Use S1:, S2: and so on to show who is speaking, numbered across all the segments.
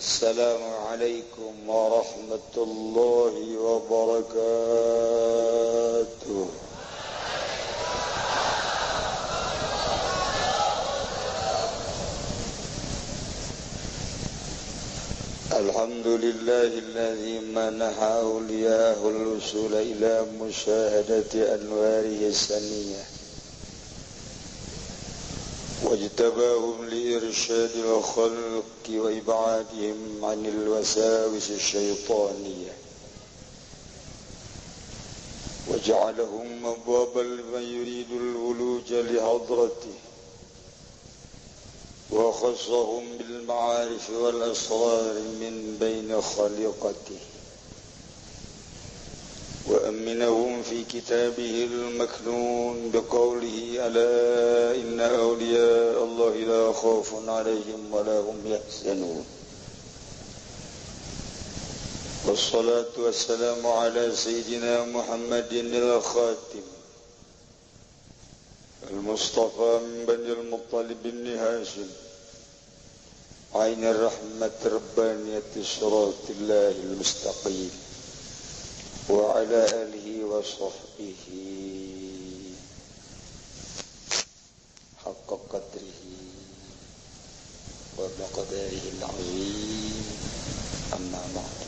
S1: Assalamualaikum warahmatullahi wabarakatuh. Alhamdulillahilladzi manaha awliyahul usula ila musyahadati anwarihi saniyah wajtabahum liirsyadil khalqi wa ibadihim anil wasawisi syaitaniyah waj'alahum mabwabal liman yuridul wuluja lihadratih wa khassahum bil ma'arif wal asrar min bain khaliqatih wa amminahum fi kitabih al maknun biqawlihi ala inna awliya Allah la khawfun alaihim wa la hum yahzanun wassalatu wassalamu ala sayyidina Muhammadin al khatim المصطفى من بني المطلب بن هاشم عين الرحمة ربانية صراط الله المستقيم وعلى آله وصحبه حق قدره ومقداره العظيم أما بعد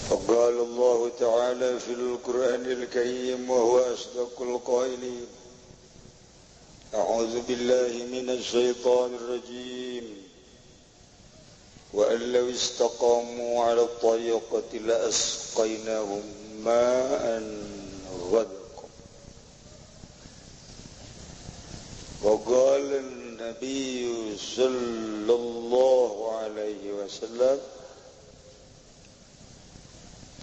S1: فقال الله تعالى في القرآن الكريم وهو أصدق القائلين أعوذ بالله من الشيطان الرجيم وأن لو استقاموا على الطريقة لأسقيناهم ماء غدقا وقال النبي صلى الله عليه وسلم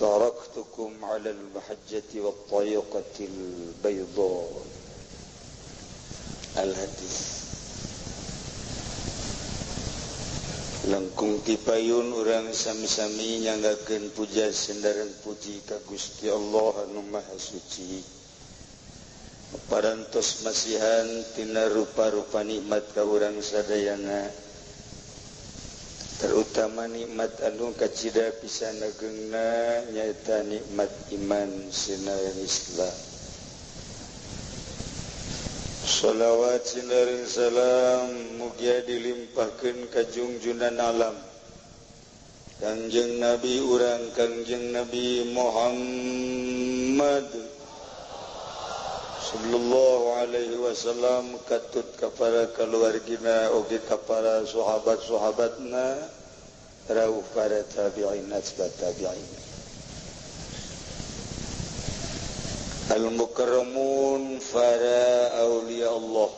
S1: تركتكم على المحجة والطريقة البيضاء Al-Hadis. Langkung tipayun urang sami-sami nyanggakeun puja sendaran puji ka Gusti Allah anu Maha Suci. Parantos masihan tina rupa-rupa nikmat ka urang sadayana. Terutama nikmat anu kacida pisan ageungna nyaeta nikmat iman sinayan Islam. Salawat sinaring salam mugia dilimpahkeun ka junjunan alam Kangjeng Nabi urang Kangjeng Nabi Muhammad sallallahu alaihi wasallam katut ka para kaluargina oge ka para sahabat-sahabatna rauh para tabi'in asbat tabi'in Al-Mukarramun para awliya Allah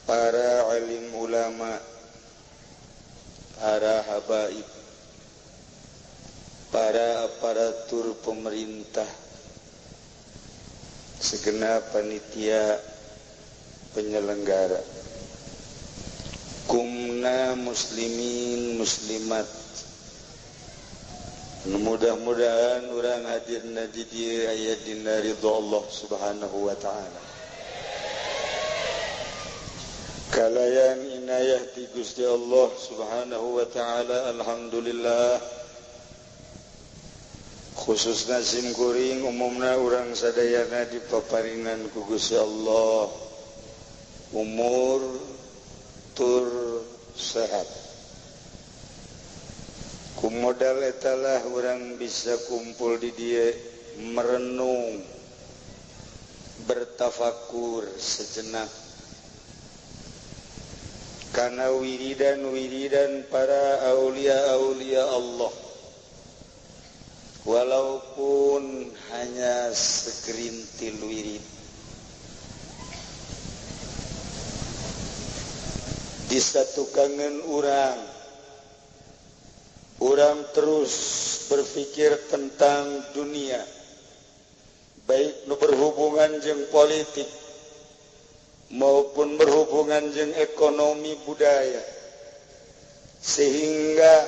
S1: para alim ulama para habaib para aparatur pemerintah segenap panitia penyelenggara kumna muslimin muslimat mudah-mudahan urang hadirna di dieu aya dina ridho Allah Subhanahu wa taala. Kalayan inayah ti Gusti Allah Subhanahu wa taala alhamdulillah. Khususna simkuring umumna urang sadayana dipaparingan ku Gusti Allah umur tur sehat. Modal etalah orang bisa kumpul di dia merenung bertafakur sejenak karena wiridan para aulia Allah walaupun hanya segerintil wirid disatukangan orang terus berpikir tentang dunia baik berhubungan jeung politik maupun berhubungan jeung ekonomi budaya sehingga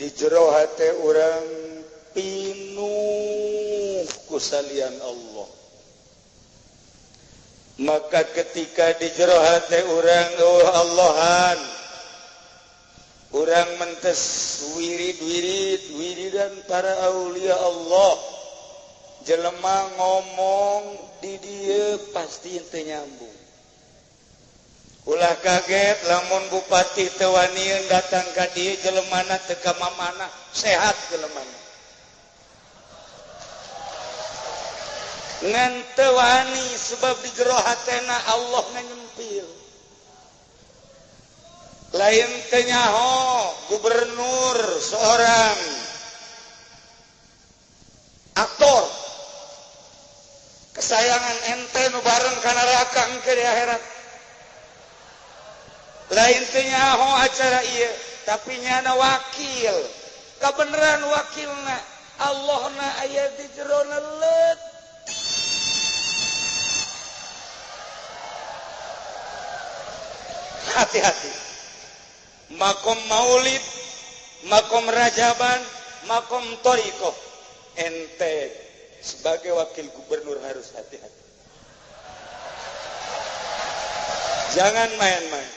S1: di jero hate urang pinuh kusalian Allah Maka ketika di jero hati urang Allahan urang mentes wiridan para aulia Allah jelema ngomong di dia pasti teu nyambung. Ulah kaget lamun bupati teu wanian datang ka dieu jelemana teu ka mamana sehat jelemana. Ngan teu wani sebab di jero hatena Allah nganyempil. Lain teu nyaho gubernur seorang aktor kesayangan ente nu bareng ka neraka engke di akhirat. Lain teu nyaho acara ieu tapi nyana wakil. Kabeneran wakilna Allahna aya di jerona leut. Hati-hati. Makom maulid, makom rajaban, makom torikoh. Ente sebagai wakil gubernur harus hati-hati. Jangan main-main.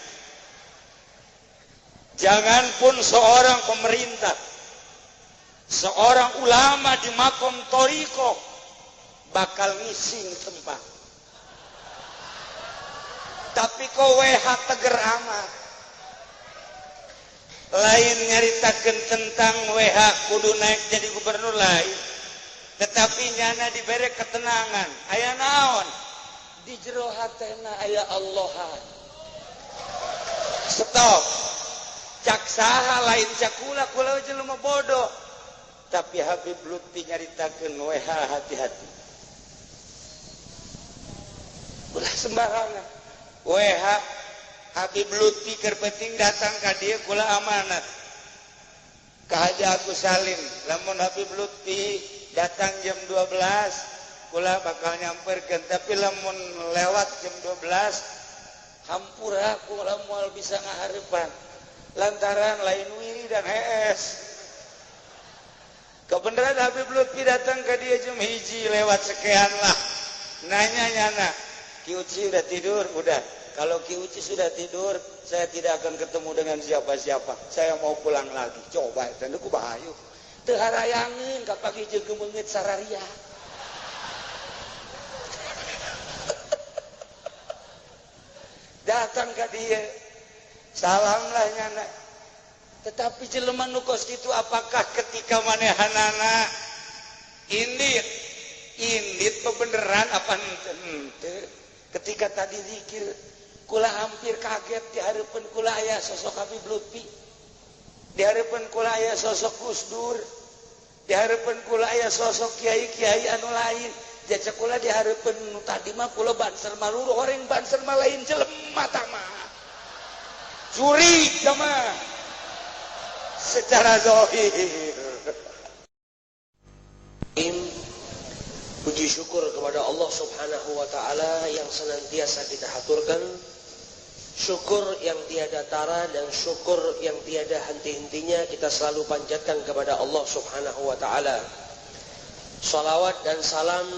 S1: Jangan pun seorang pemerintah, seorang ulama di makom torikoh bakal ngising tempat. Tapi kowe teger amat. Lain nyaritakeun tentang WH kudu naik jadi gubernur lain. Tetapi nyana dibere ketenangan. Aya naon? Di jero hatena aya Allahan. Stop. Cak saha lain cak kula jelema bodoh. Tapi Habib Lutfi nyaritakeun WH hati-hati. Ulah sembarangan. WH Habib Lutfi keur penting datang ka dieu kula amanat. Ka Haji Agus Salim, lamun Habib Lutfi datang jam 12, kula bakal nyamperkeun, tapi lamun lewat jam 12 hampura kula moal bisa ngahareupan. Lantaran lain wiri dan hees. Kebenaran Habib Lutfi datang ka dieu jam 1 lewat sekian lah. Nanya nyana, Ki Uci udah tidur? Udah. Kalau Ki Uci sudah tidur, saya tidak akan ketemu dengan siapa-siapa. Saya mau pulang lagi. Coba, dan aku bahayu. Teu harayangeun ka pagi jeung gemeungit sararia. Datang ka dieu. Salam lah nyana. Tetapi jelema nu kos kitu apakah ketika manehanana indit pebeneran apa henteu? Ketika tadi zikir kula hampir kaget di hareupeun kula aya sosok Habib Lutfi. Di hareupeun kula aya sosok Gus Dur. Di hareupeun kula aya sosok kiai-kiai anu lain. Jaca kula di hareupeun nu tadi mah kula banser maluru horeng banser mah lain jelema tah mah. Curi mah. Secara zahir. Puji syukur kepada Allah Subhanahu wa taala yang senantiasa kita haturkan. Syukur yang tiada tara dan syukur yang tiada henti-hentinya kita selalu panjatkan kepada Allah Subhanahu wa taala. Salawat dan salam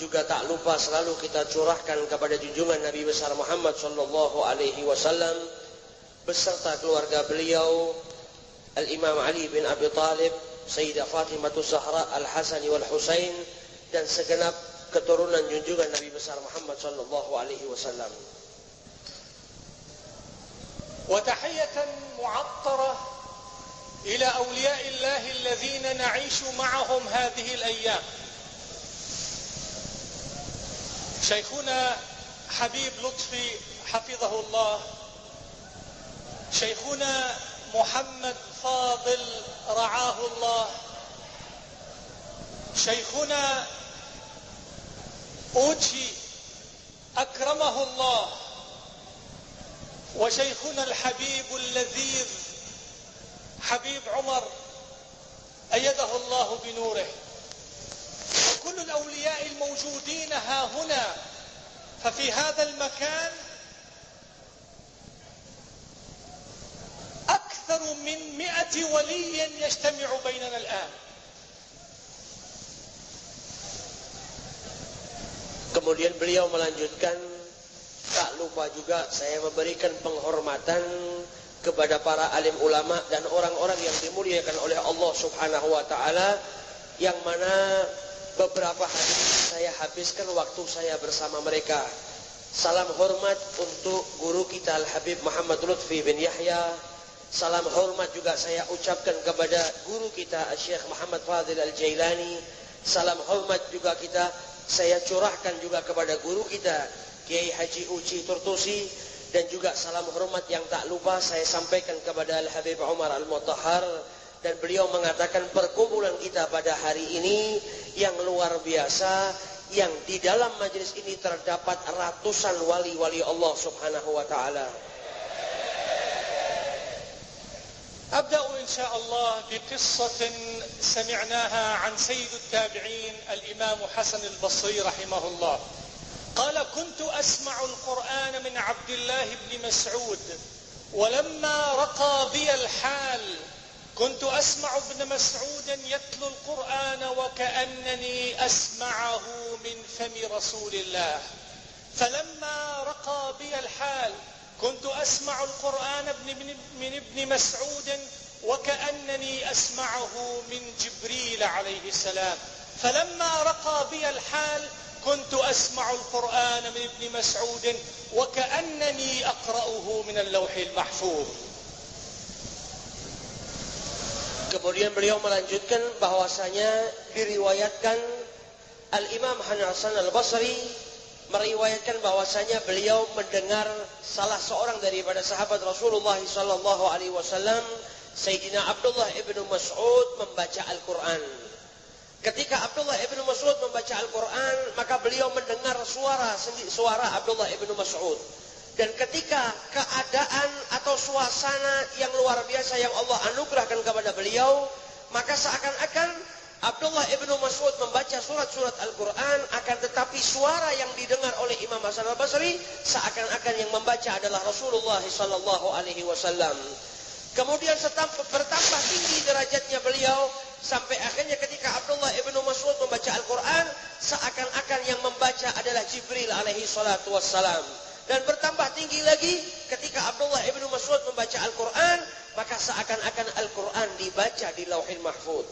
S1: juga tak lupa selalu kita curahkan kepada junjungan Nabi besar Muhammad sallallahu alaihi wasallam beserta keluarga beliau Al-Imam Ali bin Abi Thalib, Sayyidah Fatimah Zahra, Al-Hasan wal Husain dan segenap keturunan junjungan Nabi besar Muhammad sallallahu alaihi wasallam.
S2: وتحية معطرة إلى أولياء الله الذين نعيش معهم هذه الأيام. شيخنا حبيب لطفي حفظه الله، شيخنا محمد فاضل رعاه الله، شيخنا أوتشي أكرمه الله، وشيخنا الحبيب اللذيذ حبيب عمر أيده الله بنوره، وكل الأولياء الموجودين ها هنا. ففي هذا المكان أكثر من 100 ولي يجتمع بيننا الآن.
S3: Kemudian beliau melanjutkan,
S1: tak lupa juga saya memberikan penghormatan kepada para alim ulama dan orang-orang yang dimuliakan oleh Allah Subhanahu wa taala, yang mana beberapa hari saya habiskan waktu saya bersama mereka. Salam hormat untuk guru kita Al-Habib Muhammad Lutfi bin Yahya. Salam hormat juga saya ucapkan kepada guru kita Syekh Muhammad Fadil Al-Jailani. Salam hormat juga saya curahkan juga kepada guru kita Kiai Haji Uci Turtusi, dan juga salam hormat yang tak lupa saya sampaikan kepada Al-Habib Umar Al-Mutahhar. Dan beliau mengatakan perkumpulan kita pada hari ini yang luar biasa, yang di dalam majelis ini terdapat ratusan wali-wali Allah Subhanahu wa taala.
S2: أبدأ إن شاء الله بقصة سمعناها عن سيد التابعين الإمام حسن البصري رحمه الله. قال: كنت أسمع القرآن من عبد الله بن مسعود، ولما رقى بي الحال كنت أسمع ابن مسعود يتلو القرآن وكأنني أسمعه من فم رسول الله. فلما رقى بي الحال كنت أسمع القرآن من ابن مسعود وكأنني أسمعه من جبريل عليه السلام. فلما رقى بي الحال كنت أسمع القرآن من ابن مسعود وكأنني أقرأه من اللوح المحفوظ.
S1: Kemudian beliau melanjutkan bahwasanya diriwayatkan Al-Imam Hasan Al-Basri meriwayatkan bahwasanya beliau mendengar salah seorang daripada sahabat Rasulullah sallallahu alaihi wasallam, Sayyidina Abdullah ibnu Mas'ud, membaca Al-Quran. Ketika Abdullah ibnu Mas'ud membaca Al-Quran, maka beliau mendengar suara Abdullah ibnu Mas'ud. Dan ketika keadaan atau suasana yang luar biasa yang Allah anugerahkan kepada beliau, maka seakan-akan Abdullah ibnu Mas'ud membaca surat-surat Al-Quran, akan tetapi suara yang didengar oleh Imam Hasan Al-Basri seakan-akan yang membaca adalah Rasulullah sallallahu alaihi wasallam. Kemudian bertambah tinggi derajatnya beliau sampai akhirnya ketika Abdullah ibnu Mas'ud membaca Al-Quran, seakan-akan yang membaca adalah Jibril alaihi salatu wassalam. Dan bertambah tinggi lagi ketika Abdullah ibnu Mas'ud membaca Al-Quran, maka seakan-akan Al-Quran dibaca di Lauhil Mahfuz.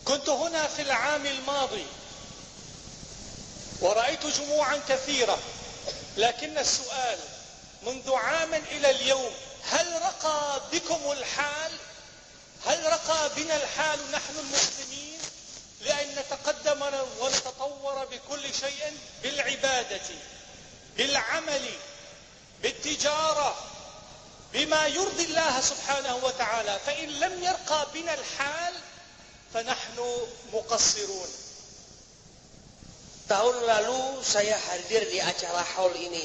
S2: كنت هنا في العام الماضي ورأيت جموعا كثيرة، لكن السؤال منذ عام إلى اليوم: هل رقى بكم الحال؟ هل رقى بنا الحال نحن المسلمين لأن نتقدم ونتطور بكل شيء، بالعبادة، بالعمل، بالتجارة، بما يرضي الله سبحانه وتعالى؟ فإن لم يرقى بنا الحال فنحن مقصرون.
S1: Tahun lalu saya hadir di acara haul ini,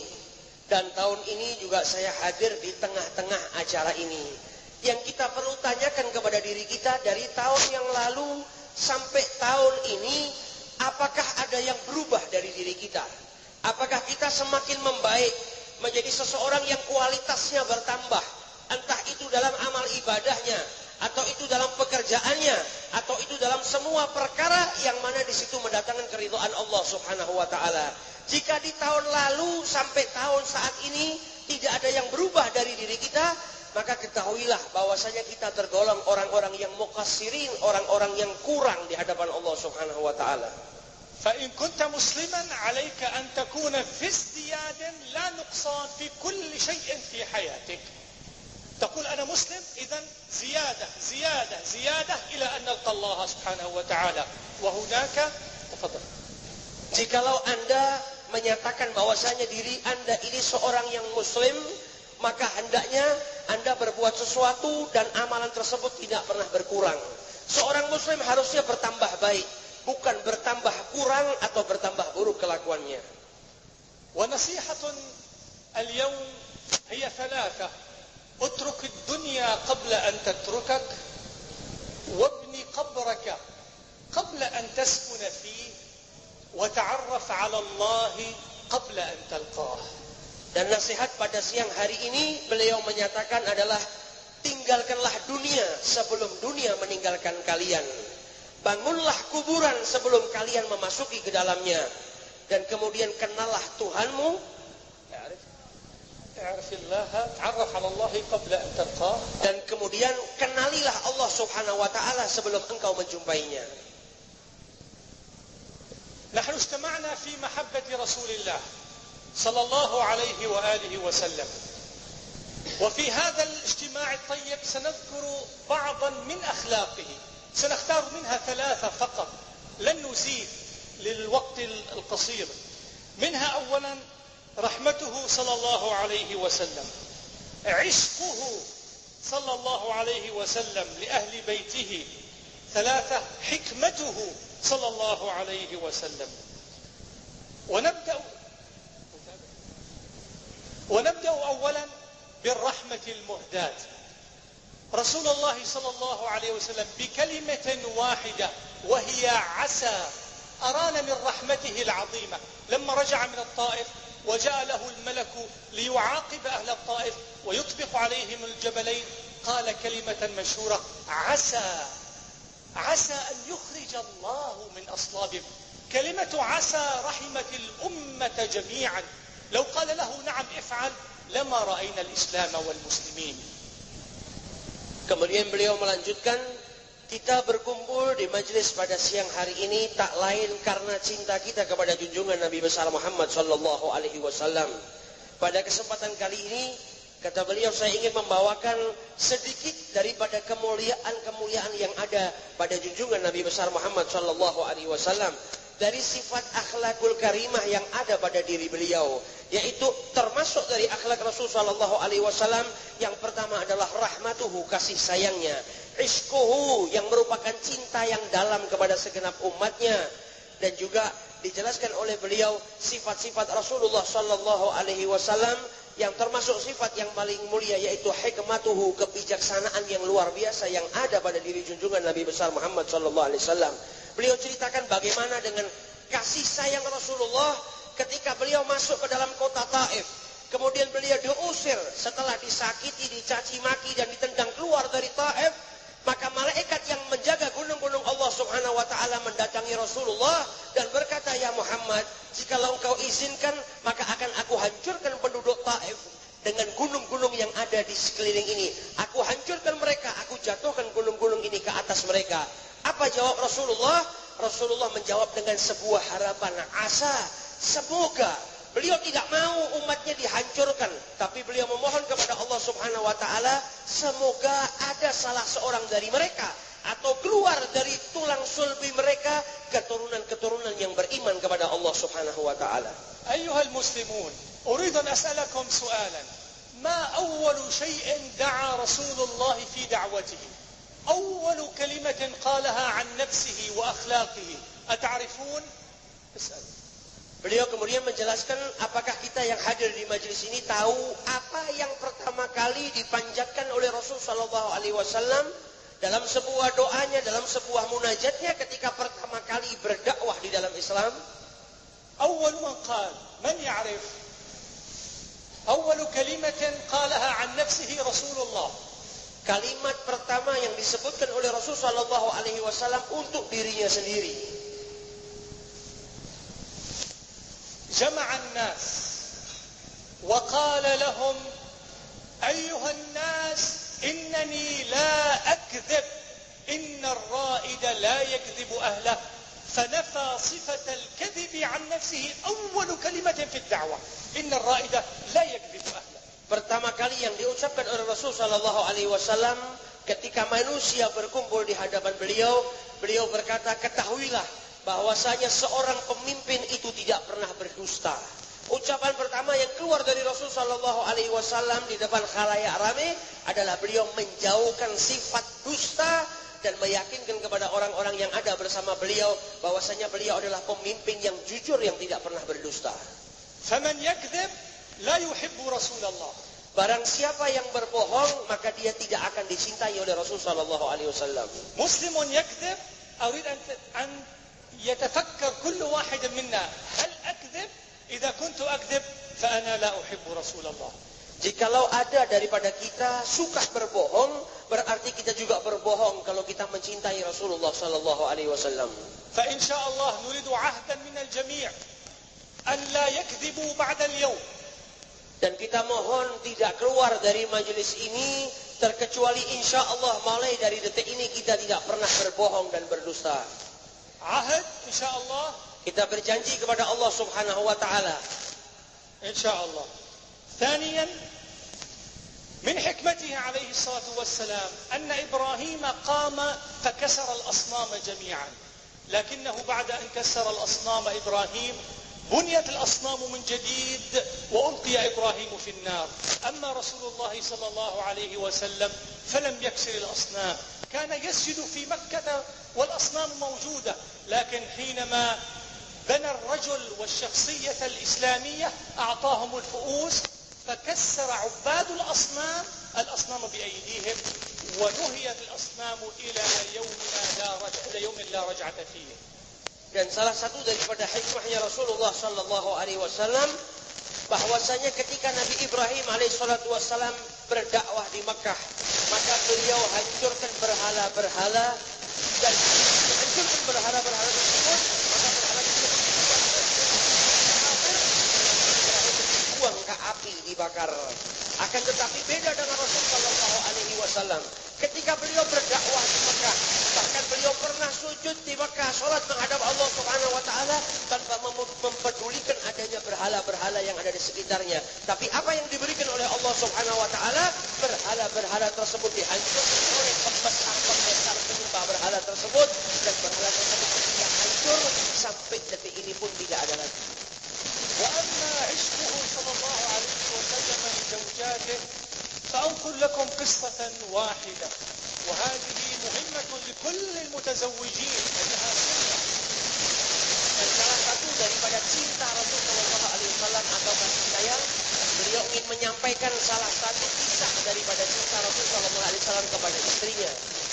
S1: dan tahun ini juga saya hadir di tengah-tengah acara ini. Yang kita perlu tanyakan kepada diri kita dari tahun yang lalu sampai tahun ini, apakah ada yang berubah dari diri kita? Apakah kita semakin membaik, menjadi seseorang yang kualitasnya bertambah, entah itu dalam amal ibadahnya, atau itu dalam pekerjaannya, atau itu dalam semua perkara yang mana di situ mendatangkan keridhaan Allah Subhanahu wa taala. Jika di tahun lalu sampai tahun saat ini tidak ada yang berubah dari diri kita, maka ketahuilah bahwasanya kita tergolong orang-orang yang muqassirin, orang-orang yang kurang di hadapan Allah Subhanahu wa taala.
S2: فإن كنت مسلما عليك أن تكون في ازدياد لا نقصان في كل شيء في حياتك. تقول أنا مسلم، إذن زيادة زيادة زيادة إلى أن نلقى الله سبحانه وتعالى. وهناك تفضل.
S1: Jikalau Anda menyatakan bahwasanya diri Anda ini seorang yang muslim, maka hendaknya Anda berbuat sesuatu dan amalan tersebut tidak pernah berkurang. Seorang muslim harusnya bertambah baik, bukan bertambah kurang atau bertambah buruk kelakuannya.
S2: ونصيحة اليوم هي ثلاثة: اترك الدنيا قبل أن تتركك، وابني قبرك قبل أن تسكن فيه، وتعرف على الله قبل أن تلقاه.
S1: Dan nasihat pada siang hari ini beliau menyatakan adalah: tinggalkanlah dunia sebelum dunia meninggalkan kalian. Bangunlah kuburan sebelum kalian memasuki ke dalamnya. Dan kemudian kenallah Tuhanmu
S2: اعرف الله تعرف على الله قبل أن تلقاه.
S1: Dan kemudian kenalilah Allah Subhanahu wa taala sebelum engkau menjumpainya.
S2: نحن اجتمعنا في محبة رسول الله صلى الله عليه وآله وسلم. وفي هذا الاجتماع الطيب سنذكر بعضا من أخلاقه، سنختار منها 3 فقط لن نزيد للوقت القصير. منها أولا رحمته صلى الله عليه وسلم، عشقه صلى الله عليه وسلم لأهل بيته. 3 حكمته صلى الله عليه وسلم. ونبدأ أولا بالرحمة المهداة. رسول الله صلى الله عليه وسلم بكلمة واحدة وهي عسى أرانا من رحمته العظيمة. لما رجع من الطائف وجاء له الملك ليعاقب أهل الطائف ويطبق عليهم الجبلين قال كلمة مشهورة: عسى أن يخرج الله من أصلابهم. كلمة عسى رحمت الأمة جميعا. لو قال له نعم افعل لما رأينا الإسلام والمسلمين.
S1: Kemudian beliau melanjutkan, kita berkumpul di majelis pada siang hari ini tak lain karena cinta kita kepada junjungan Nabi besar Muhammad sallallahu alaihi wasallam. Pada kesempatan kali ini, kata beliau, saya ingin membawakan sedikit daripada kemuliaan-kemuliaan yang ada pada junjungan Nabi besar Muhammad sallallahu alaihi wasallam. Dari sifat akhlakul karimah yang ada pada diri beliau, yaitu termasuk dari akhlak Rasul sallallahu alaihi wasallam yang pertama adalah rahmatuhu, kasih sayangnya, ishquhu yang merupakan cinta yang dalam kepada segenap umatnya, dan juga dijelaskan oleh beliau sifat-sifat Rasulullah sallallahu alaihi wasallam yang termasuk sifat yang paling mulia, yaitu hikmatuhu, kebijaksanaan yang luar biasa yang ada pada diri junjungan Nabi besar Muhammad sallallahu alaihi wasallam. Beliau ceritakan bagaimana dengan kasih sayang Rasulullah ketika beliau masuk ke dalam kota Taif. Kemudian beliau diusir setelah disakiti, dicaci maki dan ditendang keluar dari Taif. Maka malaikat yang menjaga gunung-gunung Allah Subhanahu wa taala mendatangi Rasulullah dan berkata, "Ya Muhammad, jikalau engkau izinkan, maka akan aku hancurkan penduduk Taif dengan gunung-gunung yang ada di sekeliling ini. Aku hancurkan mereka, aku jatuhkan gunung-gunung ini ke atas mereka." Apa jawab Rasulullah? Rasulullah menjawab dengan sebuah harapan, asa, semoga. Beliau tidak mau umatnya dihancurkan, tapi beliau memohon kepada Allah Subhanahu wa taala, semoga ada salah seorang dari mereka atau keluar dari tulang sulbi mereka keturunan-keturunan yang beriman kepada Allah Subhanahu wa taala.
S2: Ayyuhal muslimun, uridu an as'alakum su'alan. Ma awwalu shay'in da'a Rasulullah fi da'watihi? أول كلمة قالها عن نفسه وأخلاقه أتعرفون؟ اسأل.
S1: Beliau kemudian menjelaskan, apakah kita yang hadir di majelis ini tahu apa yang pertama kali dipanjatkan oleh Rasul sallallahu alaihi wasallam dalam sebuah doanya, dalam sebuah munajatnya ketika pertama kali berdakwah di dalam Islam?
S2: أول من قال، من يعرف؟ أول كلمة قالها عن نفسه رسول الله.
S1: Kalimat pertama yang disebutkan oleh Rasul sallallahu alaihi wasallam untuk dirinya sendiri.
S2: Jama'a an-nas wa qala lahum ayyuhan nas innani la akdhib inna ar-ra'ida la yakdhibu ahlah فنفى صفة الكذب عن نفسه أول كلمة في الدعوة إن الرائد لا يكذب أهله.
S1: Pertama kali yang diucapkan oleh Rasul sallallahu alaihi wasallam ketika manusia berkumpul di hadapan beliau, beliau berkata, ketahuilah bahwasanya seorang pemimpin itu tidak pernah berdusta. Ucapan pertama yang keluar dari Rasul sallallahu alaihi wasallam di depan khalayak ramai adalah beliau menjauhkan sifat dusta dan meyakinkan kepada orang-orang yang ada bersama beliau bahwasanya beliau adalah pemimpin yang jujur yang tidak pernah berdusta.
S2: Faman yakdzib la yuhibbu Rasulullah.
S1: Barang siapa yang berbohong, maka dia tidak akan dicintai oleh Rasul sallallahu alaihi wasallam.
S2: Muslimun yakdzib, arid an yatafakkar kullu wahid minna, hal akdzib? Idza kuntu akdzib fa ana la uhibbu Rasulullah.
S1: Jikalau ada daripada kita suka berbohong, berarti kita juga berbohong kalau kita mencintai Rasulullah sallallahu alaihi wasallam.
S2: Fa insyaallah nuridu 'ahdan min al-jami' an la yakdzibu ba'da al-yawm.
S1: Dan kita mohon tidak keluar dari majelis ini terkecuali insya Allah mulai dari detik ini kita tidak pernah berbohong dan berdusta.
S2: عهد إن شاء الله.
S1: Kita berjanji kepada Allah Subhanahu wa taala.
S2: إن شاء الله. ثانيا من حكمته عليه الصلاة والسلام أن إبراهيم قام فكسر الأصنام جميعا، لكنه بعد أن كسر الأصنام إبراهيم بنيت الأصنام من جديد وألقي إبراهيم في النار. أما رسول الله صلى الله عليه وسلم فلم يكسر الأصنام، كان يسجد في مكة والأصنام موجودة، لكن حينما بنى الرجل والشخصية الإسلامية أعطاهم الفؤوس فكسر عباد الأصنام بأيديهم ونهيت الأصنام إلى يوم لا رجعة فيه.
S1: Dan salah satu daripada hikmahnya Rasulullah sallallahu alaihi wasallam bahwasanya ketika Nabi Ibrahim alaihissalatu wassalam berdakwah di Makkah, maka beliau hancurkan berhala-berhala dan hancurkan berhala-berhala tersebut, maka berhala tersebut dibuang ke api, dibakar. Akan tetapi beda dengan Rasul sallallahu alaihi wasallam. Ketika beliau berdakwah di Mekah, bahkan beliau pernah sujud di Mekah, sholat menghadap Allah Subhanahu wa taala tanpa mempedulikan adanya berhala-berhala yang ada di sekitarnya. Tapi apa yang diberikan oleh Allah Subhanahu wa taala, berhala-berhala tersebut dihancurkan oleh pembesar penyembah berhala tersebut, dan berhala tersebut tidak hancur sampai detik ini pun tidak ada lagi.
S2: وأما عشقه صلى الله عليه وسلم لزوجاته فأنقل لكم قصة واحدة، وهذه مهمة لكل المتزوجين أنها سنة.
S1: Dan salah satu daripada cinta Rasul Sallallahu Alaihi Wasallam atau kasih sayang, beliau ingin menyampaikan salah satu kisah daripada cinta Rasul Sallallahu Alaihi Wasallam kepada istrinya.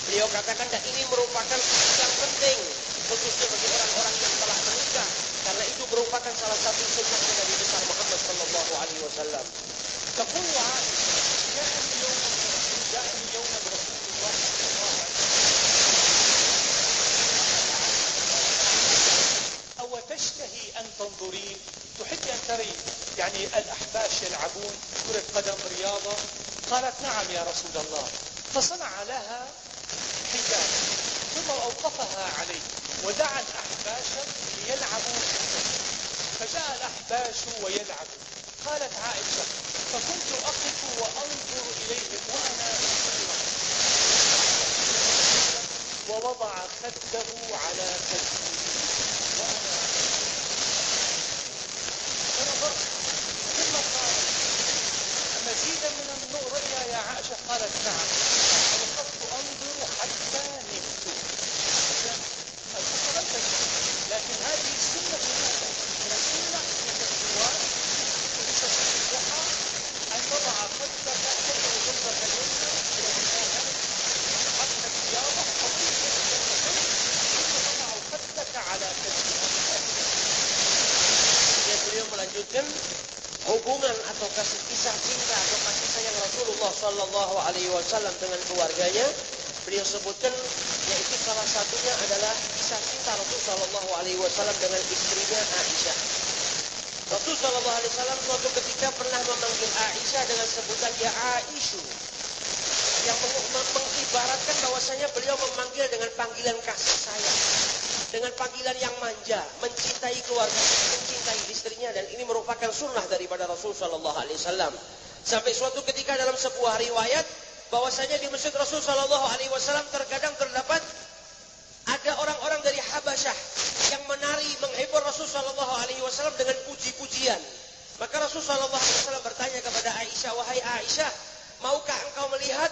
S1: Beliau katakan dan ini merupakan kisah yang penting, khususnya bagi orang-orang yang telah menikah, karena itu merupakan salah satu sunnah Nabi besar Muhammad Sallallahu Alaihi Wasallam.
S2: تقول عائشة جاءني يوما رسول الله صلى الله عليه وسلم أو تشتهي أن تنظرين، تحب أن تري يعني الأحباش يلعبون كرة قدم رياضة؟ قالت نعم يا رسول الله. فصنع لها حجاب ثم أوقفها عليه ودعا الأحباش ليلعبوا، فجاء الأحباش ويلعبوا. قالت عائشة فكنت أقف وأنظر إليهم وأنا أسمع، ووضع خده على خدي وأنا فنظرت ثم قال مزيدا من الرؤيا يا عائشة؟ قالت نعم. ووقفت أنظر حتى نمت. لكن هذه السنة من السنة في الزواج أن تضع خدك جنبك اليمنى حتى الثيابة ثم تضع خدك على كتفك.
S1: Beliau melanjutkan hubungan atau kisah cinta atau kasih sayang Rasulullah Sallallahu Alaihi Wasallam dengan keluarganya. Beliau sebutkan yaitu salah satunya adalah kisah cinta Rasul Sallallahu Alaihi Wasallam dengan istrinya Aisyah. Rasul Sallallahu Alaihi Wasallam suatu ketika pernah memanggil Aisyah dengan sebutan ya Aisyu, yang mengibaratkan bahwasanya beliau memanggil dengan panggilan kasih sayang, dengan panggilan yang manja, mencintai keluarga, mencintai istrinya, dan ini merupakan sunnah daripada Rasul Sallallahu Alaihi Wasallam. Sampai suatu ketika dalam sebuah riwayat bahwasanya di masjid Rasul Sallallahu Alaihi Wasallam terkadang terdapat ada orang-orang dari Habasyah yang menari menghibur Rasul Sallallahu Alaihi Wasallam dengan puji-pujian. Maka Rasul Sallallahu Alaihi Wasallam bertanya kepada Aisyah, wahai Aisyah, maukah engkau melihat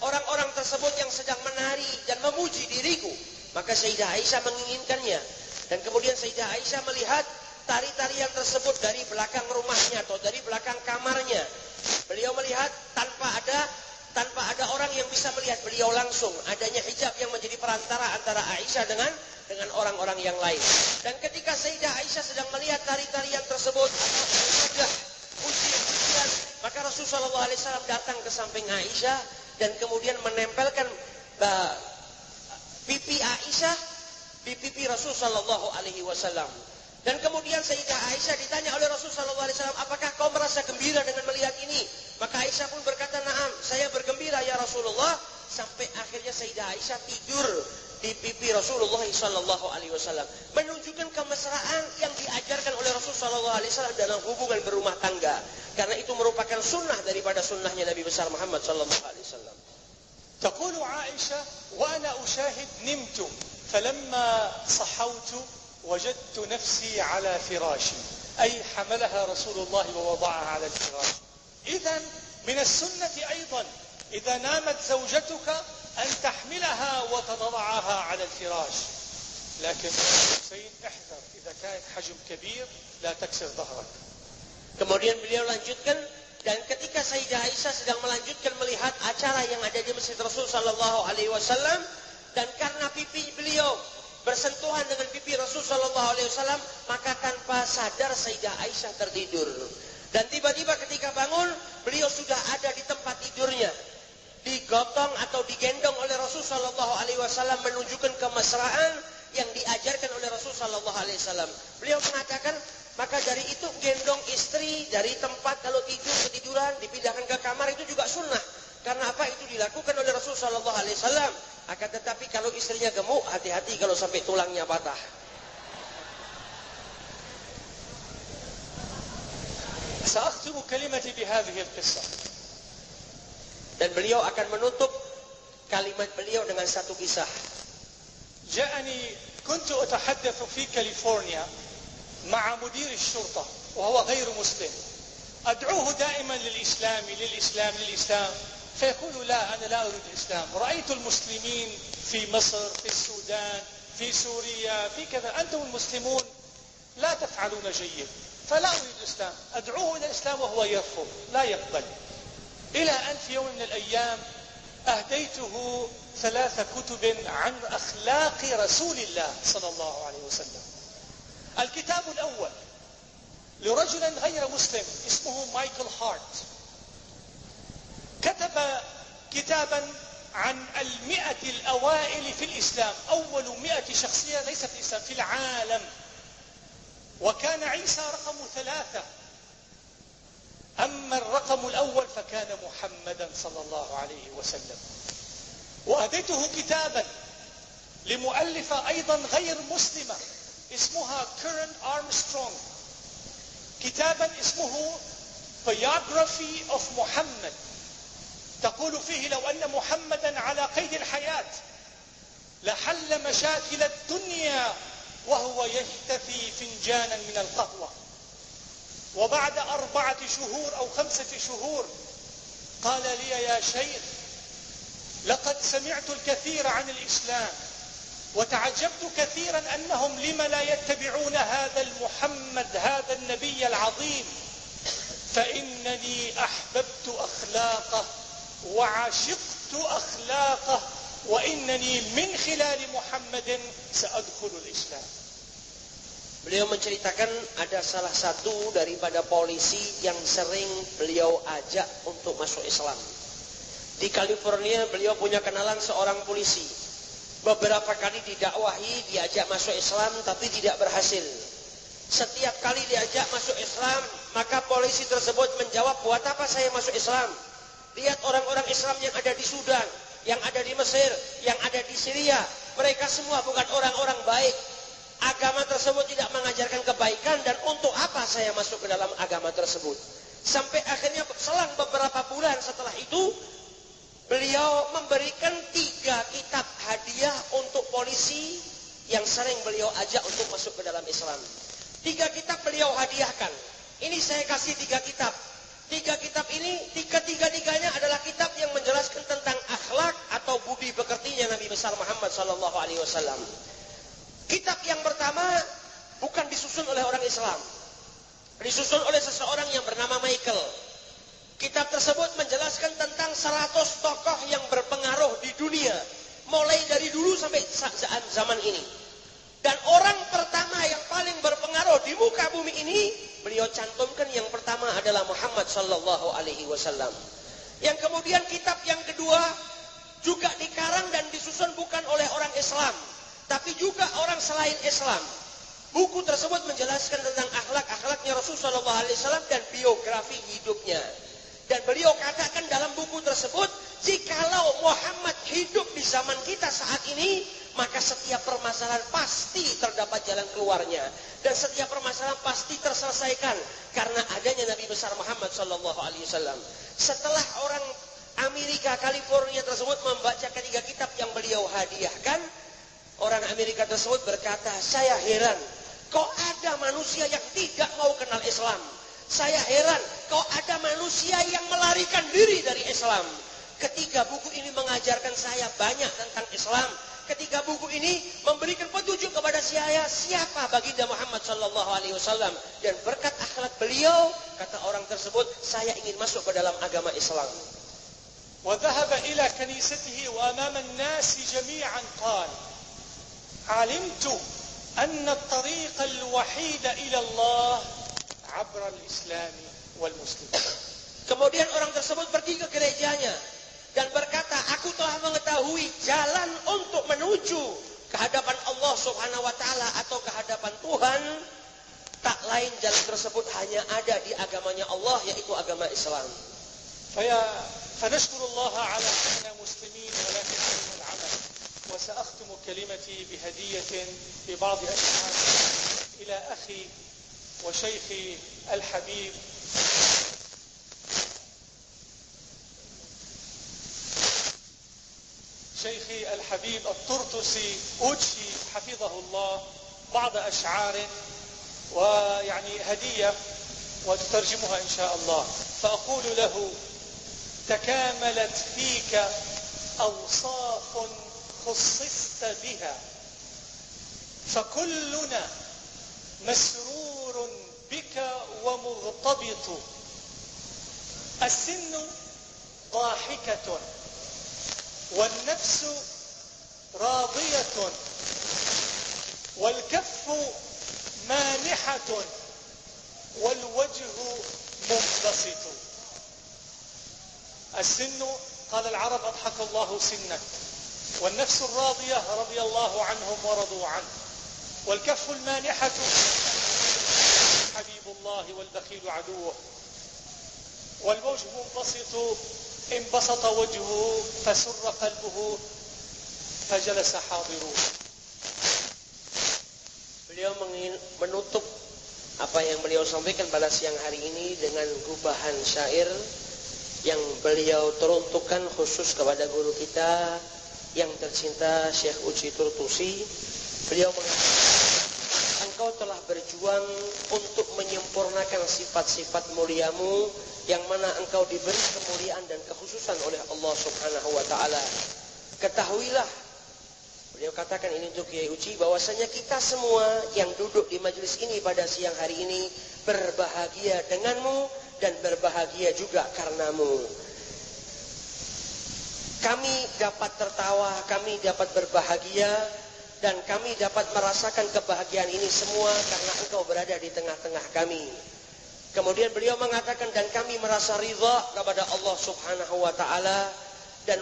S1: orang-orang tersebut yang sedang menari dan memuji diriku? Maka Sayyidah Aisyah menginginkannya, dan kemudian Sayyidah Aisyah melihat tari-tarian tersebut dari belakang rumahnya atau dari belakang kamarnya. Beliau melihat tanpa ada orang yang bisa melihat beliau langsung, adanya hijab yang menjadi perantara antara Aisyah dengan orang-orang yang lain. Dan ketika Sayyidah Aisyah sedang melihat tari-tarian tersebut atau pujian, maka Rasulullah Shallallahu Alaihi Wasallam datang ke samping Aisyah dan kemudian menempelkan pipi Aisyah di pipi Rasul Shallallahu Alaihi Wasallam. Dan kemudian Sayyidah Aisyah ditanya oleh Rasulullah SAW, apakah kau merasa gembira dengan melihat ini? Maka Aisyah pun berkata, na'am, saya bergembira ya Rasulullah. Sampai akhirnya Sayyidah Aisyah tidur di pipi Rasulullah SAW, menunjukkan kemesraan yang diajarkan oleh Rasulullah SAW dalam hubungan berumah tangga. Karena itu merupakan sunnah daripada sunnahnya Nabi besar Muhammad SAW.
S2: تقول عائشة وأنا أشاهد نمت فلما صحوت وجدت نفسي على فراشي أي حملها رسول الله ووضعها على الفراش. إذن من السنة أيضا إذا نامت زوجتك أن تحملها وتضعها على الفراش. لكن حسين احذر إذا كان حجم كبير لا تكسر ظهرك.
S1: Kemudian beliau lanjutkan, dan ketika Sayyidah Aisyah sedang melanjutkan melihat acara yang ada di Masjid Rasul sallallahu alaihi wasallam, dan karena pipi beliau bersentuhan dengan pipi Rasul sallallahu alaihi wasallam, maka tanpa sadar Sayyidah Aisyah tertidur. Dan tiba-tiba ketika bangun, beliau sudah ada di tempat tidurnya, digotong atau digendong oleh Rasul sallallahu alaihi wasallam, menunjukkan kemesraan yang diajarkan oleh Rasul sallallahu alaihi wasallam. Beliau mengatakan, maka dari itu gendong istri dari tempat kalau tidur ketiduran dipindahkan ke kamar itu juga sunnah. Karena apa? Itu dilakukan oleh Rasul sallallahu alaihi wasallam. Akan tetapi kalau istrinya gemuk, hati-hati kalau sampai tulangnya patah.
S2: سأختم كلمتي بهذه القصة.
S1: Dan beliau akan menutup kalimat beliau dengan satu kisah.
S2: كنت أتحدث في كاليفورنيا مع مدير الشرطة وهو غير مسلم. أدعوه دائما للإسلام فيقول لا أنا لا أريد الإسلام. رأيت المسلمين في مصر في السودان في سوريا في كذا، أنتم المسلمون لا تفعلون جيد فلا أريد الإسلام. أدعوه إلى الإسلام وهو يرفض لا يقبل، إلى أن في يوم من الأيام أهديته 3 كتب عن أخلاق رسول الله صلى الله عليه وسلم. الكتاب الأول لرجل غير مسلم اسمه مايكل هارت، كتب كتابا عن 100 الأوائل في الإسلام، أول 100 شخصية ليس في الإسلام في العالم، وكان عيسى رقم 3، أما الرقم الأول فكان محمدا صلى الله عليه وسلم. وأهديته كتابا لمؤلفة أيضا غير مسلمة اسمها كيرن أرمسترونغ، كتابا اسمه Biography of Muhammad، تقول فيه لو أن محمدا على قيد الحياة لحل مشاكل الدنيا وهو يحتفي فنجانا من القهوة. وبعد 4 شهور أو 5 شهور قال لي يا شيخ لقد سمعت الكثير عن الإسلام وتعجبت كثيرا أنهم لم لا يتبعون هذا المحمد هذا النبي العظيم، فإنني أحببت أخلاقه وعشقت أخلاقه وإنني من خلال محمد سأدخل الإسلام.
S1: Beliau menceritakan ada salah satu daripada polisi yang sering beliau ajak untuk masuk Islam. Di California beliau punya kenalan seorang polisi. Beberapa kali didakwahi diajak masuk Islam tapi tidak berhasil. Setiap kali diajak masuk Islam, maka polisi tersebut menjawab, buat apa saya masuk Islam? Lihat orang-orang Islam yang ada di Sudan, yang ada di Mesir, yang ada di Syria. Mereka semua bukan orang-orang baik. Agama tersebut tidak mengajarkan kebaikan, dan untuk apa saya masuk ke dalam agama tersebut? Sampai akhirnya selang beberapa bulan setelah itu, beliau memberikan 3 kitab hadiah untuk polisi yang sering beliau ajak untuk masuk ke dalam Islam. 3 kitab beliau hadiahkan. Ini saya kasih 3 kitab. 3 kitab ini, ketiga-tiganya adalah kitab yang menjelaskan tentang akhlak atau budi pekertinya Nabi besar Muhammad SAW. Kitab yang pertama bukan disusun oleh orang Islam, disusun oleh seseorang yang bernama Michael. Kitab tersebut menjelaskan tentang 100 tokoh yang berpengaruh di dunia, mulai dari dulu sampai zaman ini. Dan orang pertama yang paling berpengaruh di muka bumi ini, beliau cantumkan yang pertama adalah Muhammad sallallahu alaihi wasallam. Yang kemudian kitab yang kedua juga dikarang dan disusun bukan oleh orang Islam, tapi juga orang selain Islam. Buku tersebut menjelaskan tentang akhlak-akhlaknya Rasulullah SAW dan biografi hidupnya. Dan beliau katakan dalam buku tersebut, jikalau Muhammad hidup di zaman kita saat ini, maka setiap permasalahan pasti terdapat jalan keluarnya. Dan setiap permasalahan pasti terselesaikan karena adanya Nabi besar Muhammad SAW. Setelah orang Amerika California tersebut membaca ketiga kitab yang beliau hadiahkan, orang Amerika tersebut berkata, saya heran, kok ada manusia yang tidak mau kenal Islam. Saya heran, kok ada manusia yang melarikan diri dari Islam. Ketika buku ini mengajarkan saya banyak tentang Islam, ketika buku ini memberikan petunjuk kepada saya siapa baginda Muhammad SAW, dan berkat akhlak beliau, kata orang tersebut, saya ingin masuk ke dalam agama Islam.
S2: وذهب إلى كنيسته وأمام الناس جميعا قال: علمت أن الطريق الوحيد إلى الله عبر الإسلام والمسلمين.
S1: Kemudian orang tersebut pergi ke gerejanya dan berkata, aku telah mengetahui jalan untuk menuju ke hadapan Allah Subhanahu wa taala atau ke hadapan Tuhan, tak lain jalan tersebut hanya ada di agamanya Allah, yaitu agama Islam.
S2: فنشكر الله على أننا مسلمين ولكن علم العمل. وسأختم كلمتي بهدية ببعض أشعار إلى أخي وشيخي الحبيب الطرطسي أوتشي حفظه الله بعض أشعار ويعني هدية وتترجمها إن شاء الله. فأقول له: تكاملت فيك أوصاف خصصت بها، فكلنا مسرور بك ومغتبط. السن ضاحكة والنفس راضية والكف مانحة والوجه منبسط. السن قال العرب أضحك الله سنك، والنفس الراضية رضي الله عنهم ورضوا عنه، والكف المانحة حبيب الله والبخيل عدوه، والوجه منبسط انبسط وجهه فسر قلبه فجلس حاضروه.
S1: Beliau menutup apa yang beliau sampaikan pada siang hari ini dengan gubahan syair yang beliau teruntukkan khusus kepada guru kita yang tercinta Syekh Uchi Turtusi. Beliau mengatakan, engkau telah berjuang untuk menyempurnakan sifat-sifat muliamu yang mana engkau diberi kemuliaan dan kekhususan oleh Allah Subhanahu wa taala. Ketahuilah, beliau katakan ini untuk Kiai Uchi, bahwasanya kita semua yang duduk di majelis ini pada siang hari ini berbahagia denganmu dan berbahagia juga karenamu. Kami dapat tertawa, kami dapat berbahagia, dan kami dapat merasakan kebahagiaan ini semua karena engkau berada di tengah-tengah kami. Kemudian beliau mengatakan, dan kami merasa ridha kepada Allah Subhanahu wa taala, dan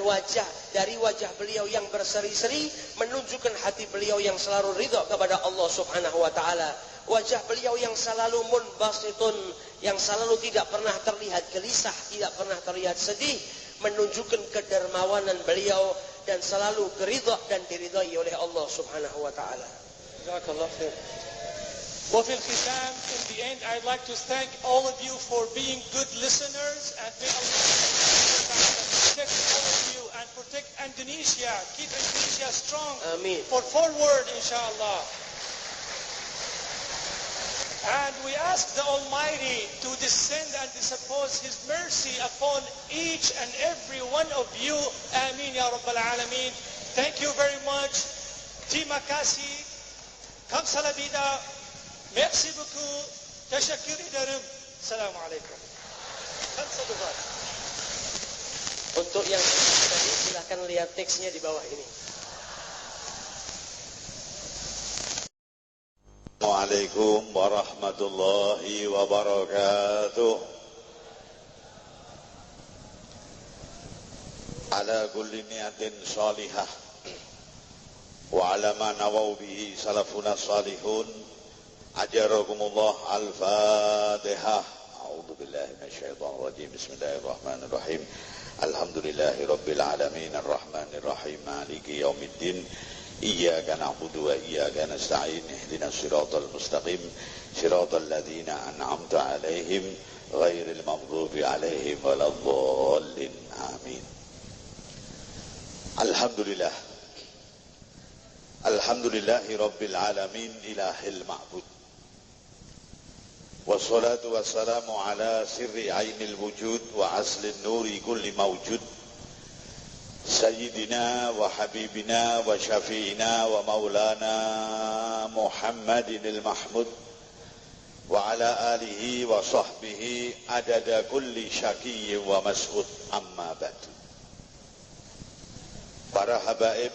S1: dari wajah beliau yang berseri-seri menunjukkan hati beliau yang selalu ridha kepada Allah Subhanahu wa taala. Wajah beliau yang selalu munbasitun, yang selalu tidak pernah terlihat gelisah, tidak pernah terlihat sedih, menunjukkan kedermawanan beliau dan selalu ridha dan diridhai oleh Allah Subhanahu wa taala.
S2: Jazakallah khair. وفي الختام, in the end, I'd like to thank all of you for being good listeners, and may Allah protect all of you and protect Indonesia. Keep Indonesia strong.
S1: Amin.
S2: For forward, inshallah. And we ask the Almighty to descend and dispose His mercy upon each and every one of you. Amin ya Rabbal Alameen. Thank you very much. Terima kasih. Kamsahamnida. Merci beaucoup. Teşekkür ederim. Assalamualaikum.
S1: Untuk yang tadi silahkan lihat teksnya di bawah ini.
S3: Assalamualaikum warahmatullahi wabarakatuh. Ala kulli niyatin salihah wa ala ma nawaw bihi salafuna salihun Ajarakumullah al-Fatihah. A'udzu billahi minasyaitonir rajim. Bismillahirrahmanirrahim. Alhamdulillahi rabbil alamin arrahmanir rahim maliki yaumiddin. Iyyaka na'budu wa iyyaka nasta'in. Ihdinas siratal mustaqim. Siratal ladzina an'amta 'alaihim ghairil maghdubi 'alaihim waladdallin. Amin. Alhamdulillah. Alhamdulillahi rabbil alamin ilahil ma'bud. Wassalatu wassalamu ala sirri ainil wujud wa aslin nuri kulli mawjud. Sayyidina wa habibina wa syafi'ina wa maulana Muhammadinil Mahmud wa ala alihi wa sahbihi adada kulli syakiyyin wa mas'ud amma ba'du. Para habaib,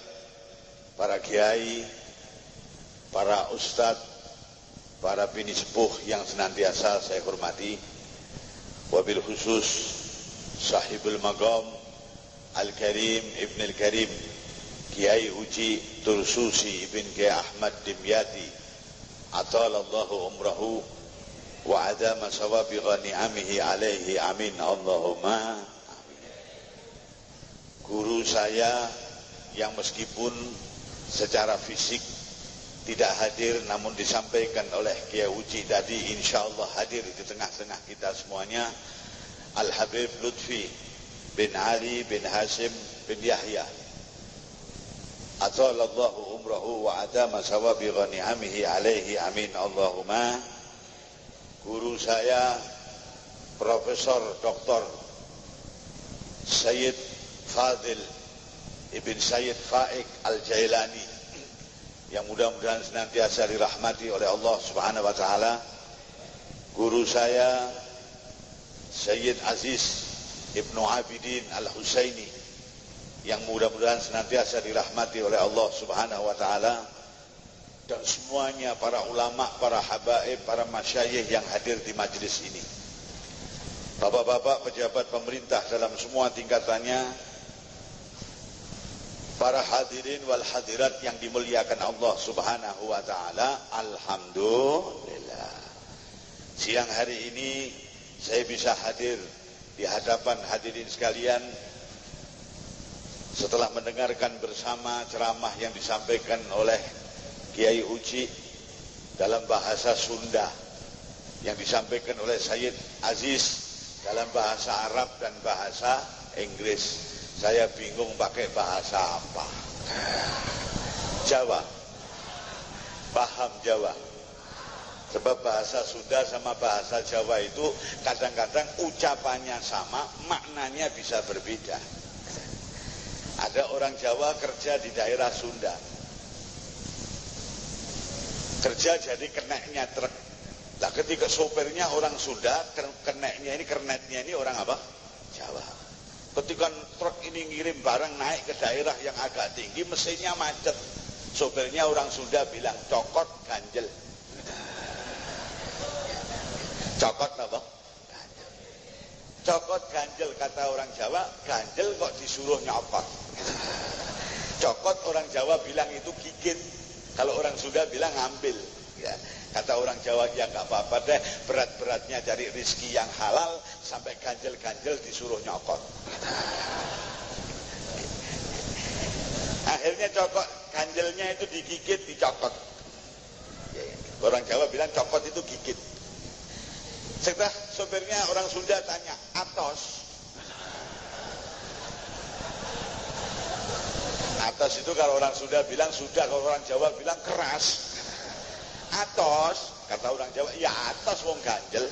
S3: para kiai, para ustadz, para bini sepuh yang senantiasa saya hormati, wabil khusus sahibul maqam Al-Karim Ibn Al-Karim Kiai Uji Tursusi Ibn Kiai Ahmad Dimyati atalallahu umrahu wa adama sawabiqa ni'amihi alaihi amin Allahumma amin. Guru saya yang meskipun secara fisik tidak hadir namun disampaikan oleh Kiai Uji tadi, insyaallah hadir di tengah-tengah kita semuanya, Al-Habib Lutfi bin Ali bin Hasim bin Yahya atalallahu umrahu wa adama sawabiqa ni'amihi alaihi amin Allahumma. Guru saya Profesor Dr. Sayyid Fadil Ibn Sayyid Faik Al-Jailani yang mudah-mudahan senantiasa dirahmati oleh Allah Subhanahu wa taala. Guru saya Sayyid Aziz Ibnu Abidin Al-Husaini yang mudah-mudahan senantiasa dirahmati oleh Allah Subhanahu wa taala, dan semuanya para ulama, para habaib, para masyayikh yang hadir di majelis ini. Bapak-bapak pejabat pemerintah dalam semua tingkatannya, para hadirin wal hadirat yang dimuliakan Allah Subhanahu wa taala, alhamdulillah. Siang hari ini saya bisa hadir di hadapan hadirin sekalian setelah mendengarkan bersama ceramah yang disampaikan oleh Kiai Uji dalam bahasa Sunda, yang disampaikan oleh Sayyid Aziz dalam bahasa Arab dan bahasa Inggris. Saya bingung pakai bahasa apa. Jawa. Paham Jawa. Sebab bahasa Sunda sama bahasa Jawa itu kadang-kadang ucapannya sama, maknanya bisa berbeda. Ada orang Jawa kerja di daerah Sunda. Kerja jadi keneknya truk. Nah, ketika sopirnya orang Sunda, kernetnya ini orang apa? Jawa. Ketika truk ini ngirim barang naik ke daerah yang agak tinggi, mesinnya macet. Sopirnya orang Sunda bilang, cokot ganjel. Cokot apa? Ganjel. Cokot ganjel, kata orang Jawa, ganjel kok disuruh nyokot. Cokot orang Jawa bilang itu gigit. Kalau orang Sunda bilang ngambil. Ya. Kata orang Jawa, ya nggak apa-apa deh, berat-beratnya cari rizki yang halal, sampai ganjel-ganjel disuruh nyokot. Akhirnya cokot, ganjelnya itu digigit, dicokot. Orang Jawa bilang cokot itu gigit. Setelah sopirnya orang Sunda tanya, atos. Atos itu kalau orang Sunda bilang sudah, kalau orang Jawa bilang keras. Atos, kata orang Jawa, ya atos wong ganjel.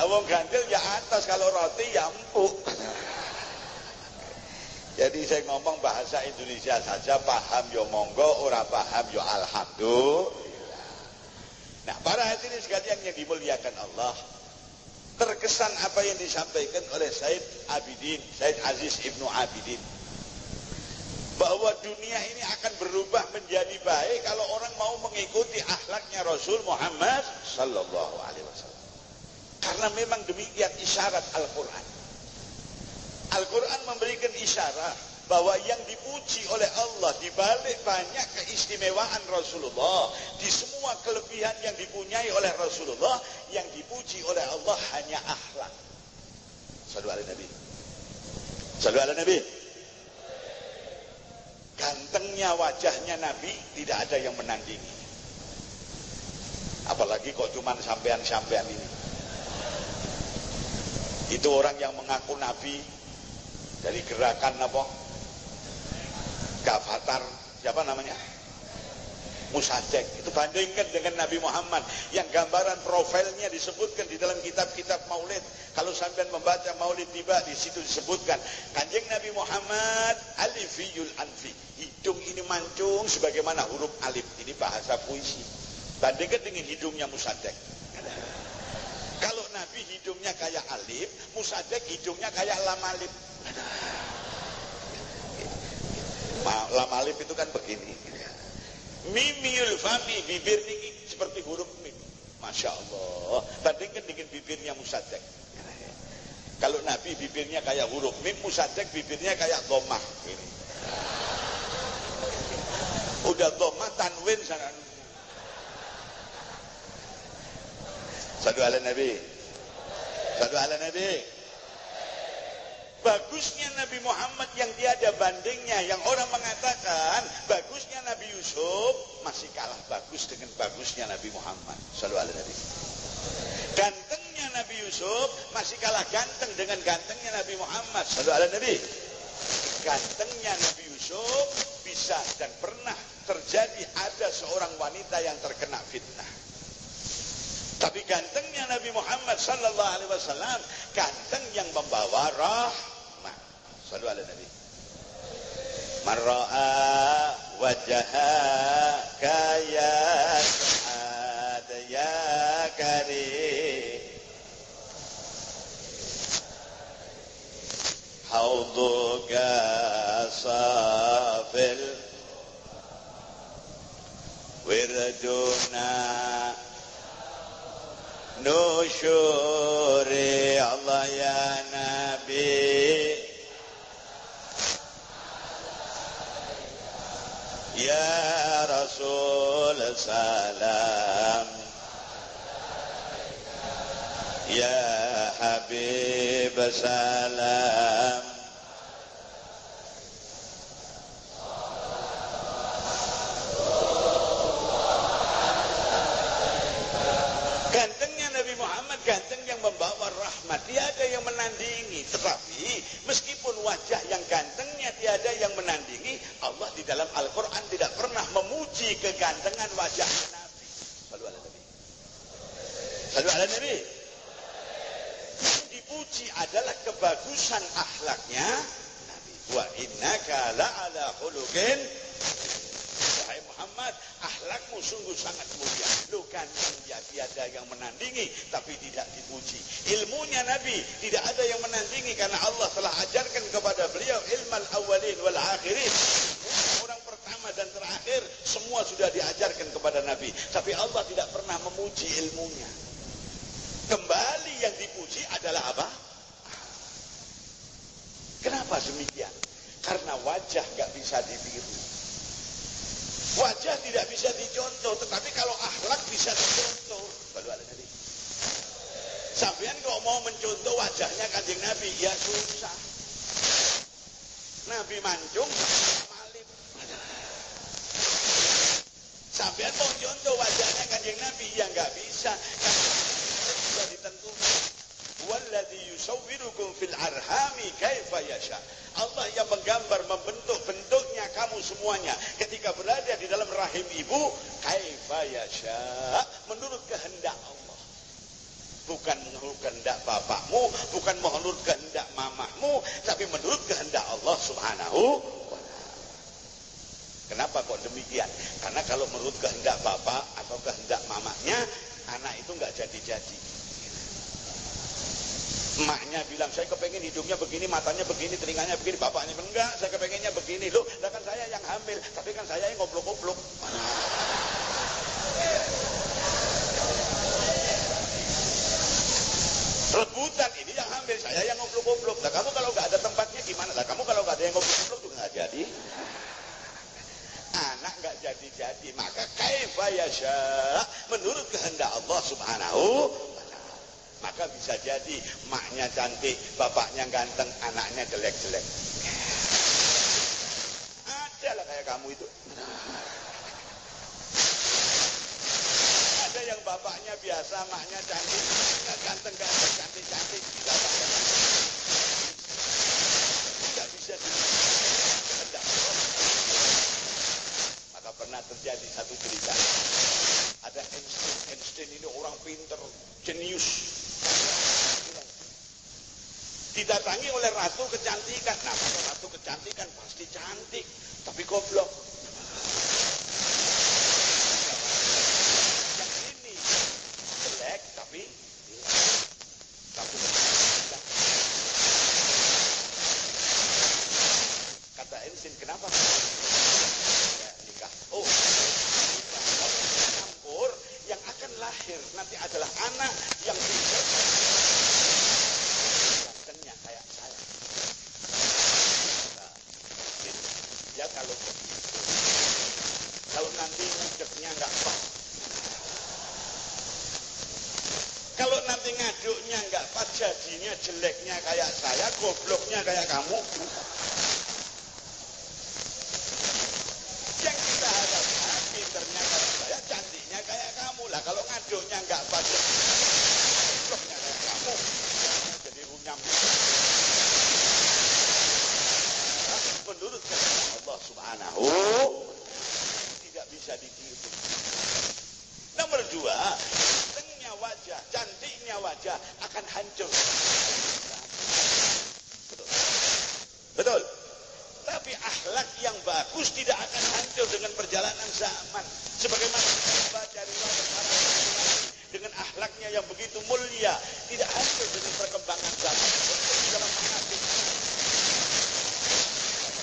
S3: Wong ganjel ya atos, kalau roti ya empuk. Jadi saya ngomong bahasa Indonesia saja, paham yo monggo, ora paham yo alhamdulillah. Nah, para hadirin sekalian yang dimuliakan Allah, terkesan apa yang disampaikan oleh Said Abidin, Said Aziz Ibnu Abidin, bahwa dunia ini akan berubah menjadi baik kalau orang mau mengikuti akhlaknya Rasul Muhammad sallallahu alaihi wasallam. Karena memang demikian isyarat Al-Quran. Al-Quran memberikan isyarat bahwa yang dipuji oleh Allah di balik banyak keistimewaan Rasulullah, di semua kelebihan yang dipunyai oleh Rasulullah, yang dipuji oleh Allah hanya akhlak. Sallu ala Nabi. Sallu ala Nabi. Gantengnya wajahnya Nabi tidak ada yang menandingi. Apalagi kok cuman sampean-sampean ini. Itu orang yang mengaku Nabi dari gerakan apa? Gavatar, siapa namanya? Musadek. Itu bandingkan dengan Nabi Muhammad yang gambaran profilnya disebutkan di dalam kitab-kitab Maulid. Kalau sampean membaca Maulid tiba di situ disebutkan Kanjeng Nabi Muhammad alifiyul anfi. Hidung ini mancung sebagaimana huruf alif. Ini bahasa puisi. Bandingkan dengan hidungnya Musadek. Kalau Nabi hidungnya kayak alif, Musadek hidungnya kayak lam alif. Lam alif itu kan begini. Mimiul fami, bibir ini seperti huruf mim. Masya Allah. Bandingkan dengan bibirnya Musadek. Kalau Nabi bibirnya kayak huruf mim, Musadek bibirnya kayak dhammah. Ini. Udah dhammah tanwin sana. Sallu ala Nabi. Sallu ala Nabi. Bagusnya Nabi Muhammad yang tiada bandingnya, yang orang mengatakan bagusnya Nabi Yusuf masih kalah bagus dengan bagusnya Nabi Muhammad. Sallu ala Nabi. Gantengnya Nabi Yusuf masih kalah ganteng dengan gantengnya Nabi Muhammad. Sallu ala Nabi. Gantengnya Nabi Yusuf bisa dan pernah terjadi ada seorang wanita yang terkena fitnah. Tapi gantengnya Nabi Muhammad sallallahu alaihi wasallam ganteng yang membawa rahmat. Sallu ala Nabi. Man ra'a wajhaka ya Sa'ad ya Karim hauduka safil wirduna nusyuri Allah ya Nabi ya Rasul salam ya Habib salam. Gantengnya Nabi Muhammad ganteng yang membawa rahmat, tiada yang menandingi. Tetapi meskipun wajah yang gantengnya tiada yang menandingi, Allah di dalam Al-Quran tidak pernah memuji kegantengan wajah Nabi. Sallu ala Nabi. Sallu ala Nabi. Yang dipuji adalah kebagusan akhlaknya Nabi. Wa innaka la'ala khuluqin. Wahai Muhammad, akhlakmu sungguh sangat mulia. Lu ganteng ya tiada yang menandingi, tapi tidak dipuji. Ilmunya Nabi tidak ada yang menandingi karena Allah telah ajarkan kepada beliau ilmal awwalin wal akhirin. Orang pertama dan terakhir semua sudah diajarkan kepada Nabi, tapi Allah tidak pernah memuji ilmunya. Kembali yang dipuji adalah apa? Kenapa demikian? Karena wajah gak bisa ditiru. Wajah tidak bisa dicontoh, tetapi kalau akhlak bisa dicontoh. Baru ada Nabi. Sampean kalau mau mencontoh wajahnya Kanjeng Nabi, ya susah. Nabi mancung, malip. Sampean mau contoh wajahnya Kanjeng Nabi, ya nggak bisa. Karena sudah ditentukan. Walladzi yusawwirukum fil arhami kaifa yasha. Allah yang menggambar, membentuk bentuknya kamu semuanya ketika berada di dalam rahim ibu, kaifa yasha, menurut kehendak Allah. Bukan menurut kehendak bapakmu, bukan menurut kehendak mamahmu, tapi menurut kehendak Allah Subhanahu wa ta'ala. Kenapa kok demikian? Karena kalau menurut kehendak bapak atau kehendak mamahnya, anak itu nggak jadi-jadi. Emaknya bilang, saya kepengen hidungnya begini, matanya begini, telinganya begini. Bapaknya bilang, enggak, saya kepengennya begini. Loh, kan saya yang hamil, tapi kan saya yang ngoblok-ngoblok. Rebutan, ini yang hamil, saya yang ngoblok-ngoblok. Nah, kamu kalau nggak ada tempatnya gimana? Nah, kamu kalau nggak ada yang ngoblok-ngoblok juga jadi. Maka kaifa yasha, menurut kehendak Allah Subhanahu wa ta'ala. Maka bisa jadi maknya cantik, bapaknya ganteng, anaknya jelek-jelek. Adalah kayak kamu itu. Ada yang bapaknya biasa, maknya cantik, ganteng-ganteng, cantik-cantik, bapaknya tidak bisa kehendak Allah. Maka pernah terjadi satu cerita. Ada Einstein ini orang pinter, jenius. Didatangi oleh ratu kecantikan. Nah, kalau ratu kecantikan pasti cantik, tapi goblok. Yang ini jelek, tapi kata Einstein, kenapa? Ya, nikah. Oh, campur yang akan lahir nanti adalah anak yang pintar. Kayak saya. Nah, ya kalau nanti ngudeknya nggak pas, kalau nanti ngaduknya nggak pas, jadinya jeleknya kayak saya, gobloknya kayak kamu. Yang kita harapkan pinternya kayak saya, cantiknya kayak kamu. Lah kalau ngaduknya nggak pas, gobloknya kayak kamu. Jadi runyam. Menurut kehendak Allah Subhanahu tidak bisa ditiru. Nomor dua, gantengnya wajah, cantiknya wajah akan hancur. Betul. Betul. Tapi akhlak yang bagus tidak akan hancur dengan perjalanan zaman. Sebagaimana kita baca riwayat para dengan akhlaknya yang begitu mulia, tidak hancur dengan perkembangan zaman. Dalam manaqib.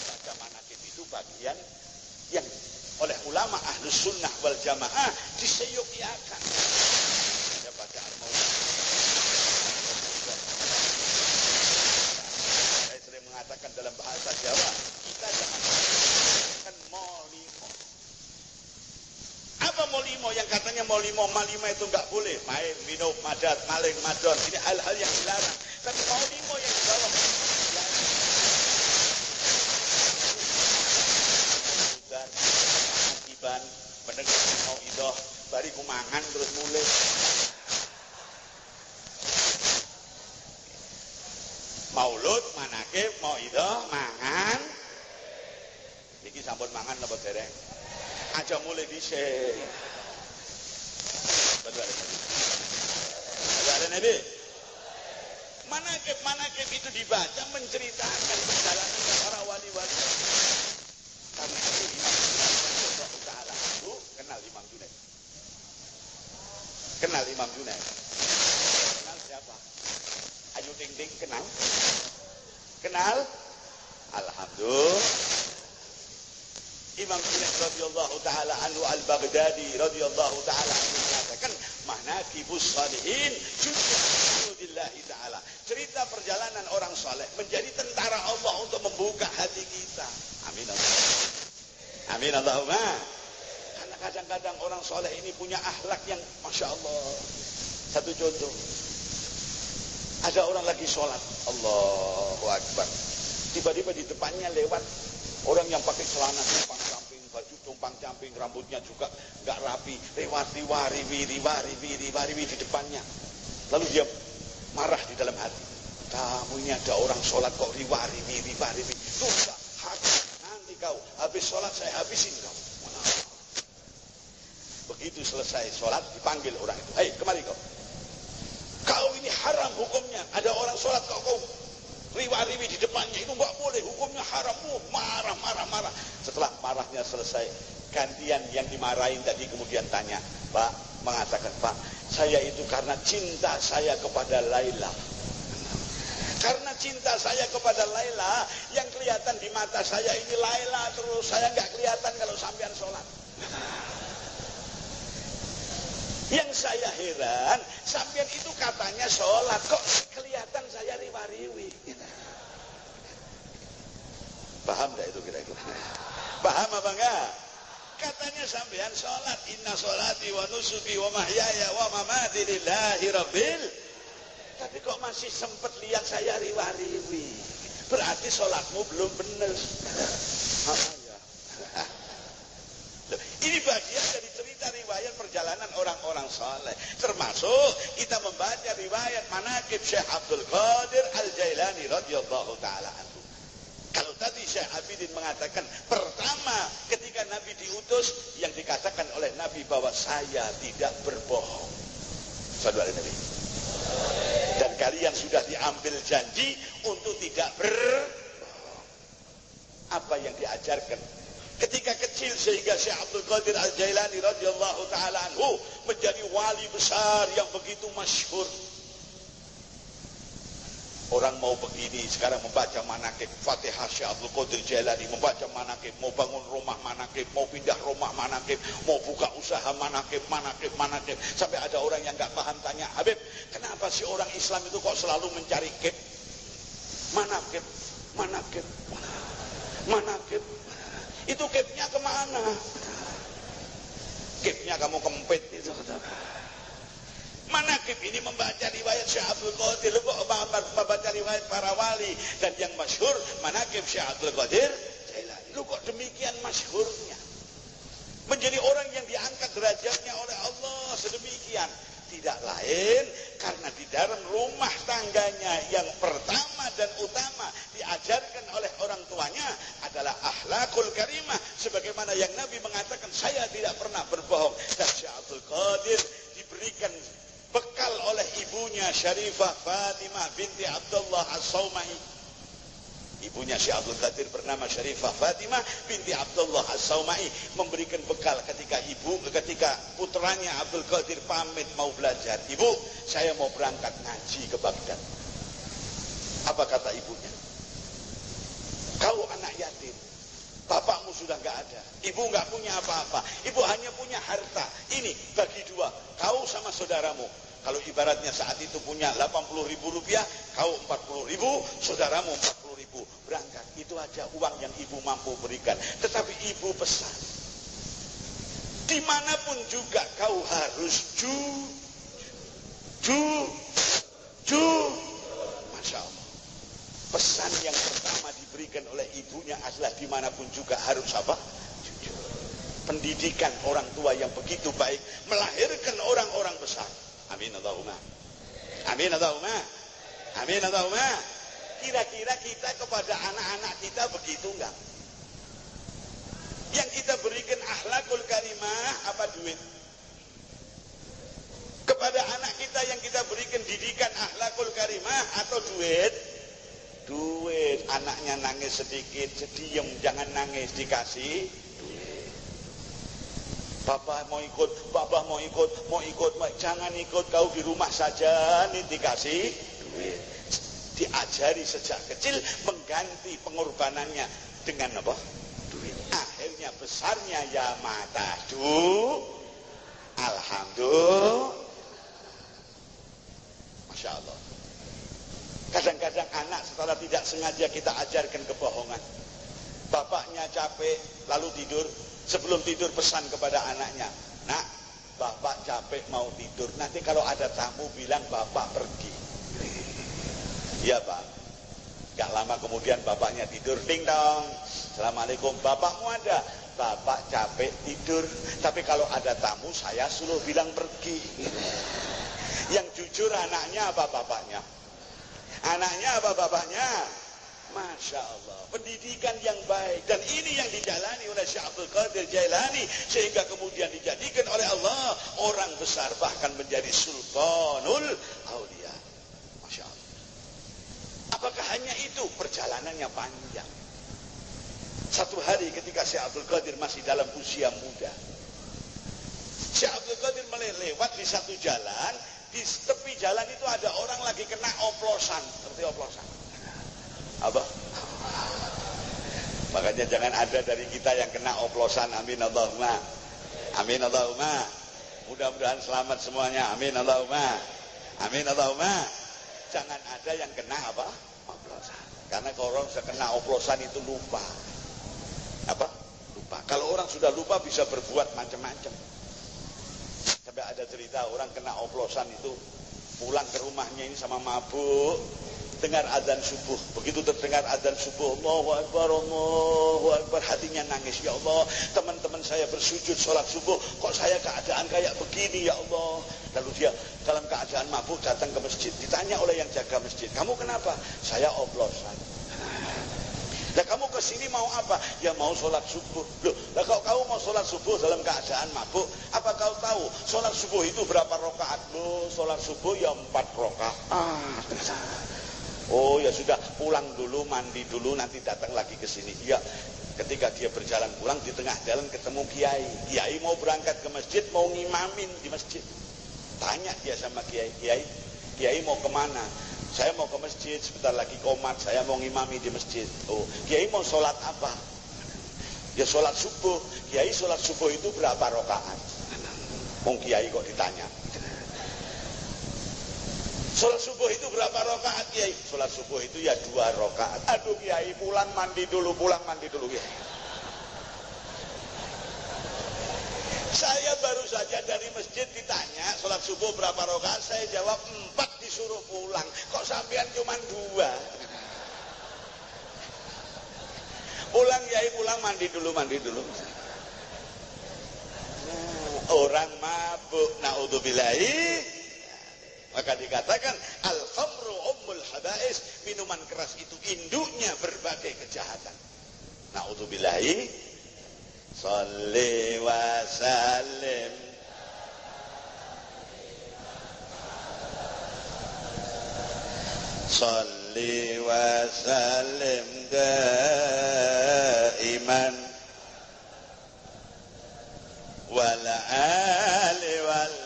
S3: Baca manaqib itu bagian yang oleh ulama ahlus sunnah wal jamaah diseyukiakan. Saya baca al-maulid. Saya sering mengatakan dalam bahasa Jawa, kita jangan mengatakan molimo. Apa molimo? Yang katanya molimo, malima itu enggak boleh. Main, minum, madat, maling, madon. Ini hal-hal yang dilarang. Tapi molimo yang dibawa akiban, mendengar mau idoh, bariku mangan terus mulai. Maulud, manakib, mau idoh, mangan. Niki sampun mangan napa dereng? Aja mulai dhisik. Betul ada Nabi. Manakib itu dibaca menceritakan perjalanan para wali-wali. Karena itu Imam Ta'ala itu kenal Imam Junaid. Kenal Imam Junaid. Kenal siapa? Ayu Ting Ting kenal? Kenal? Alhamdulillah. Imam Junaid radhiyallahu taala anhu al-Baghdadi radhiyallahu taala anhu mengatakan manaqibus shalihin billahi taala. Cerita perjalanan orang saleh menjadi tentara Allah untuk membuka hati kita. Amin Allahumma. Amin Allahumma. Karena kadang-kadang orang saleh ini punya akhlak yang Masya Allah. Satu contoh. Ada orang lagi sholat, Allahu Akbar. Tiba-tiba di depannya lewat orang yang pakai celana tumpang-camping, baju tumpang-camping, rambutnya juga nggak rapi, riwari di depannya. Lalu dia marah di dalam hati. Kamu ini ada orang sholat kok riwari. Tuh enggak, nanti kau habis sholat saya habisin kau. Begitu selesai sholat dipanggil orang itu. Hei kemari kau. Kau ini haram hukumnya. Ada orang sholat kok kau riwari di depannya, itu enggak boleh, hukumnya haram. Marah. Setelah marahnya selesai, gantian yang dimarahin tadi kemudian tanya, Pak, mengatakan, Pak, saya itu karena cinta saya kepada Laila. Karena cinta saya kepada Laila, yang kelihatan di mata saya ini Laila terus, saya enggak kelihatan kalau sampean sholat. Yang saya heran, sampean itu katanya sholat, kok kelihatan saya riwariwi. Paham enggak itu kira-kira? Paham apa enggak? katanya sampean sholat, inna sholati wa nusuki wa mahyaya wa mamati lillahi rabbil. Tapi kok masih sempat lihat saya riwa-riwi, berarti sholatmu belum benar. Ya. Ini bagian dari cerita riwayat perjalanan orang-orang saleh. Termasuk kita membaca riwayat manaqib Syekh Abdul Qadir Al-Jailani radhiyallahu taala anhu. Kalau tadi Syekh Abidin mengatakan pertama ketika Nabi diutus, yang dikatakan oleh Nabi bahwa saya tidak berbohong. Saudara Nabi. Dan kalian sudah diambil janji untuk tidak berbohong. Apa yang diajarkan ketika kecil sehingga Syekh Abdul Qadir Al-Jailani radhiyallahu taala anhu menjadi wali besar yang begitu masyhur. Orang mau begini sekarang membaca manaqib Fatihah Syekh Abdul Qadir Jailani, membaca manaqib, mau bangun rumah manaqib, mau pindah rumah manaqib, mau buka usaha manaqib. Sampai ada orang yang enggak paham tanya, "Habib, kenapa sih orang Islam itu kok selalu mencari kib? Manaqib. Itu kibnya kemana? Kibnya kamu kempit itu." Manaqib ini membaca riwayat Syekh Abdul Qadir, membaca riwayat para wali, dan yang masyhur manaqib Syekh Abdul Qadir Jailani. Lu kok demikian masyhurnya? Menjadi orang yang diangkat derajatnya oleh Allah sedemikian. Tidak lain karena di dalam rumah tangganya yang pertama dan utama diajarkan oleh orang tuanya adalah akhlakul karimah, sebagaimana yang Nabi mengatakan saya tidak pernah berbohong. Dan Syekh Abdul Qadir diberikan bekal oleh ibunya Syarifah Fatimah binti Abdullah As-Saumai. Ibunya Syekh Abdul Qadir bernama Syarifah Fatimah binti Abdullah As-Saumai, memberikan bekal ketika putranya Abdul Qadir pamit mau belajar. "Ibu, saya mau berangkat ngaji ke Baghdad." Apa kata ibunya? "Kau anak yatim, bapakmu sudah nggak ada, ibu nggak punya apa-apa, ibu hanya punya harta. Ini bagi dua, kau sama saudaramu. Kalau ibaratnya saat itu punya 80.000 rupiah, kau 40.000, saudaramu 40.000. Berangkat, itu aja uang yang ibu mampu berikan. Tetapi ibu pesan, dimanapun juga kau harus Masya Allah. Pesan yang pertama diberikan oleh ibunya adalah dimanapun juga harus apa? Jujur. Pendidikan orang tua yang begitu baik melahirkan orang-orang besar. Amin Allahumma. Amin Allahumma. Amin Allahumma. Kira-kira kita kepada anak-anak kita begitu enggak? Yang kita berikan akhlakul karimah apa duit? Kepada anak kita yang kita berikan didikan akhlakul karimah atau duit? Duit. Anaknya nangis sedikit, diem, jangan nangis, dikasih duit. Bapak mau ikut, jangan ikut, kau di rumah saja, nih dikasih duit. Diajari sejak kecil mengganti pengorbanannya dengan apa? Duit. Akhirnya besarnya ya mata alhamdulillah. Masya Allah. Kadang-kadang anak setelah tidak sengaja kita ajarkan kebohongan. Bapaknya capek lalu tidur, sebelum tidur pesan kepada anaknya, "Nak, bapak capek mau tidur, nanti kalau ada tamu bilang bapak pergi." "Iya Pak." Gak lama kemudian bapaknya tidur, ding dong, "Assalamualaikum, bapakmu ada?" "Bapak capek tidur, tapi kalau ada tamu saya suruh bilang pergi." Yang jujur anaknya apa bapaknya? Anaknya apa bapaknya? Masya Allah, pendidikan yang baik. Dan ini yang dijalani oleh Syekh Abdul Qadir Jailani, sehingga kemudian dijadikan oleh Allah orang besar, bahkan menjadi sultanul aulia. Masya Allah. Apakah hanya itu? Perjalanannya panjang. Satu hari ketika Syekh Abdul Qadir masih dalam usia muda, Syekh Abdul Qadir lewat di satu jalan. Di tepi jalan itu ada orang lagi kena oplosan. Seperti oplosan apa? Makanya jangan ada dari kita yang kena oplosan. Amin Allahumma. Amin Allahumma. Mudah-mudahan selamat semuanya. Amin Allahumma. Amin Allahumma. Jangan ada yang kena apa? Oplosan. Karena kalau orang sekena oplosan itu lupa. Apa? Lupa. Kalau orang sudah lupa bisa berbuat macam-macam. Sampai ada cerita orang kena oplosan itu pulang ke rumahnya ini sama mabuk, dengar adzan subuh. Begitu terdengar adzan subuh, Allahu Akbar, hatinya nangis. Ya Allah, teman-teman saya bersujud sholat subuh, kok saya keadaan kayak begini ya Allah. Lalu dia dalam keadaan mabuk datang ke masjid, ditanya oleh yang jaga masjid, kamu kenapa? Saya oplosan. Lah kamu kesini mau apa? Ya mau sholat subuh. Loh, lah kalau kamu mau sholat subuh dalam keadaan mabuk, apa kau tahu sholat subuh itu berapa rakaat? Loh, sholat subuh ya 4 rakaat. Oh ya sudah, pulang dulu, mandi dulu, nanti datang lagi ke sini. Ya, ketika dia berjalan pulang di tengah jalan ketemu kiai. Kiai mau berangkat ke masjid, mau ngimamin di masjid. Tanya dia sama kiai, kiai mau kemana? Saya mau ke masjid, sebentar lagi qomat, saya mau ngimami di masjid. Oh, kiai mau sholat apa? Ya sholat subuh. Kiai sholat subuh itu berapa rakaat? Kiai kok ditanya. Sholat subuh itu berapa rakaat, Kiai? Sholat subuh itu ya 2 rakaat. Aduh Kiai, pulang mandi dulu ya. Saya baru saja dari masjid ditanya sholat subuh berapa rakaat, saya jawab 4, disuruh pulang. Kok sampean cuma 2? Pulang Kiai, pulang mandi dulu. Orang mabuk, naudzubillahi. Maka dikatakan al-khamru ummul habais, minuman keras itu induknya berbagai kejahatan. Naudzubillahi. Shalli wa sallim Shalli wa sallim daiman wal ali wal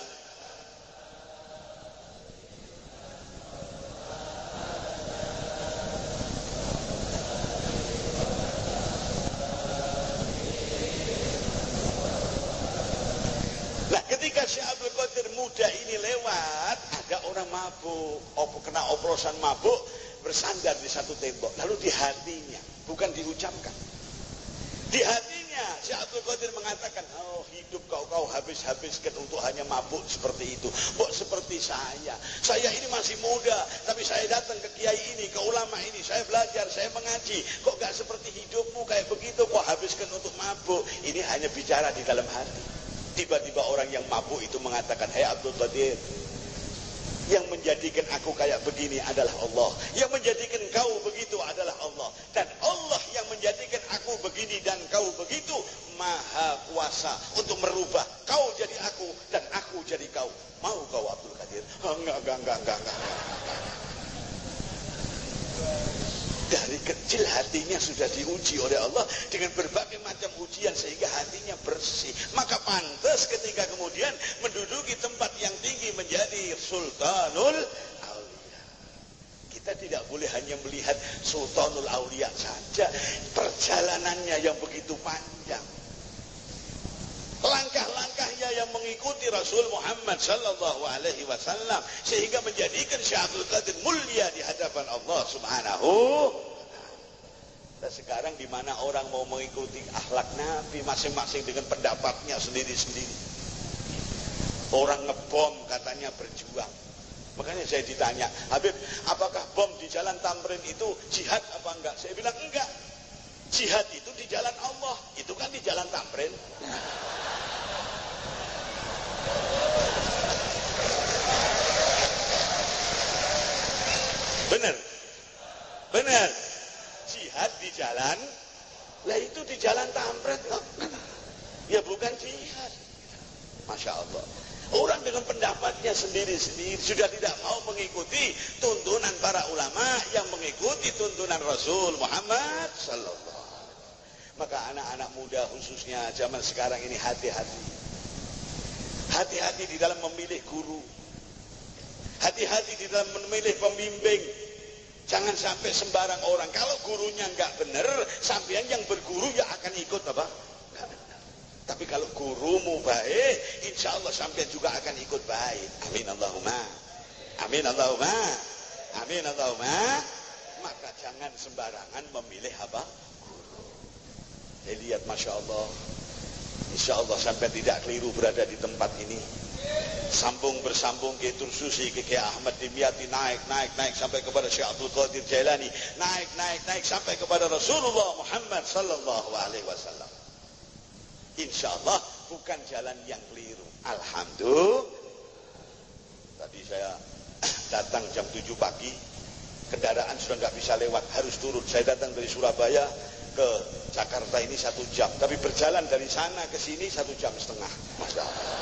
S3: ketika Syekh Abdul Qadir muda ini lewat, ada orang mabuk, kena oplosan mabuk, bersandar di satu tembok. Lalu di hatinya, bukan diucapkan, di hatinya Syekh Abdul Qadir mengatakan, oh hidup kau habis-habiskan untuk hanya mabuk seperti itu. Kok seperti saya ini masih muda, tapi saya datang ke kiai ini, ke ulama ini, saya belajar, saya mengaji. Kok gak seperti hidupmu kayak begitu, kok habiskan untuk mabuk? Ini hanya bicara di dalam hati. Tiba-tiba orang yang mabuk itu mengatakan, hai Abdul Qadir, yang menjadikan aku kayak begini adalah Allah, yang menjadikan kau begitu adalah Allah, dan Allah yang menjadikan aku begini dan kau begitu maha kuasa untuk merubah kau jadi aku dan aku jadi kau. Mau kau Abdul Qadir? Enggak. Dari kecil hatinya sudah diuji oleh Allah dengan berbagai macam ujian sehingga hatinya bersih. Maka pantas ketika kemudian menduduki tempat yang tinggi menjadi Sultanul Aulia. Kita tidak boleh hanya melihat Sultanul Aulia saja, perjalanannya yang begitu panjang, langkah-langkahnya yang mengikuti Rasul Muhammad sallallahu alaihi wasallam sehingga menjadikan Syekh Abdul Qadir mulia di hadapan Allah Subhanahu. Dan sekarang di mana orang mau mengikuti akhlak Nabi masing-masing dengan pendapatnya sendiri-sendiri. Orang ngebom katanya berjuang. Makanya saya ditanya, Habib, apakah bom di jalan Tamrin itu jihad apa enggak? Saya bilang enggak. Jihad itu di jalan Allah, itu kan di jalan Tamrin. Benar. Jihad di jalan, lah itu di jalan Tamrin kok. Ya bukan jihad. Masya Allah. Orang dengan pendapatnya sendiri-sendiri sudah tidak mau mengikuti tuntunan para ulama yang mengikuti tuntunan Rasul Muhammad sallallahu. Maka anak-anak muda khususnya zaman sekarang ini hati-hati. Hati-hati di dalam memilih guru. Hati-hati di dalam memilih pembimbing. Jangan sampai sembarang orang. Kalau gurunya nggak benar, sampean yang berguru ya akan ikut apa? Nggak benar. Tapi kalau gurumu baik, insya Allah sampean juga akan ikut baik. Amin Allahumma. Amin Allahumma. Amin Allahumma. Maka jangan sembarangan memilih apa? Guru. Saya lihat Masya Allah. Insya Allah sampai tidak keliru berada di tempat ini. Sambung bersambung ke Tursusi, ke Ahmad Dimyati, naik sampai kepada Syekh Abdul Qadir Jailani, naik sampai kepada Rasulullah Muhammad sallallahu alaihi wasallam. Insya Allah bukan jalan yang keliru. Alhamdulillah. Tadi saya datang jam 7 pagi, kendaraan sudah nggak bisa lewat, harus turun. Saya datang dari Surabaya ke Jakarta ini 1 jam, tapi berjalan dari sana ke sini 1,5 jam. Masya Allah.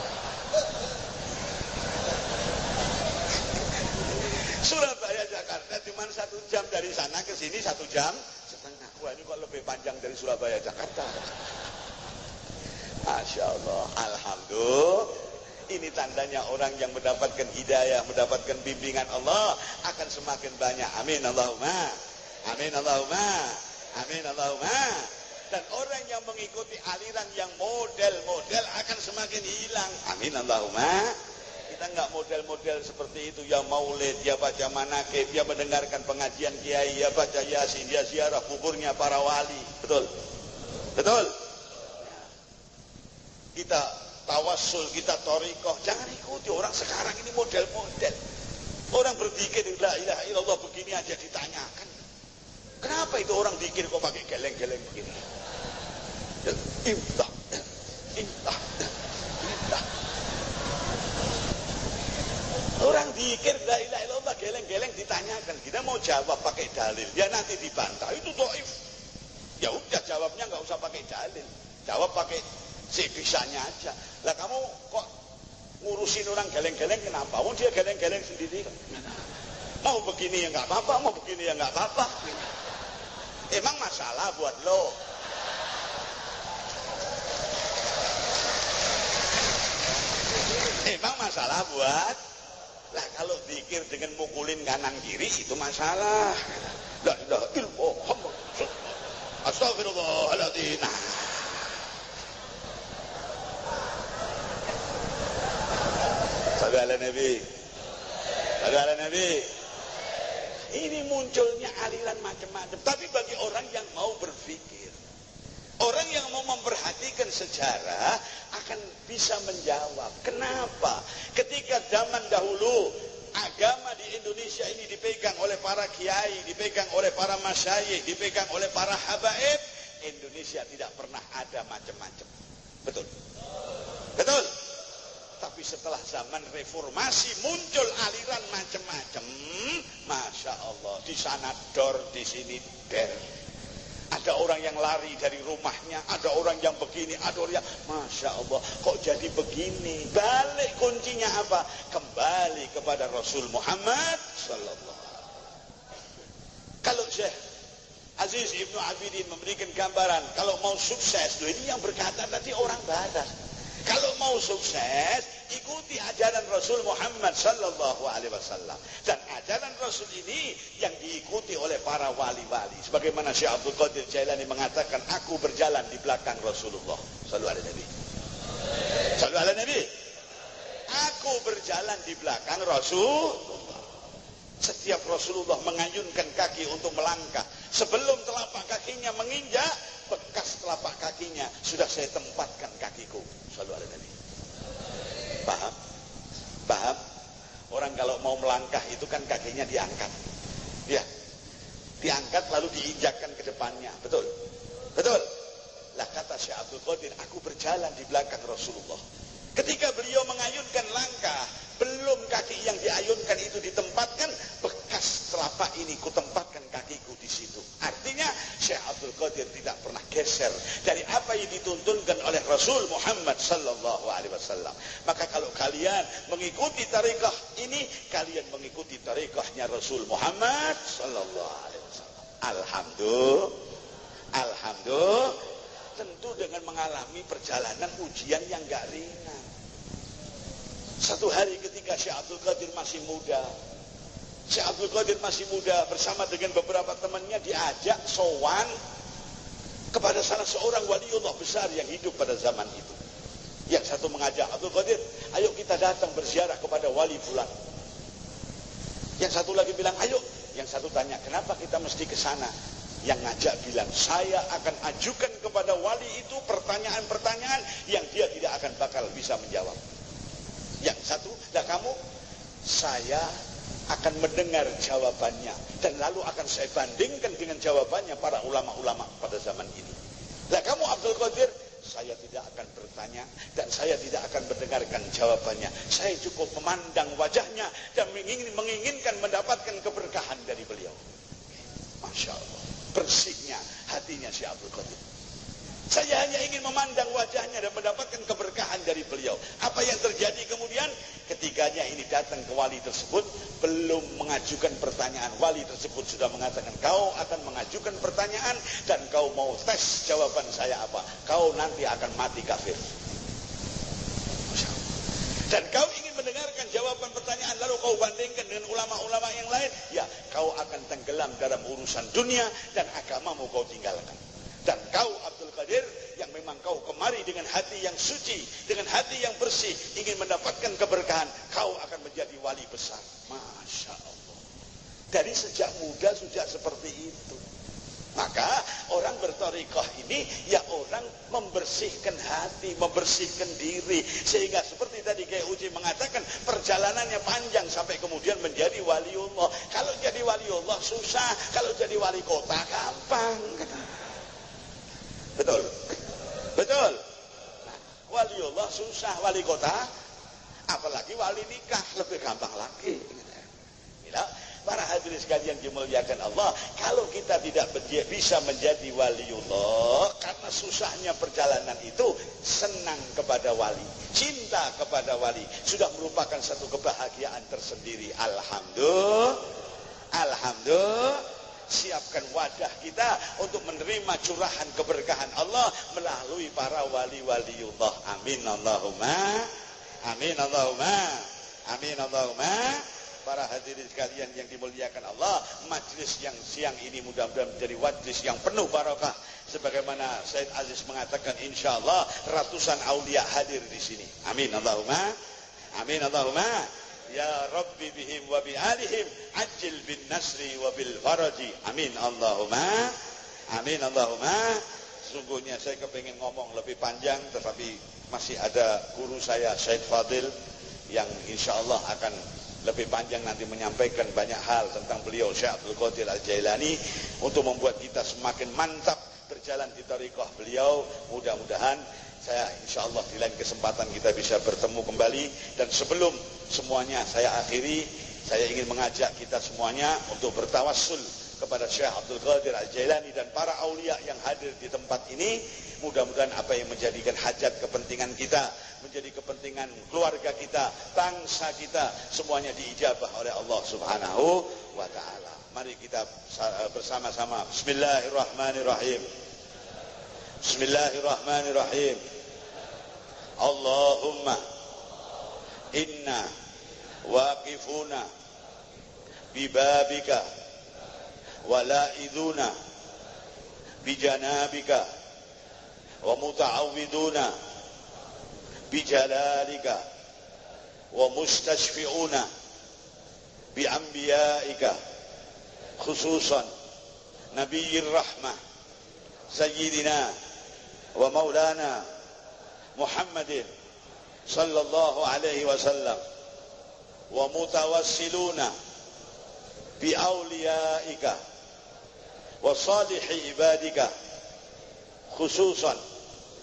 S3: Surabaya Jakarta cuma 1 jam, dari sana ke sini 1,5 jam. Wah, ini kok lebih panjang dari Surabaya Jakarta. Masya Allah. Alhamdulillah. Ini tandanya orang yang mendapatkan hidayah, mendapatkan bimbingan Allah akan semakin banyak. Amin Allahumma. Amin Allahumma. Amin Allahumma. Dan orang yang mengikuti aliran yang model-model akan semakin hilang. Amin Allahumma. Kita enggak model-model seperti itu, ya maulid, ya baca manakib, ya mendengarkan pengajian kiai, ya baca yasin, ya ziarah kuburnya para wali. Betul? Betul? Kita tawassul, kita thariqah, jangan ikuti orang sekarang ini model-model. Orang berzikir la ilaha illallah begini aja ditanyakan. Kenapa itu orang zikir kok pakai geleng-geleng begini? Imtah. Orang zikir la ilaha illallah geleng-geleng ditanyakan, kita mau jawab pakai dalil, ya nanti dibantah itu dhaif. Ya udah jawabnya nggak usah pakai dalil, jawab pakai sebisanya aja. Lah kamu kok ngurusin orang geleng-geleng kenapa? Wong dia geleng-geleng sendiri. Mau begini ya nggak apa-apa, mau begini ya nggak apa-apa. Emang masalah buat lo? Emang masalah buat? Lah kalau zikir dengan mukulin kanan kiri itu masalah. La ilaha illallah. Astagfirullahaladzim. Sallu ala Nabi. Sallu ala Nabi. Ini munculnya aliran macam-macam. Tapi bagi orang yang mau berpikir, orang yang mau memperhatikan sejarah akan bisa menjawab kenapa ketika zaman dahulu agama di Indonesia ini dipegang oleh para kiai, dipegang oleh para masyayikh, dipegang oleh para habaib, Indonesia tidak pernah ada macam-macam. Betul? Betul? Tapi setelah zaman reformasi muncul aliran macam-macam. Masya Allah, di sana dor, di sini der. Ada orang yang lari dari rumahnya, ada orang yang begini, ada orang yang Masya Allah, kok jadi begini? Balik kuncinya apa? Kembali kepada Rasul Muhammad sallallahu alaihi wasallam. Kalau Syekh Aziz Ibnu Abidin memberikan gambaran, kalau mau sukses, ini yang berkata tadi orang barat. Kalau mau sukses, ikuti ajaran Rasul Muhammad sallallahu alaihi wasallam. Dan ajaran Rasul ini yang diikuti oleh para wali-wali. Sebagaimana Syekh Abdul Qadir Jailani mengatakan, aku berjalan di belakang Rasulullah sallallahu alaihi Nabi. Sallallahu alaihi Nabi. Aku berjalan di belakang Rasulullah. Setiap Rasulullah mengayunkan kaki untuk melangkah, sebelum telapak kakinya menginjak, bekas telapak kakinya sudah saya tempatkan kakiku. Sallallahu alaihi Nabi. Paham? Paham? Orang kalau mau melangkah itu kan kakinya diangkat. Ya. Diangkat lalu diinjakkan ke depannya. Betul? Betul? Lah kata Syekh Abdul Qadir, aku berjalan di belakang Rasulullah. Ketika beliau mengayunkan langkah, belum kaki yang diayunkan itu ditempatkan, bekas telapak ini kutempatkan kakiku di situ. Artinya Syekh Abdul Qadir tidak pernah geser dari apa yang dituntunkan oleh Rasul Muhammad sallallahu alaihi wasallam. Maka kalau kalian mengikuti tarekat ini, kalian mengikuti tarekatnya Rasul Muhammad sallallahu alaihi wasallam. Alhamdulillah. Alhamdulillah. Tentu dengan mengalami perjalanan ujian yang gak ringan. Satu hari ketika Syekh Abdul Qadir masih muda, Syekh Abdul Qadir masih muda bersama dengan beberapa temannya diajak sowan kepada salah seorang waliullah besar yang hidup pada zaman itu. Yang satu mengajak Abdul Qadir, ayo kita datang berziarah kepada wali fulan. Yang satu lagi bilang, ayo. Yang satu tanya, kenapa kita mesti ke sana? Yang ngajak bilang, saya akan ajukan kepada wali itu pertanyaan-pertanyaan yang bakal bisa menjawab. Yang satu, lah kamu, saya akan mendengar jawabannya dan lalu akan saya bandingkan dengan jawabannya para ulama-ulama pada zaman ini. Lah kamu Abdul Qadir, saya tidak akan bertanya dan saya tidak akan mendengarkan jawabannya. Saya cukup memandang wajahnya dan menginginkan mendapatkan keberkahan dari beliau. Masya Allah, bersihnya hatinya si Abdul Qadir. Saya hanya ingin memandang wajahnya dan mendapatkan keberkahan dari beliau. Apa yang terjadi kemudian? Ketiganya ini datang ke wali tersebut, belum mengajukan pertanyaan. Wali tersebut sudah mengatakan, kau akan mengajukan pertanyaan dan kau mau tes jawaban saya apa? Kau nanti akan mati kafir. Dan kau ingin mendengarkan jawaban pertanyaan lalu kau bandingkan dengan ulama-ulama yang lain, ya kau akan tenggelam dalam urusan dunia dan agamamu kau tinggalkan. Dan kau Abdul Qadir yang memang kau kemari dengan hati yang suci, dengan hati yang bersih, ingin mendapatkan keberkahan, kau akan menjadi wali besar. Masya Allah. Dari sejak muda sudah seperti itu. Maka orang berthariqah ini ya orang membersihkan hati, membersihkan diri, sehingga seperti tadi Kiai Uji mengatakan perjalanannya panjang sampai kemudian menjadi waliullah. Kalau jadi waliullah susah, kalau jadi wali kota gampang. Betul, betul. Nah, waliullah susah, wali kota, apalagi wali nikah lebih gampang lagi. Bila para hadirin sekalian dimuliakan Allah, kalau kita tidak bisa menjadi waliullah karena susahnya perjalanan itu, senang kepada wali, cinta kepada wali, sudah merupakan satu kebahagiaan tersendiri. Alhamdulillah, alhamdulillah. Siapkan wadah kita untuk menerima curahan keberkahan Allah melalui para wali-waliullah. Amin Allahumma, amin Allahumma, amin Allahumma. Para hadirin sekalian yang dimuliakan Allah, majlis yang siang ini mudah-mudahan menjadi majlis yang penuh barakah. Sebagaimana Said Aziz mengatakan, insya Allah ratusan aulia hadir di sini. Amin Allahumma, amin Allahumma. Ya Rabbi bihim wa bi'alihim ajil bin nasri wa bil faraji. Amin Allahumma, amin Allahumma. Sungguhnya saya kepengen ngomong lebih panjang, tetapi masih ada guru saya Syed Fadil yang insya Allah akan lebih panjang nanti menyampaikan banyak hal tentang beliau Syekh Abdul Qadir Al-Jailani untuk membuat kita semakin mantap berjalan di thariqah beliau. Mudah-mudahan saya insya Allah di lain kesempatan kita bisa bertemu kembali. Dan sebelum semuanya saya akhiri, saya ingin mengajak kita semuanya untuk bertawassul kepada Syekh Abdul Qadir Al-Jailani dan para aulia yang hadir di tempat ini. Mudah-mudahan apa yang menjadikan hajat kepentingan kita, menjadi kepentingan keluarga kita, bangsa kita, semuanya diijabah oleh Allah Subhanahu wa ta'ala. Mari kita bersama-sama. Bismillahirrahmanirrahim. Bismillahirrahmanirrahim. Allahumma inna waqifuna bibabika wala'iduna bijanabika wa muta'awwiduna bijalalika wa mustashfi'una bi'anbiya'ika khususan Nabiyyir Rahmah Sayyidina wa Maulana Muhammadin sallallahu alaihi wasallam wa mutawassiluna bi awliyaika wa salihi ibadika khususan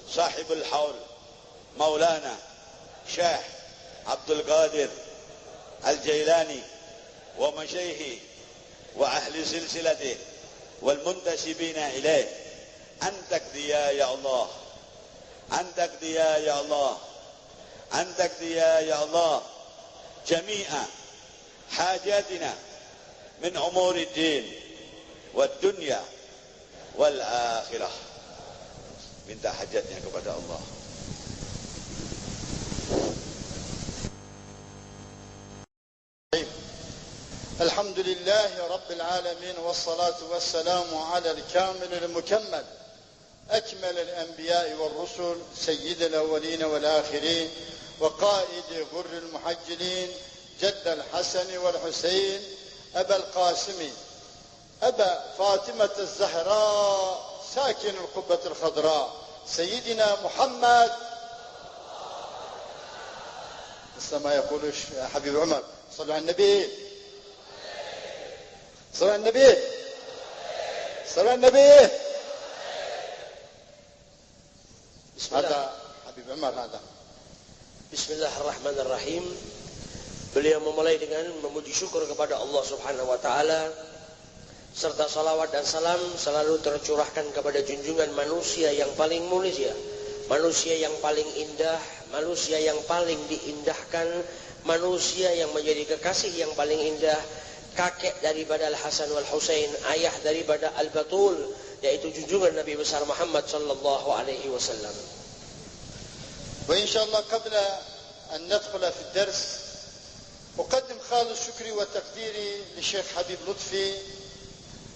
S3: sahibul haul Maulana Syekh Abdul Qadir Al-Jailani wa masyayikhi wa ahli silsilatihi wal muntasibina ilaih antak dia ya Allah, antak dia ya Allah, antak dia ya Allah jami'a hajatina min umuri din wad dunya wal akhirah. Minta hajatnya kepada Allah.
S4: الحمد لله رب العالمين والصلاة والسلام على الكامل المكمل أكمل الأنبياء والرسل سيد الأولين والآخرين وقائد غر المحجلين جد الحسن والحسين أبا القاسم أبا فاطمة الزهراء ساكن القبة الخضراء سيدنا محمد مثل ما يقول حبيب عمر صلوا على النبي صلوا على النبي صلوا على النبي. هذا حبيب عمر هذا.
S1: Bismillahirrahmanirrahim. Beliau memulai dengan memuji syukur kepada Allah Subhanahu wa taala serta salawat dan salam selalu tercurahkan kepada junjungan manusia yang paling mulia, manusia yang paling indah, manusia yang paling diindahkan, manusia yang menjadi kekasih yang paling indah, kakek daripada Al-Hasan wal Husain, ayah daripada Al-Batul, yaitu junjungan Nabi besar Muhammad sallallahu alaihi wasallam.
S4: وإن شاء الله قبل أن ندخل في الدرس أقدم خالص شكري وتقديري للشيخ حبيب لطفي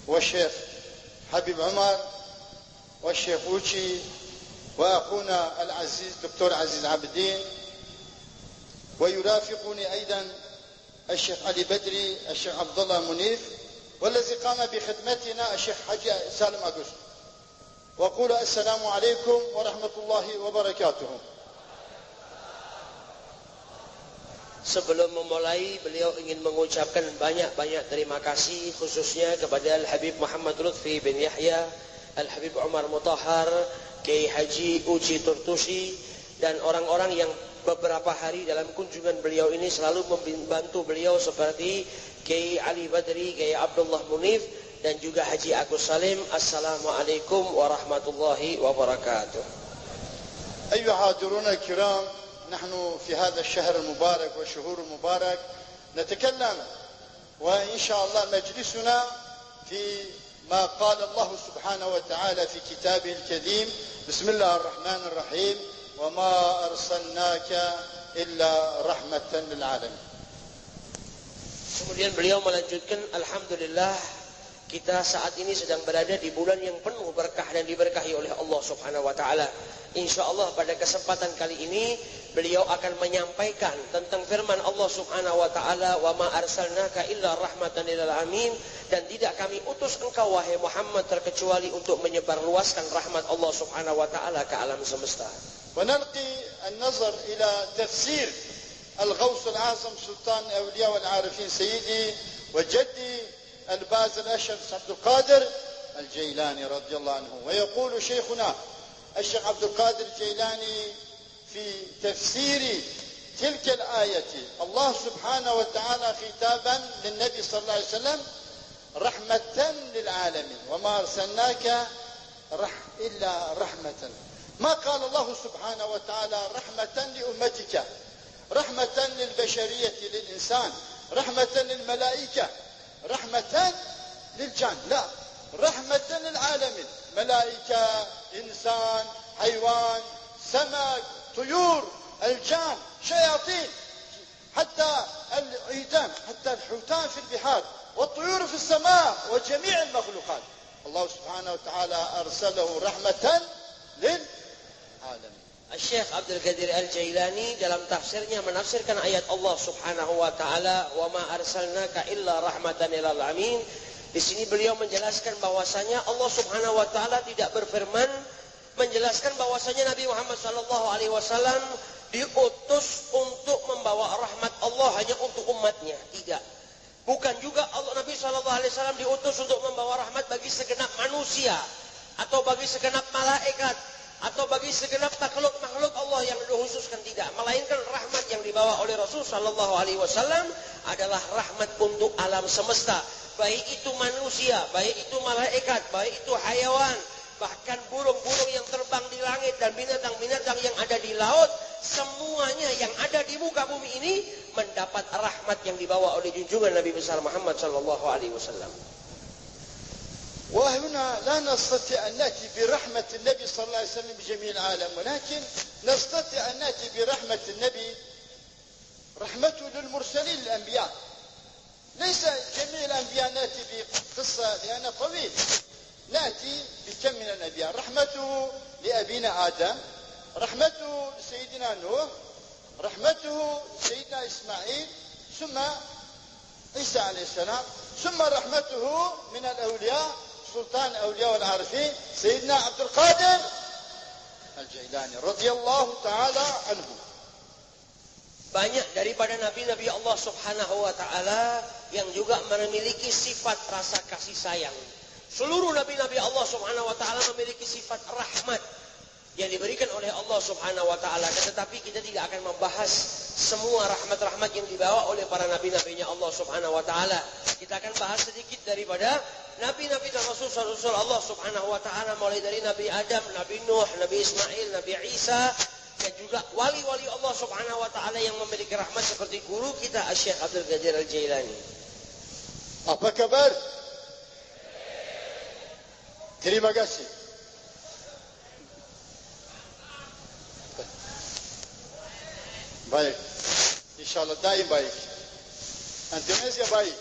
S4: والشيخ حبيب عمر والشيخ ووشي وأخونا العزيز دكتور عزيز عابدين، ويرافقني أيضا الشيخ علي بدري، الشيخ عبد الله منيف، والذي قام بخدمتنا الشيخ حجي سالم أغسطس. وأقول السلام عليكم ورحمة الله وبركاته.
S1: Sebelum memulai, beliau ingin mengucapkan banyak-banyak terima kasih khususnya kepada Al-Habib Muhammad Lutfi bin Yahya, Al-Habib Umar Mutahhar, Kiai Haji Uci Turtusi, dan orang-orang yang beberapa hari dalam kunjungan beliau ini selalu membantu beliau seperti Kiai Ali Badri, Kiai Abdullah Munif, dan juga Haji Agus Salim. Assalamualaikum warahmatullahi wabarakatuh.
S4: أيها الحاضرون الكرام، نحن في هذا الشهر المبارك والشهور المبارك نتكلم، وإن شاء الله مجلسنا في ما قال الله سبحانه وتعالى في كتابه الكريم. بسم الله الرحمن الرحيم وما أرسلناك إلا رحمة للعالمين.
S1: Kemudian beliau melanjutkan, Alhamdulillah kita saat ini sedang berada di bulan yang penuh berkah dan diberkahi oleh Allah Subhanahu wa taala. Insyaallah pada kesempatan kali ini beliau akan menyampaikan tentang firman Allah Subhanahu wa taala, "Wa ma arsalnaka illa rahmatan lil alamin," dan tidak kami utus engkau wahai Muhammad terkecuali untuk menyebarluaskan rahmat Allah Subhanahu wa taala ke alam semesta.
S4: ونلقي النظر إلى تفسير الغوث الأعظم سلطان الأولياء والعارفين سيدي وجدي الباز الأشهر عبد القادر الجيلاني رضي الله عنه. ويقول شيخنا الشيخ عبد القادر الجيلاني في تفسير تلك الآية: الله سبحانه وتعالى خطابا للنبي صلى الله عليه وسلم رحمة للعالمين وما أرسلناك إلا رحمة. ما قال الله سبحانه وتعالى رحمة لأمتك، رحمة للبشرية للإنسان، رحمة للملائكة، رحمة للجان، لا، رحمة للعالمين، ملائكة، إنسان، حيوان، سمك، طيور، الجان، شياطين، حتى العيدان، حتى الحوتان في البحار، والطيور في السماء، وجميع المخلوقات. الله سبحانه وتعالى أرسله رحمة للعالمين.
S1: Syekh Abdul Qadir Al-Jailani dalam tafsirnya menafsirkan ayat Allah Subhanahu wa taala, "Wa ma arsalnaka illa rahmatan lil alamin." Di sini beliau menjelaskan bahwasanya Allah Subhanahu wa taala tidak berfirman menjelaskan bahwasanya Nabi Muhammad sallallahu alaihi wasallam diutus untuk membawa rahmat Allah hanya untuk umatnya. Tidak. Bukan juga Nabi sallallahu alaihi wasallam diutus untuk membawa rahmat bagi segenap manusia atau bagi segenap malaikat atau bagi segenap makhluk Allah yang dikhususkan, tidak, melainkan rahmat yang dibawa oleh Rasul sallallahu alaihi wasallam adalah rahmat untuk alam semesta, baik itu manusia, baik itu malaikat, baik itu hayawan, bahkan burung-burung yang terbang di langit dan binatang-binatang yang ada di laut, semuanya yang ada di muka bumi ini mendapat rahmat yang dibawa oleh junjungan Nabi besar Muhammad sallallahu alaihi wasallam.
S4: وهنا لا نستطيع أن نأتي برحمة النبي صلى الله عليه وسلم بجميع العالم، ولكن نستطيع أن نأتي برحمة النبي رحمته للمرسلين الأنبياء. ليس جميع الأنبياء نأتي بقصة لأنها طويل، نأتي بكم من الأنبياء. رحمته لأبينا آدم، رحمته لسيدنا نوح، رحمته لسيدنا إسماعيل، ثم عيسى عليه السلام، ثم رحمته من الأولياء سلطان الأولياء والعارفين سيدنا عبد القادر الجيلاني رضي الله تعالى عنه.
S1: banyak daripada nabi-nabi Allah Subhanahu wa taala yang juga memiliki sifat rasa kasih sayang. Seluruh nabi-nabi Allah Subhanahu wa taala memiliki sifat rahmat yang diberikan oleh Allah Subhanahu wa taala. Tetapi kita tidak akan membahas semua rahmat-rahmat yang dibawa oleh para nabi-nabinya Allah Subhanahu wa taala. Kita akan bahas sedikit daripada nabi-nabi dan rasul-rasul Allah Subhanahu wa taala, mulai dari Nabi Adam, Nabi Nuh, Nabi Ismail, Nabi Isa, dan juga wali-wali Allah Subhanahu wa taala yang memiliki rahmat seperti guru kita Syekh Abdul Qadir Al-Jailani.
S4: Apa kabar? Terima kasih. Baik. Insyaallah daim baik. Indonesia baik.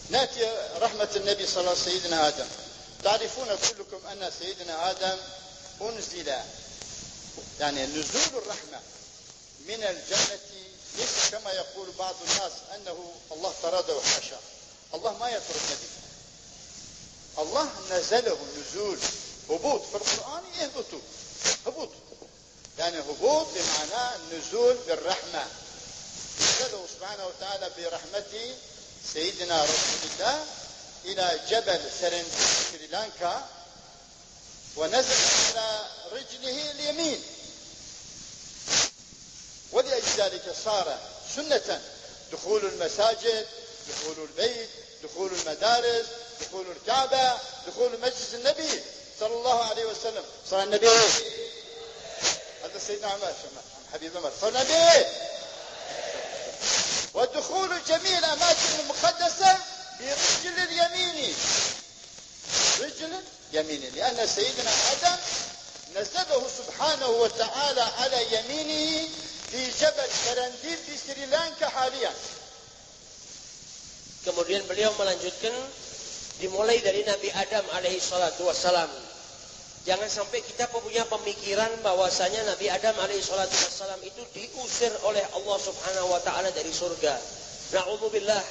S4: نأتي رحمة النبي صلى الله عليه وسلم سيدنا آدم. تعرفون كلكم أن سيدنا آدم أنزل، يعني نزول الرحمة من الجنة ليس كما يقول بعض الناس أنه الله طرده وحاشا. الله ما يطرد النبي، الله نزله نزول هبوط. في القرآن يهبطوا هبوط، يعني هبوط بمعنى النزول بالرحمة. نزله سبحانه وتعالى برحمته سيدنا رسول الله إلى جبل سريلانكا، ونزل على رجله اليمين، ولأجل ذلك صار سنة دخول المساجد، دخول البيت، دخول المدارس، دخول الكعبة، دخول مجلس النبي صلى الله عليه وسلم. صلى النبي، هذا سيدنا عمر حبيب عمر، صلى النبي. ودخول جميع الأماكن المقدسة برجل اليمين، رجل يمين، لأن سيدنا آدم نزله سبحانه وتعالى على يمينه في جبل سرنديب في سريلانكا حاليا.
S1: Kemudian beliau melanjutkan dimulai dari Nabi Adam alaihi salatu wassalam. Jangan sampai kita punya pemikiran bahwasanya Nabi Adam alaihi salatu wassalam itu diusir oleh Allah Subhanahu wa taala dari surga. Na'udzubillah.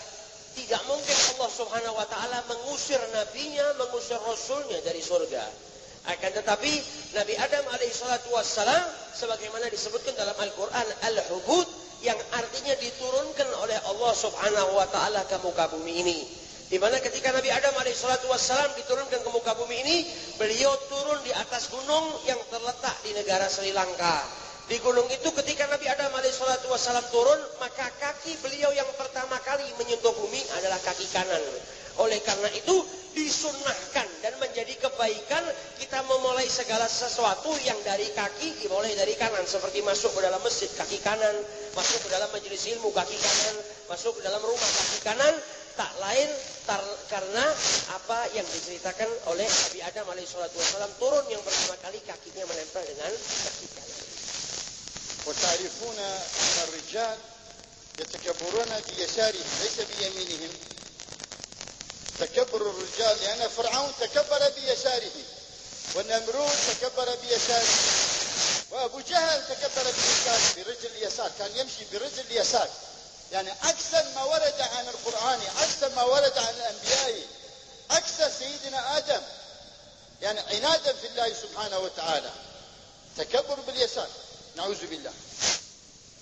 S1: Tidak mungkin Allah Subhanahu wa taala mengusir nabinya, mengusir rasulnya dari surga. Akan tetapi Nabi Adam alaihi salatu wassalam sebagaimana disebutkan dalam Al-Qur'an al-hubud, yang artinya diturunkan oleh Allah Subhanahu wa taala ke muka bumi ini. Di mana ketika Nabi Adam alaihissalatu wassalam diturunkan ke muka bumi ini, beliau turun di atas gunung yang terletak di negara Sri Lanka. Di gunung itu ketika Nabi Adam alaihissalatu wassalam turun, maka kaki beliau yang pertama kali menyentuh bumi adalah kaki kanan. Oleh karena itu disunnahkan dan menjadi kebaikan kita memulai segala sesuatu yang dari kaki dimulai dari kanan. Seperti masuk ke dalam masjid kaki kanan, masuk ke dalam majelis ilmu kaki kanan, masuk ke dalam rumah kaki kanan. Tak lain karena apa yang diceritakan oleh Nabi Adam alaihissalatu wassalam, turun yang pertama kali kakinya menempel dengan kaki kanan.
S4: وتعرفون أن الرجال يتكبرون بيسارهم ليس بيمينهم. تكبر الرجال لأن فرعون تكبر بيساره، والنمرود تكبر بيساره، وأبو جهل تكبر بيساره برجل اليسار، كان يمشي برجل اليسار. يعني أكثر ما ورد عن القرآن، أكثر ما ورد عن الأنبياء، أكثر سيدنا آدم، يعني عنادا في الله سبحانه وتعالى، تكبر باليسار، نعوذ بالله.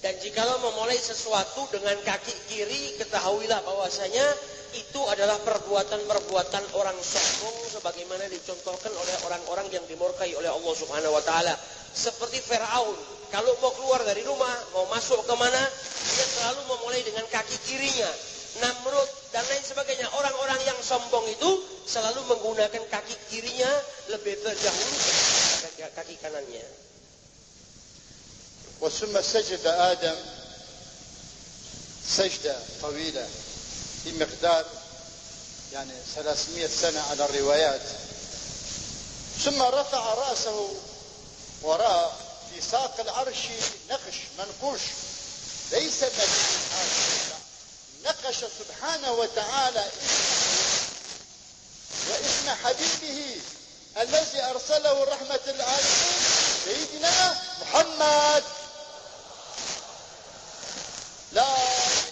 S1: Dan jikalau memulai sesuatu dengan kaki kiri, ketahuilah bahwasanya itu adalah perbuatan-perbuatan orang sombong sebagaimana dicontohkan oleh orang-orang yang dimurkai oleh Allah Subhanahu wa taala. Seperti Firaun, kalau mau keluar dari rumah, mau masuk ke mana, dia selalu memulai dengan kaki kirinya. Namrud dan lain sebagainya, orang-orang yang sombong itu selalu menggunakan kaki kirinya lebih terdahulu daripada kaki kanannya.
S4: وثم سجد آدم سجدة طويلة بمقدار يعني 300 سنة على الروايات، ثم رفع رأسه وراء في ساق العرش نقش منقوش، ليس نقش سبحانه وتعالى واسم حبيبه الذي أرسله رحمة للعالمين سيدنا محمد. لا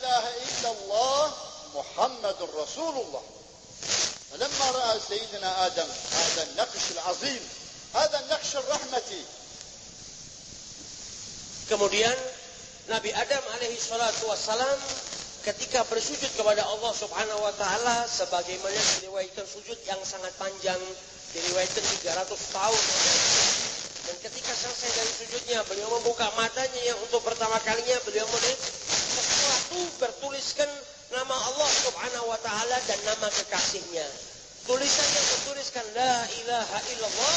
S4: إله إلا الله محمد رسول الله. فلما رأى سيدنا آدم هذا النقش العظيم، هذا النقش الرحمة،
S1: Kemudian Nabi Adam alaihi salatu wassalam ketika bersujud kepada Allah subhanahu wa ta'ala, sebagaimana diriwayatkan sujud yang sangat panjang, diriwayatkan 300 tahun. Dan ketika selesai dari sujudnya, beliau membuka matanya yang untuk pertama kalinya beliau melihat sesuatu bertuliskan nama Allah subhanahu wa ta'ala dan nama kekasihnya. Tulisannya bertuliskan La ilaha illallah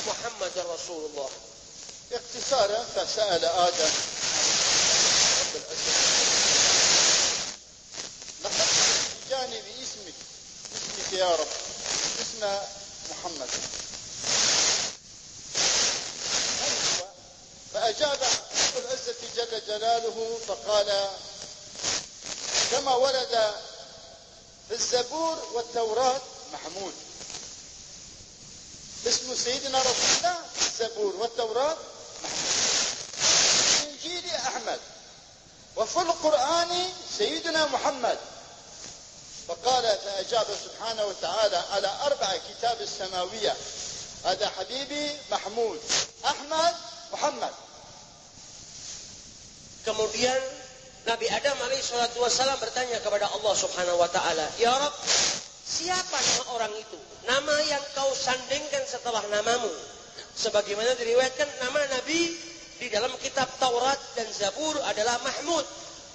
S1: Muhammadur Rasulullah.
S4: اختصارا فسأل آدم لقد جاني باسمك يا رب اسم محمد فأجاب رب العزة جل جلاله فقال كما ورد في الزبور والتوراة محمود اسم سيدنا رسول الله في الزبور والتوراة الإنجيل أحمد وفي القرآن سيدنا محمد فقال فأجاب سبحانه وتعالى على 4 كتاب السماوية هذا حبيبي محمود أحمد محمد.
S1: Kemudian Nabi Adam alaihi salatu wassalam bertanya kepada Allah subhanahu wa ta'ala, Ya Rabb, siapa nama orang itu? Nama yang kau sandingkan setelah namamu. Sebagaimana diriwayatkan nama Nabi di dalam kitab Taurat dan Zabur adalah Mahmud.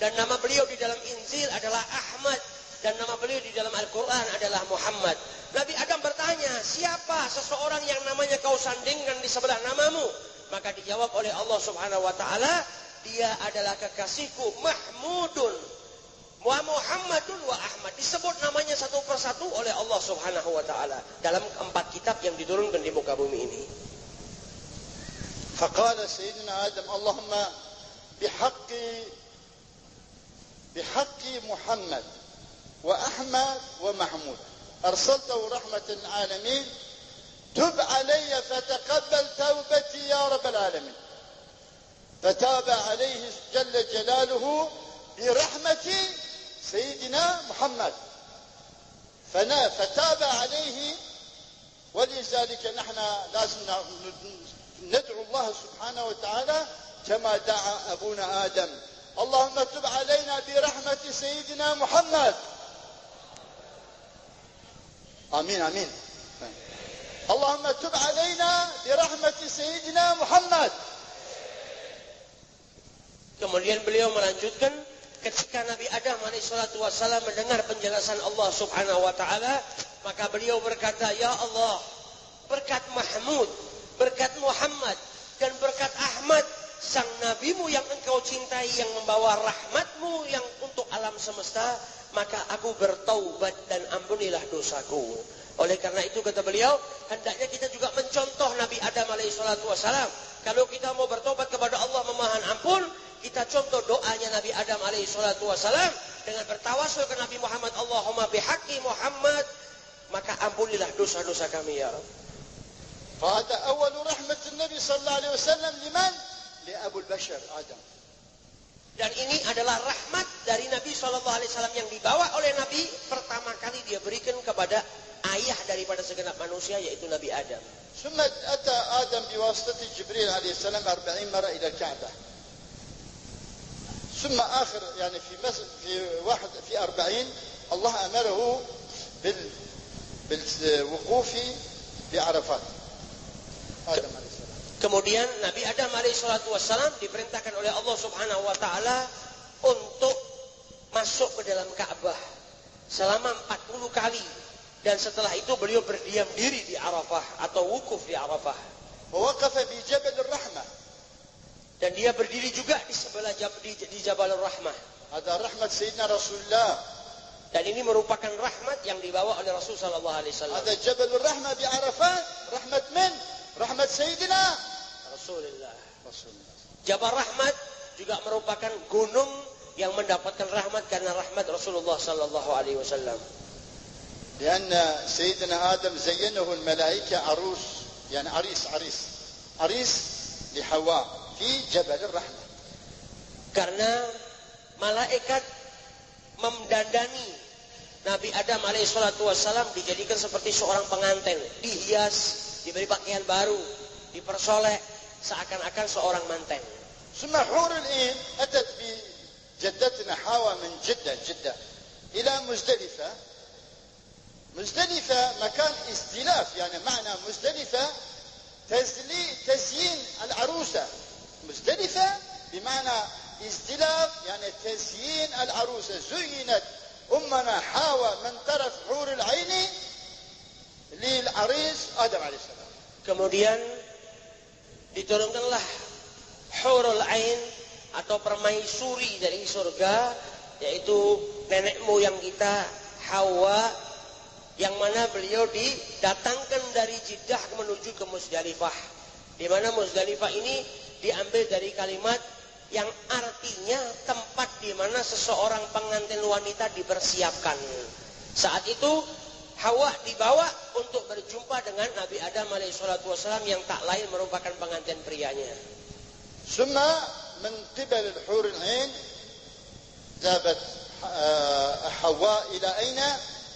S1: Dan nama beliau di dalam Injil adalah Ahmad. Dan nama beliau di dalam Al-Quran adalah Muhammad. Nabi Adam bertanya, siapa seseorang yang namanya kau sandingkan di sebelah namamu? Maka dijawab oleh Allah subhanahu wa ta'ala, dia adalah kekasihku Mahmudun wa Muhammadun wa Ahmad. Disebut namanya satu persatu oleh Allah subhanahu wa ta'ala dalam 4 kitab yang diturunkan di muka bumi ini.
S4: فقال سيدنا آدم اللهم بحق محمد وأحمد ومحمود أرسلته رحمة العالمين تب علي فتقبل توبتي يا رب العالمين فتاب عليه جل جلاله برحمة سيدنا محمد فتاب عليه ولذلك نحن لازم ندعو الله سبحانه وتعالى كما دعا أبونا آدم اللهم تب علينا برحمة سيدنا محمد آمين آمين اللهم تب علينا برحمة سيدنا محمد.
S1: Kemudian beliau melanjutkan, ketika Nabi Adam alaihissalatu wassalam mendengar penjelasan Allah subhanahu wa ta'ala, maka beliau berkata, Ya Allah, berkat Mahmud, berkat Muhammad, dan berkat Ahmad, sang nabimu yang engkau cintai, yang membawa rahmatmu yang untuk alam semesta, maka aku bertaubat dan ampunilah dosaku. Oleh karena itu kata beliau, hendaknya kita juga mencontoh Nabi Adam alaihissalatu wassalam. Kalau kita mau bertobat kepada Allah memohon ampun, kita contoh doanya Nabi Adam alaihissalatu wassalam dengan bertawasul ke Nabi Muhammad, Allahumma bihaqqi Muhammad, maka ampunilah dosa-dosa kami ya Rabb.
S4: فهذا أول رحمة النبي صلى الله عليه وسلم لمن؟ لأبو البشر آدم.
S1: Dan ini adalah rahmat dari Nabi SAW yang dibawa oleh Nabi pertama kali dia berikan kepada ayah daripada segenap manusia, yaitu Nabi Adam.
S4: ثم أتى آدم بواسطة جبريل عليه السلام 40 مرة إلى الكعبة. ثم آخر يعني في 40 الله أمره بالوقوف بعرفات. آدم عليه السلام.
S1: Kemudian Nabi Adam alaihissalatu wassalam diperintahkan oleh Allah subhanahu wa ta'ala untuk masuk ke dalam Ka'bah selama 40 kali. Dan setelah itu beliau berdiam diri di Arafah atau wukuf di Arafah.
S4: ووقف بجبل الرحمة.
S1: Dan dia berdiri juga di sebelah di Jabal Rahmah.
S4: هذا رحمة سيدنا رسول الله.
S1: Dan ini merupakan rahmat yang dibawa oleh Rasul sallallahu alaihi wasallam.
S4: هذا جبل الرحمة بعرفات رحمة من؟ رحمة سيدنا
S1: Rasulullah. Jabal Rahmat juga merupakan gunung yang mendapatkan rahmat karena rahmat Rasulullah sallallahu alaihi wasallam.
S4: لأن سيدنا آدم زينه الملائكة عروس يعني عريس لحواء في جبل الرحمة.
S1: Karena malaikat mendandani Nabi Adam alaihissalatu wassalam dijadikan seperti seorang pengantin, dihias, diberi pakaian baru, dipersolek seakan-akan seorang manten.
S4: ثم حور العين أتت بجدتنا حواء من جدة إلى مزدلفة. مزدلفة مكان استلاف، يعني معنى مزدلفة تزيين العروسة. مزدلفة بمعنى استلاف، يعني تزيين العروسة. زينت أمنا حواء من طرف حور العين للعريس آدم عليه السلام.
S1: Kemudian diturunkanlah hurul ain atau permaisuri dari surga, yaitu nenek moyang kita Hawa, yang mana beliau didatangkan dari Jeddah menuju ke Muzdalifah, di mana Muzdalifah ini diambil dari kalimat yang artinya tempat di mana seseorang pengantin wanita dipersiapkan. Saat itu Hawa dibawa untuk berjumpa dengan Nabi Adam alaihissalam yang tak lain merupakan pengantin prianya.
S4: ثم من قبل الحور العين ذهبت حواء إلى أين؟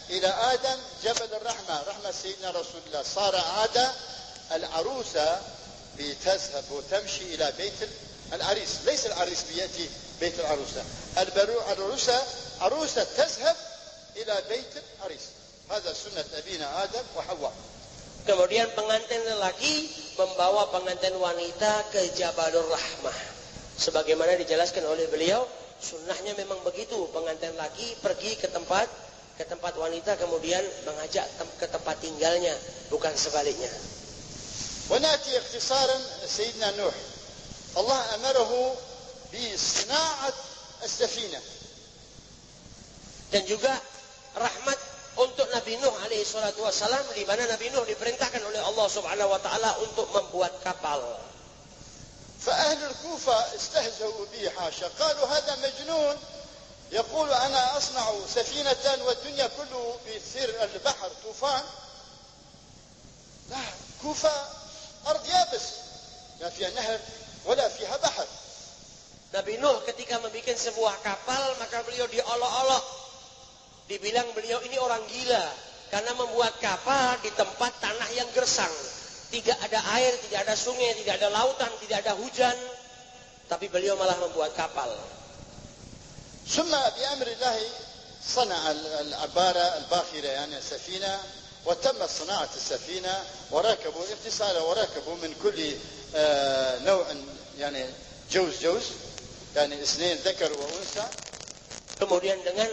S4: إلى آدم جبل الرحمة، رحمة سيدنا رسول الله. صار عادة العروسة بتذهب وتمشي إلى بيت العريس، ليس العريس بيأتي بيت العروسة، عروسة تذهب إلى بيت العريس. هذا سنة أبينا آدم وحواء.
S1: Kemudian pengantin lelaki membawa pengantin wanita ke Jabalur Rahmah. Sebagaimana dijelaskan oleh beliau, sunnahnya memang begitu. Pengantin laki pergi ke tempat wanita, kemudian mengajak ke tempat tinggalnya, bukan sebaliknya.
S4: ونأتي اختصارا سيدنا نوح. الله أمره بصناعة السفينة.
S1: Dan juga rahmat untuk Nabi Nuh alaihi salatu wassalam, di mana Nabi Nuh diperintahkan oleh Allah Subhanahu wa taala untuk membuat kapal.
S4: فأهل الكوفة استهزأوا به حاشا، قالوا هذا مجنون يقول أنا أصنع سفينة والدنيا كله بيصير البحر طوفان. لا، كوفة أرض يابس لا فيها نهر ولا فيها بحر.
S1: Nabi Nuh ketika membuat sebuah kapal, maka beliau diolok-olok. Dibilang beliau ini orang gila karena membuat kapal di tempat tanah yang gersang. Tidak ada air, tidak ada sungai, tidak ada lautan, tidak ada hujan. Tapi beliau malah membuat kapal.
S4: ثم بأمر الله صنع العبارة الباخرة يعني السفينة، وتمت صناعة السفينة وركبوا اختصارا وركبوا من كل نوع يعني جوز يعني اثنين ذكر وأنثى.
S1: Kemudian dengan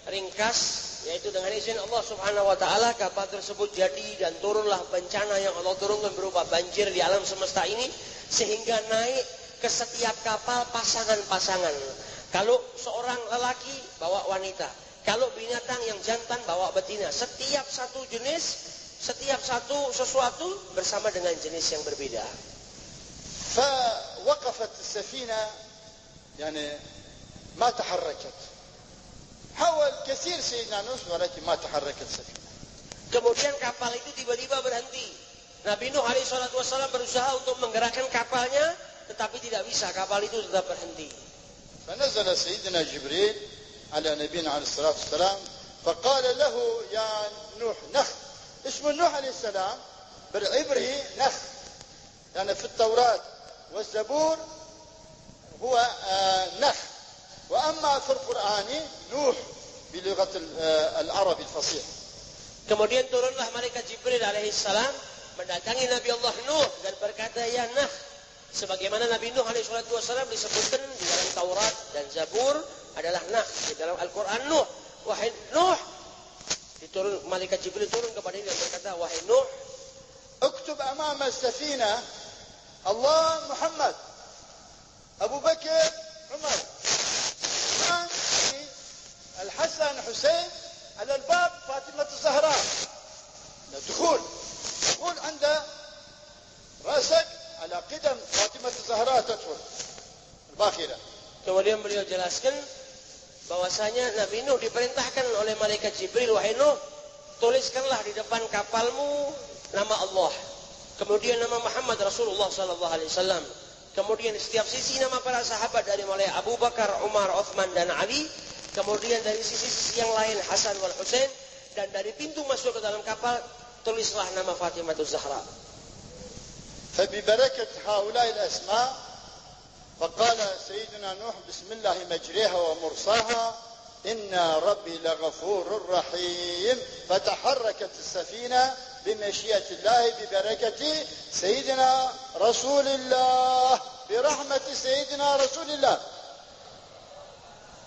S1: ringkas, yaitu dengan izin Allah Subhanahu wa taala, kapal tersebut jadi dan turunlah bencana yang Allah turunkan berupa banjir di alam semesta ini, sehingga naik ke setiap kapal pasangan-pasangan. Kalau seorang lelaki bawa wanita, kalau binatang yang jantan bawa betina. Setiap satu jenis, setiap satu sesuatu bersama dengan jenis yang berbeda.
S4: فوقفت السفينة يعني ما تحركت. حاول كثير سيدنا نوح ولكن ما تحركت السفينة.
S1: Kemudian kapal itu tiba-tiba berhenti. Nabi Nuh alaihi salatu wasallam berusaha untuk menggerakkan kapalnya, tetapi tidak bisa, kapal itu tetap berhenti.
S4: فنزل سيدنا جبريل على نبينا عليه الصلاة والسلام فقال له يا نوح نخ. اسم نوح عليه السلام بالعبري نخ، يعني في التوراة والزبور هو نخ، وأما في القرآن نوح بلغة العرب الفصيح.
S1: Kemudian turunlah malaikat Jibril alaihissalam mendatangi Nabi Allah Nuh dan berkata, ya Nuh, sebagaimana Nabi Nuh alaihissalam disebutkan di dalam Taurat dan Zabur adalah Nuh, di dalam Al-Quran Nuh. Wahai Nuh, malaikat Jibril turun kepada dia dan berkata, wahai Nuh,
S4: اكتب أمام السفينة الله محمد أبو بكر عمر الحسن حسين على الباب فاطمة الزهراء. الدخول عند رأسك على قدم فاطمة الزهراء تدخل الباخرة.
S1: Kemudian beliau jelaskan bahwasanya Nabi Nuh diperintahkan oleh malaikat Jibril, wahai Nuh, tuliskanlah di depan kapalmu nama Allah, kemudian nama Muhammad Rasulullah sallallahu alaihi wasallam, kemudian di setiap sisi nama para sahabat dari mulai Abu Bakar, Umar, Uthman dan Ali, kemudian dari sisi-sisi yang lain Hasan wal Husain, dan dari pintu masuk ke dalam kapal tulislah nama Fatimah Zahra.
S4: فببركة هؤلاء الأسماء فقال سيدنا نوح بسم الله مجريها ومرساها إن ربي لغفور رحيم فتحركت السفينة بمشيئة الله ببركة سيدنا رسول الله برحمة سيدنا رسول الله.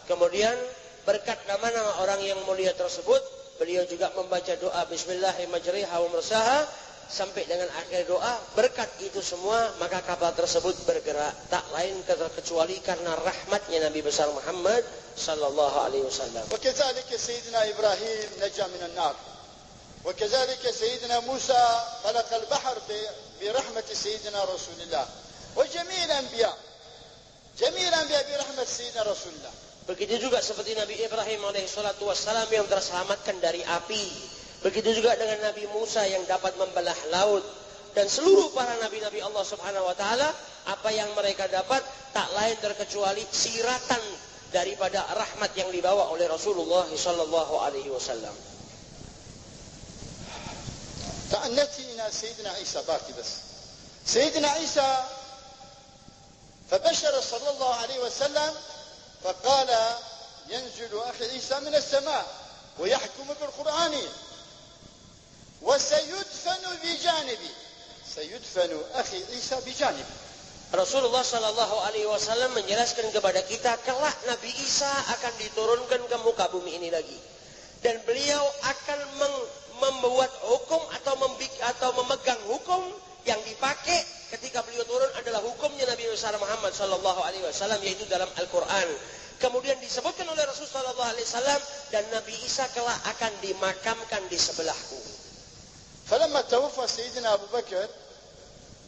S1: Kemudian berkat nama-nama orang yang mulia tersebut, beliau juga membaca doa Bismillahirrahmanirrahim wa mursaha sampai dengan akhir doa. Berkat itu semua maka kapal tersebut bergerak, tak lain kecuali karena rahmatnya Nabi besar Muhammad sallallahu alaihi wasallam.
S4: وكذلك سيدنا إبراهيم نجا من النار وكذلك سيدنا موسى خلق البحر برحمة سيدنا رسول الله وجميع الأنبياء برحمة سيدنا رسول الله.
S1: Begitu juga seperti Nabi Ibrahim alaihi salatu wassalam yang terselamatkan dari api. Begitu juga dengan Nabi Musa yang dapat membelah laut. Dan seluruh para nabi-nabi Allah subhanahu wa ta'ala, apa yang mereka dapat tak lain terkecuali siratan daripada rahmat yang dibawa oleh Rasulullah sallallahu alaihi wasallam.
S4: تأنتينا سيدنا عيسى باقي بس. سيدنا عيسى فبشر صلى الله عليه وسلم فقال ينزل أخي عيسى من السماء ويحكم بالقرآن وسيدفن بجانبي سيدفن أخي عيسى بجانبي.
S1: Rasulullah sallallahu alaihi wasallam menjelaskan kepada kita kelak Nabi Isa akan diturunkan ke muka bumi ini lagi. Dan beliau akan membuat hukum atau memegang hukum yang dipakai ketika beliau turun adalah hukumnya Nabi besar Muhammad sallallahu alaihi wasallam, yaitu dalam Al-Qur'an. Kemudian disebutkan oleh Rasulullah sallallahu alaihi wasallam, dan Nabi Isa kelak akan dimakamkan di sebelahku.
S4: فلما توفى سيدنا أبو بكر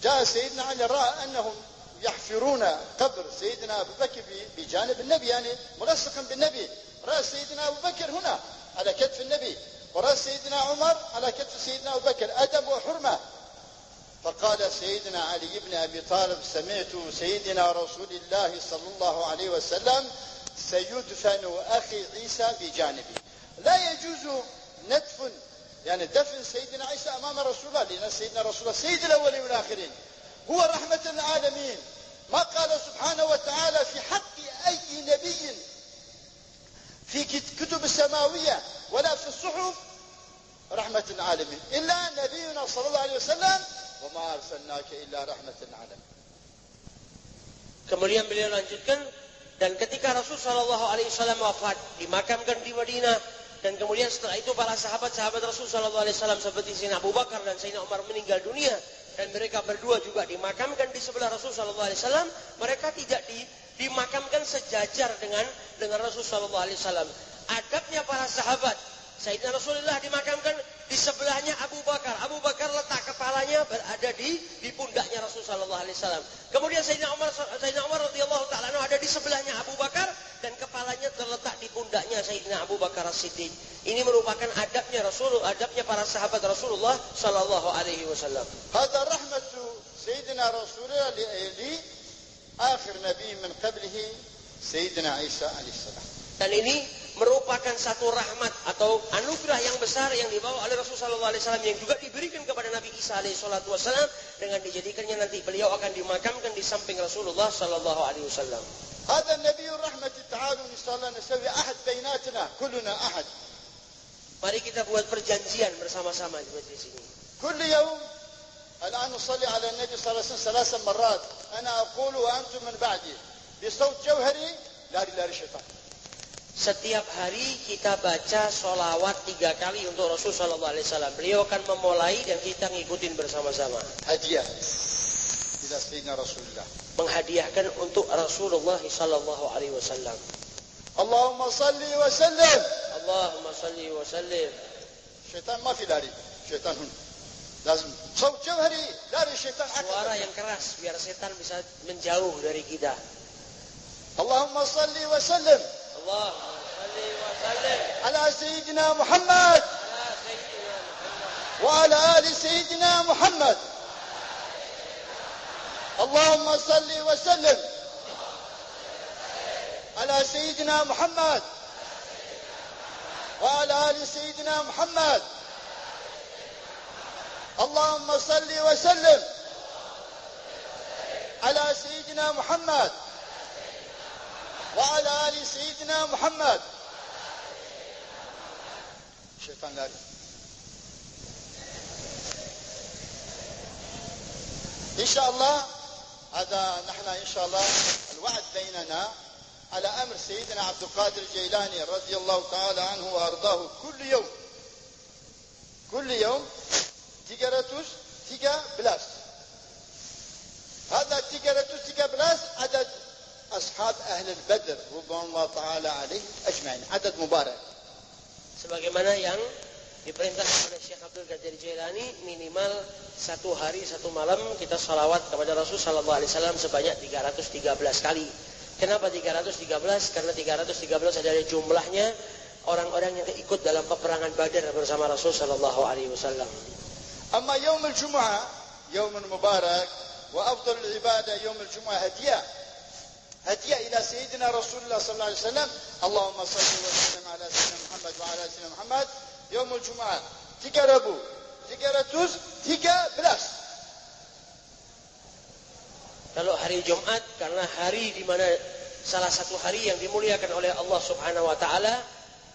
S4: جاء سيدنا علي رأى أنهم يحفرون قبر سيدنا أبو بكر بجانب النبي، يعني ملصقا بالنبي. رأى سيدنا أبو بكر هنا على كتف النبي، ورأى سيدنا عمر على كتف سيدنا أبو بكر، أدب وحرمة. فقال سيدنا علي بن أبي طالب سمعت سيدنا رسول الله صلى الله عليه وسلم سيدفن أخي عيسى بجانبي. لا يجوز ندفن يعني دفن سيدنا عيسى أمام رسول الله، لأن سيدنا رسول الله سيد الأولين والآخرين، هو رحمة للعالمين. ما قال سبحانه وتعالى في حق أي نبي في كتب السماوية ولا في الصحف رحمة العالمين إلا نبينا صلى الله عليه وسلم وما أرسلناك إلا رحمة العالمين.
S1: Kemudian beliau lanjutkan, dan ketika Rasul sallallahu alaihi wasallam wafat, dimakamkan di Madinah. Dan kemudian setelah itu para sahabat-sahabat Rasul sallallahu alaihi wasallam seperti Sayyidina Abu Bakar dan Sayyidina Umar meninggal dunia, dan mereka berdua juga dimakamkan di sebelah Rasul sallallahu alaihi wasallam. Mereka tidak dimakamkan sejajar dengan Rasul sallallahu alaihi wasallam. Adabnya para sahabat, Sayyidina Rasulullah dimakamkan di sebelahnya Abu Bakar. Abu Bakar letak kepalanya berada di pundaknya Rasul sallallahu alaihi wasallam. Kemudian Sayyidina Umar radhiyallahu taala ada di sebelahnya Abu Bakar, dan kepalanya terletak di pundaknya Sayyidina Abu Bakar As-Siddiq. Ini merupakan adabnya adabnya para sahabat Rasulullah sallallahu alaihi wasallam.
S4: Hadza rahmatu Sayyidina Rasulullah li akhir nabi min qablihi Sayyidina Isa alaihi salam.
S1: Dan ini merupakan satu rahmat atau anugerah yang besar yang dibawa oleh Rasulullah sallallahu alaihi wasallam, yang juga diberikan kepada Nabi Isa alaihi salatu wasallam, dengan dijadikannya nanti beliau akan dimakamkan di samping Rasulullah sallallahu alaihi wasallam.
S4: هذا النبي الرحمة تعالوا إن شاء الله نسوي أحد بيناتنا كلنا أحد.
S1: Mari kita buat perjanjian bersama-sama di majlis ini.
S4: كل يوم الآن نصلي على النبي صلى الله عليه وسلم 3 مرات، أنا أقول وأنتم من بعدي بصوت جوهري لا إله إلا الشيطان.
S1: Setiap hari kita baca sholawat 3 kali untuk Rasul sallallahu alaihi wasallam. Beliau akan memulai dan kita ngikutin bersama-sama.
S4: هدية إلى سيدنا رسول الله.
S1: Menghadiahkan untuk Rasulullah sallallahu alaihi wasallam.
S4: Allahumma salli wa sallim.
S1: Allahumma salli wa sallim.
S4: Syaitan ma fi lari. Syaitan hun. Lazim صوت جوهري lari syaitan akbar.
S1: Suara yang keras biar setan bisa menjauh dari kita.
S4: Allahumma salli wa sallim.
S1: Allahumma salli wa sallim
S4: ala sayyidina Muhammad. Wa ala ali sayyidina Muhammad. اللهم صل وسلم على سيدنا محمد وعلى آل سيدنا محمد. اللهم صل وسلم على سيدنا محمد وعلى آل سيدنا محمد. الشيطان لا يريد. إن شاء الله هذا نحن إن شاء الله الوعد بيننا على أمر سيدنا عبد القادر الجيلاني رضي الله تعالى عنه وأرضاه كل يوم 313 هذا 313 عدد أصحاب أهل البدر رضوان الله تعالى عليهم أجمعين, عدد مبارك.
S1: Sebagaimana yang diperintahkan oleh Syekh Abdul Qadir Jailani, minimal 1 hari 1 malam kita salawat kepada Rasul sallallahu alaihi wasallam sebanyak 313 kali. Kenapa 313? Karena 313 adalah jumlahnya orang-orang yang ikut dalam peperangan Badar bersama Rasul sallallahu alaihi wasallam.
S4: Amma yaum al-jum'ah, yaum mubarak wa afdal al-ibadah yaum al-jum'ah hadiah ila sayyidina Rasulullah sallallahu alaihi wasallam. Allahumma salli wa sallim ala sayyidina Muhammad wa ala sayyidina Muhammad. Yaum al-jum'ah 313.
S1: Kalau hari Jumat, karena hari di mana salah satu hari yang dimuliakan oleh Allah Subhanahu wa taala,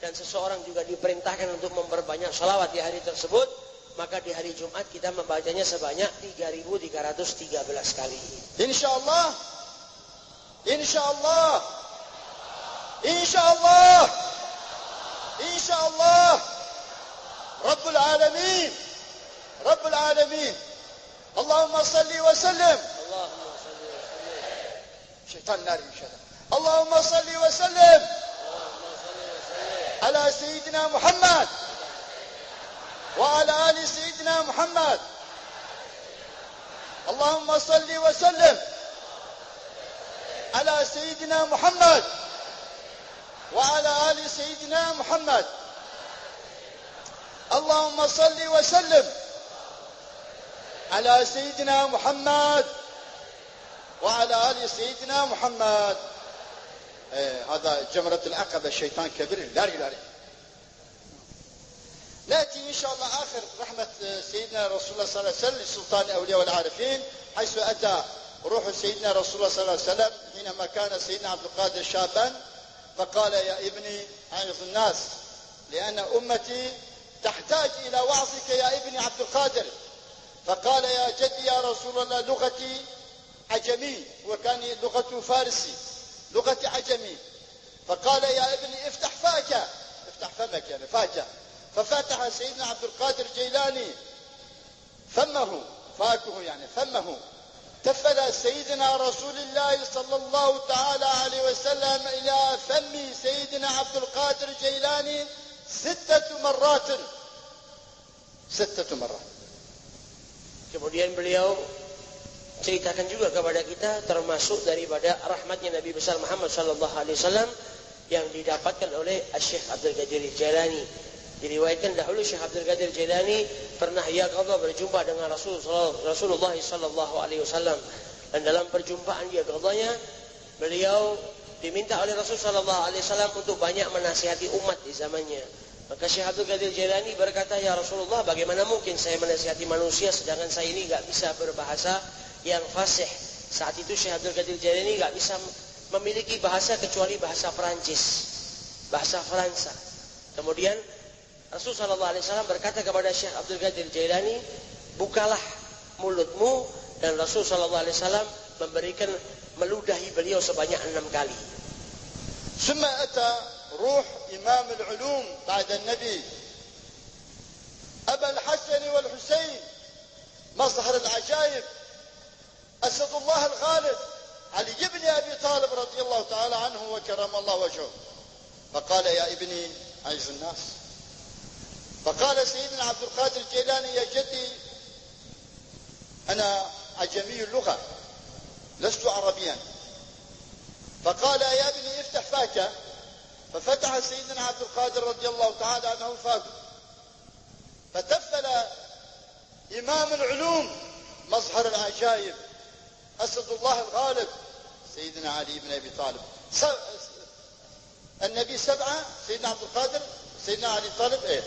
S1: dan seseorang juga diperintahkan untuk memperbanyak salawat di hari tersebut, maka di hari Jumat kita membacanya sebanyak 3.313 kali.
S4: Insyaallah. Insyaallah. Insyaallah. Insyaallah. Rabbul alamin. Rabbul alamin. Allahumma salli wa sallim.
S1: Allahumma salli wa sallim.
S4: Syaitan lari insyaallah. Allahumma salli wa sallim. على سيدنا محمد وعلى آل سيدنا محمد. اللهم صل وسلم على سيدنا محمد وعلى آل سيدنا محمد. اللهم صل وسلم على سيدنا محمد وعلى آل سيدنا محمد. هذا جمرة العقبة الشيطان كبير لاري. نأتي إن شاء الله آخر رحمة سيدنا رسول الله صلى الله عليه وسلم لسلطان الأولياء والعارفين, حيث أتى روح سيدنا رسول الله صلى الله عليه وسلم حينما كان سيدنا عبد القادر شابا, فقال يا ابني أعظ الناس لأن أمتي تحتاج إلى وعظك يا ابني عبد القادر. فقال يا جدي يا رسول الله لغتي عجمي, وكان لغته فارسي, لغتي عجمي. فقال يا ابني افتح فاك, افتح فمك يعني فاك. ففتح سيدنا عبد القادر الجيلاني فمه, فاكه يعني فمه, تفل سيدنا رسول الله صلى الله تعالى عليه وسلم إلى فم سيدنا عبد القادر الجيلاني 6 مرات.
S1: Kemudian beliau ceritakan juga kepada kita, termasuk daripada rahmatnya Nabi besar Muhammad sallallahu alaihi wasallam yang didapatkan oleh Syekh Abdul Qadir Jailani. Diriwayatkan dahulu Syekh Abdul Qadir Jailani pernah yaqadha berjumpa dengan Rasulullah sallallahu alaihi wasallam, dan dalam perjumpaan yaqadhanya beliau diminta oleh Rasul sallallahu alaihi wasallam untuk banyak menasihati umat di zamannya. Maka Syekh Abdul Qadir Jailani berkata, ya Rasulullah, bagaimana mungkin saya menasihati manusia sedangkan saya ini enggak bisa berbahasa yang fasih. Saat itu Syekh Abdul Qadir Jailani enggak bisa memiliki bahasa kecuali bahasa Perancis, bahasa Fransa. Kemudian Rasul sallallahu alaihi wasallam berkata kepada Syekh Abdul Qadir Jailani, bukalah mulutmu, dan Rasul sallallahu alaihi wasallam memberikan meludahi beliau sebanyak 6 kali.
S4: ثم أتى روح إمام العلوم بعد النبي أبا الحسن والحسين مظهر العجائب أسد الله الغالب علي بن أبي طالب رضي الله تعالى عنه وكرم الله وجهه. فقال يا ابني عز الناس. فقال سيدنا عبد القادر الجيلاني يا جدي أنا عجمي اللغة لست عربيا. فقال يا ابني افتح فاك. ففتح سيدنا عبد القادر رضي الله تعالى عنه فاك, فتفل إمام العلوم مظهر العجائب أسد الله الغالب سيدنا علي بن أبي طالب. النبي 7, سيدنا عبد القادر, سيدنا علي طالب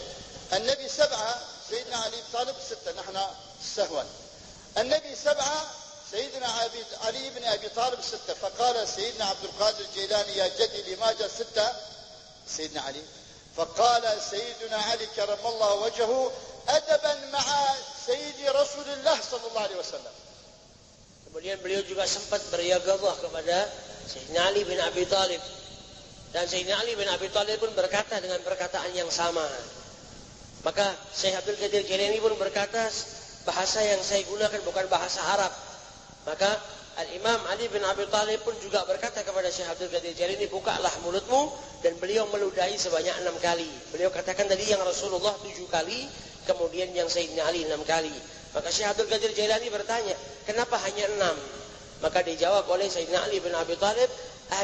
S4: النبي 7, سيدنا علي طالب 6, نحن سهوا. النبي 7, سيدنا علي بن أبي طالب 6. فقال سيدنا عبد القادر الجيلاني يا جدي لماذا 6 سيدنا علي؟ فقال سيدنا علي كرم الله وجهه أدبا مع سيد رسول الله صلى الله عليه وسلم.
S1: Kemudian beliau juga sempat beriyagabah kepada Sayyidina Ali bin Abi Thalib. Dan Sayyidina Ali bin Abi Thalib pun berkata dengan perkataan yang sama. Maka Syekh Abdul Qadir Jailani pun berkata, bahasa yang saya gunakan bukan bahasa Arab. Maka Al-Imam Ali bin Abi Thalib pun juga berkata kepada Syekh Abdul Qadir Jailani, bukalah mulutmu, dan beliau meludahi sebanyak 6 kali. Beliau katakan tadi yang Rasulullah 7 kali, kemudian yang Sayyidina Ali 6 kali. Maka Syekh Abdul Qadir Jailani bertanya, kenapa hanya 6? Maka dijawab oleh Sayyidina Ali bin Abi Thalib,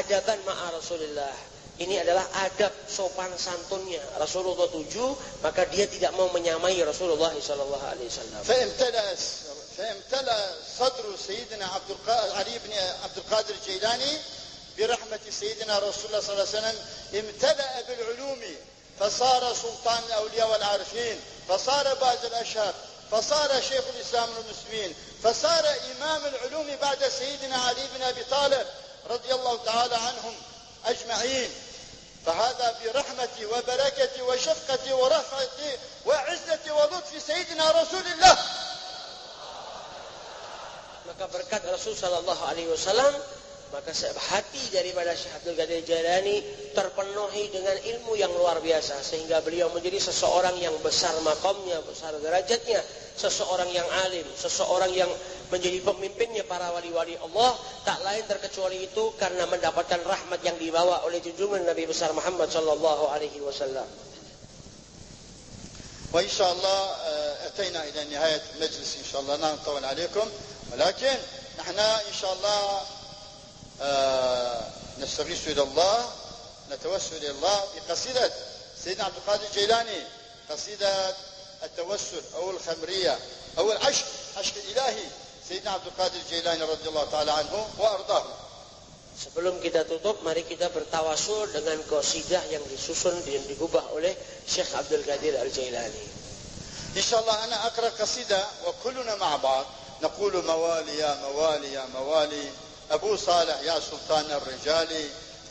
S1: adaban ma'a Rasulullah. Ini adalah adab sopan santunnya Rasulullah 7, maka dia tidak mau menyamai Rasulullah sallallahu alaihi wasallam.
S4: فامتلأ صدر سيدنا علي بن عبد القادر الجيلاني برحمة سيدنا رسول الله صلى الله عليه وسلم، امتلأ بالعلوم فصار سلطان الأولياء والعارفين، فصار باز الأشهر، فصار شيخ الإسلام والمسلمين، فصار إمام العلوم بعد سيدنا علي بن أبي طالب رضي الله تعالى عنهم أجمعين. فهذا برحمة وبركة وشفقة ورفعة وعزة ولطف سيدنا رسول الله.
S1: Maka berkat Rasul sallallahu alaihi wasallam, maka hati daripada Syekh Abdul Qadir Jailani terpenuhi dengan ilmu yang luar biasa, sehingga beliau menjadi seseorang yang besar makamnya, besar derajatnya, seseorang yang alim, seseorang yang menjadi pemimpinnya para wali-wali Allah. Tak lain terkecuali itu karena mendapatkan rahmat yang dibawa oleh junjungan Nabi besar Muhammad sallallahu alaihi wasallam.
S4: وإن شاء الله أتينا إلى نهاية المجلس إن شاء الله، لا نطول عليكم، ولكن نحن إن شاء الله نستغيث إلى الله، نتوسل إلى الله بقصيدة سيدنا عبد القادر الجيلاني، قصيدة التوسل أو الخمرية أو العشق، عشق الإلهي سيدنا عبد القادر الجيلاني رضي الله تعالى عنه وأرضاه.
S1: Sebelum kita tutup, mari kita bertawasul dengan qasidah yang disusun dan digubah oleh Syekh Abdul Qadir Al-Jailani.
S4: إن شاء الله أنا أقرأ قصيدة وكلنا مع بعض نقول موالي يا موالي يا موالي أبو صالح يا سلطان الرجال،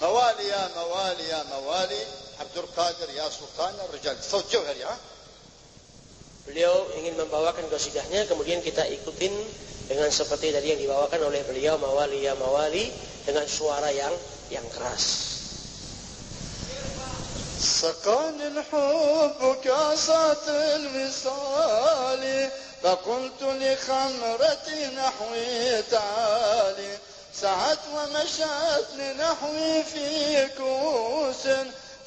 S4: موالي يا موالي يا موالي عبد القادر يا سلطان الرجال. صوت جوهري.
S1: Beliau ingin membawakan qasidahnya, kemudian kita ikutin dengan seperti tadi yang dibawakan oleh beliau, mawali ya mawali, dengan suara yang keras.
S4: سقاني الحب كاسات الوصال، فقلت لخمرتي نحوي تعالي، سعت ومشت لنحوي في كوس،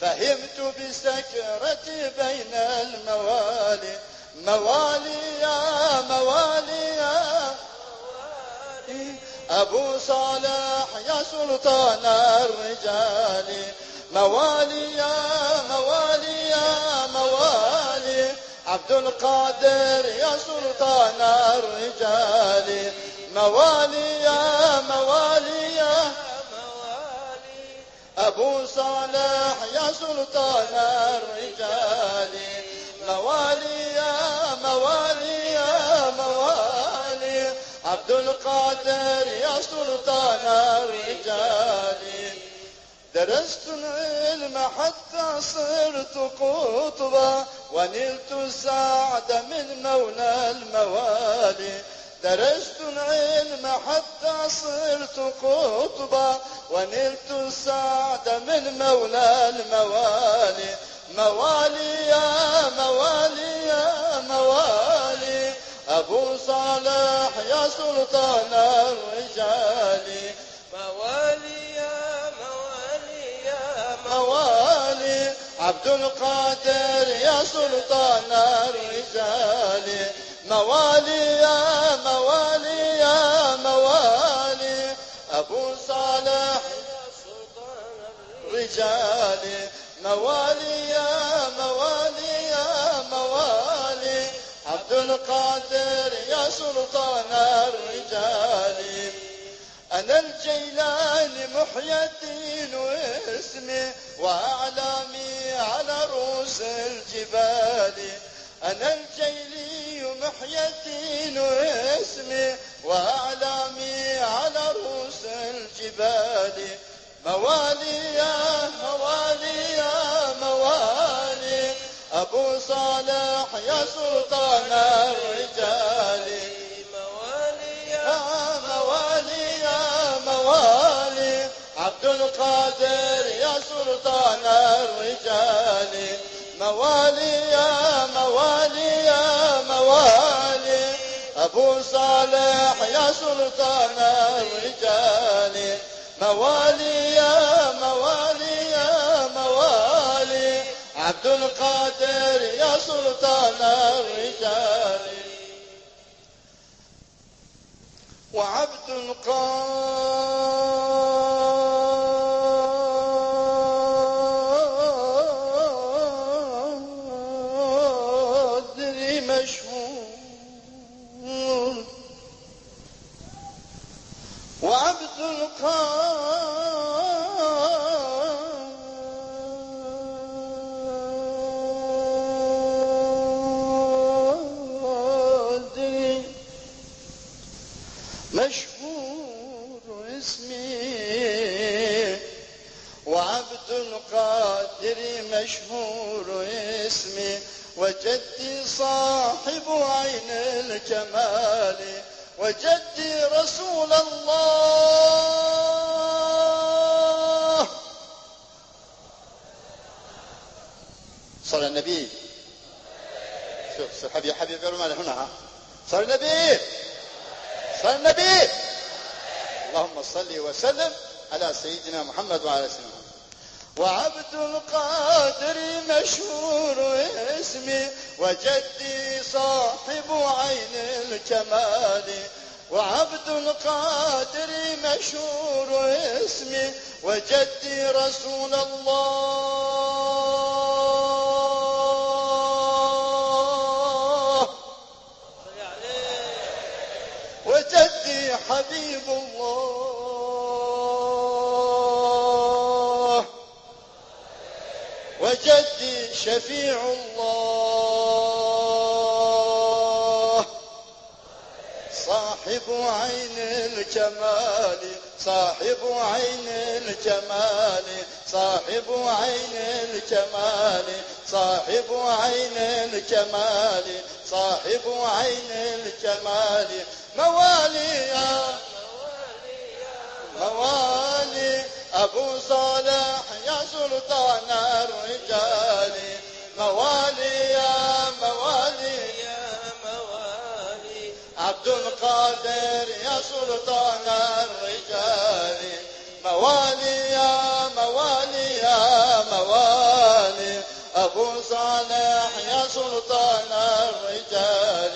S4: فهمت بسكرتي بين الموالي، موالي يا موالي يا أبو صالح يا سلطان الرجال، موالي يا موالي يا موالي عبد القادر يا سلطان الرجال، موالي يا موالي يا موالي أبو صالح يا سلطان الرجال، موالي يا موالي يا موالي عبد القادر يا سلطان الرجال. درست العلم حتى صرت قطبا، ونلت السعد من مولى الموالي، درست العلم حتى صرت قطبا، ونلت السعد من مولى الموالي، موالي يا موالي يا موالي أبو صالح يا سلطان الرجال، موالي يا موالي يا موالي عبد القادر يا سلطان الرجال، موالي يا موالي يا موالي أبو صالح يا سلطان الرجال، موالي يا موالي يا موالي عبد القادر يا سلطان الرجال. أنا الجيلان محيي الدين واسمي، وأعلامي على رؤوس الجبال، أنا الجيلي محيي الدين واسمي، وأعلامي بالي موالي يا موالي يا موالي أبو صالح يا سلطان الرجال موالي يا موالي يا موالي عبد القادر يا سلطان الرجال موالي يا موالي يا موالي أبو صالح يا سلطان الرجال موالي يا موالي يا موالي عبد القادر يا سلطان الرجال وعبد القادر مشهور وعبد القادر مشهور اسمي وعبد القادر مشهور اسمي وجدي صاحب عين الكمال وجدي رسول الله صلى النبي شوف حبيب الرمال هنا صلى النبي صلى النبي اللهم صل وسلم على سيدنا محمد وعلى سيدنا وعبد القادر مشهور اسمي وجدي صاحب عين الكمال وعبد القادر مشهور اسمي وجدي رسول الله وجدي حبيب الله وجدي شفيع الله صاحب عين الكمال صاحب عين الكمال صاحب عين الكمال صاحب عين الكمال صاحب عين الكمال موالي يا موالي أبو صالح يا سلطان الرجال موالي يا موالي يا موالي عبد القادر يا سلطان الرجال موالي يا موالي يا موالي أبو صالح يا سلطان الرجال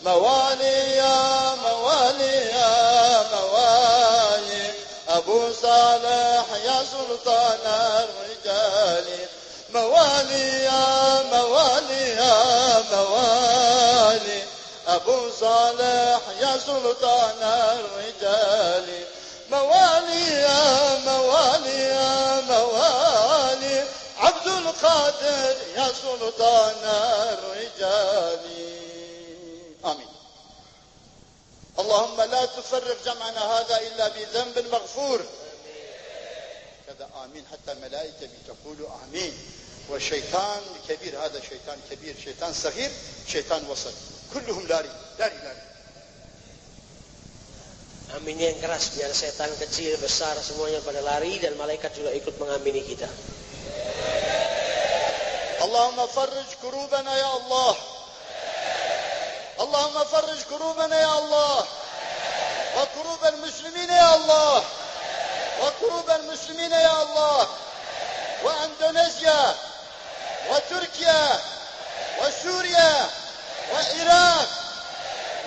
S4: موالي يا موالي يا موالي أبو صالح يا سلطان الرجال موالي يا موالي يا موالي أبو صالح يا سلطان الرجال موالي يا موالي يا موالي عبد القادر يا سلطان الرجال آمين. اللهم لا تفرق جمعنا هذا إلا بذنب مغفور كذا آمين حتى الملائكة بتقول آمين. والشيطان كبير هذا شيطان كبير شيطان صغير شيطان وسط كلهم لاري لاري لاري.
S1: Aminnya yang keras biar setan kecil besar semuanya pada lari dan malaikat juga ikut mengamini kita.
S4: Allahumma farrij kurubana ya Allah. Allahumma farrij kurubana ya Allah. Wa kurub al-muslimin ya Allah. Wa kurub al-muslimin ya Allah. Wa Indonesia wa Turkiya wa Suriya wa Iraq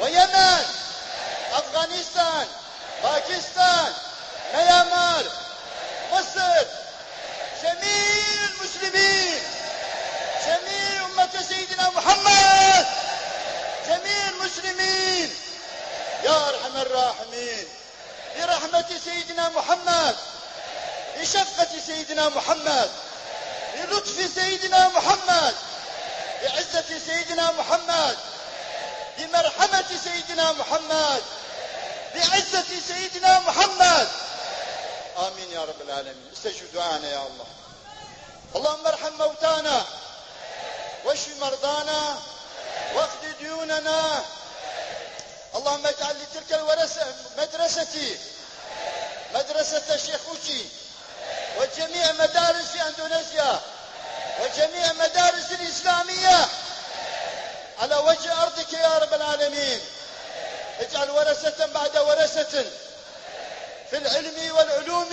S4: wa Yemen أفغانستان باكستان ميانمار مصر جميع المسلمين جميع أمة سيدنا محمد جميع المسلمين يا أرحم الراحمين برحمة سيدنا محمد بشفقة سيدنا محمد بلطف سيدنا محمد بعزة سيدنا محمد بمرحمة سيدنا محمد بعزة سيدنا محمد آمين يا رب العالمين. استجب دعانا يا الله. اللهم ارحم موتانا واشف مرضانا واقض ديوننا. اللهم اجعل لتلك الورثة مدرستي مدرسة الشيخ أوشي وجميع مدارس أندونيسيا وجميع مدارس الإسلامية على وجه أرضك يا رب العالمين. اجعل ورثة بعد ورثة في العلم والعلوم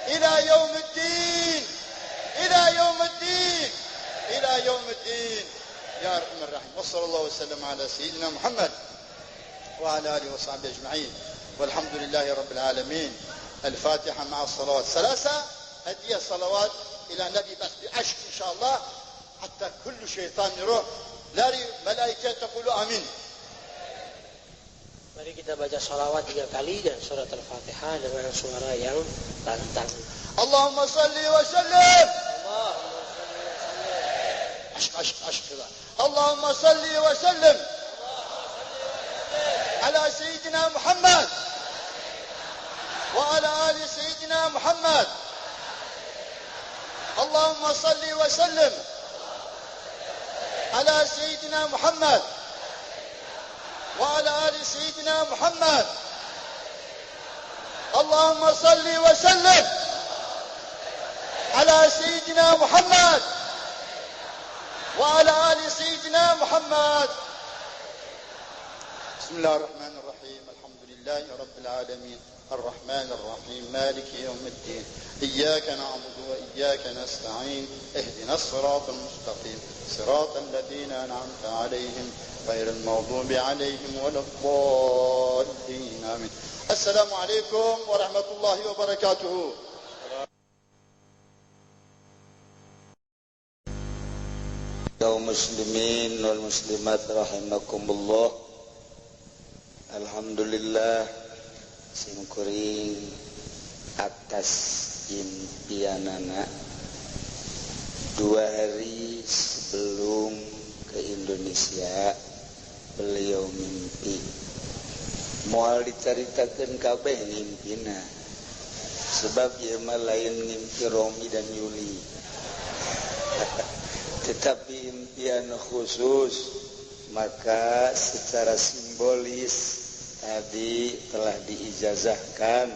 S4: إلى يوم الدين إلى يوم الدين إلى يوم الدين يا أرحم الراحمين. وصلى الله وسلم على سيدنا محمد وعلى آله وصحبه أجمعين والحمد لله رب العالمين. الفاتحة مع الصلوات 3 هدية صلوات إلى نبي بس بعشق إن شاء الله حتى كل شيطان يروح لا ملائكة تقول آمين.
S1: Mari kita baca salawat 3 kali dan surat Al-Fatihah dengan suara yang lantang.
S4: Allahumma salli wa sallim. عشق اللهم صل وسلم على سيدنا محمد وعلى آل سيدنا محمد. اللهم صل وسلم على سيدنا محمد وعلى آل سيدنا محمد. اللهم صل وسلم على سيدنا محمد وعلى آل سيدنا محمد. بسم الله الرحمن الرحيم. الحمد لله رب العالمين الرحمن الرحيم مالك يوم الدين. إياك نعبد وإياك نستعين اهدنا الصراط المستقيم صراط الذين أنعمت عليهم غير المغضوب عليهم ولا الضالين آمين. السلام عليكم ورحمة الله وبركاته.
S5: Kaum muslimin wal muslimat rahimakumullah. Alhamdulillah simkuring atas impianana 2 hari sebelum ke Indonesia beliau mimpi moal dicaritakeun kabeh mimpina sebab ieu mah lain mimpi Romi dan Yuli tetapi impian khusus, maka secara simbolis tadi telah diijazahkan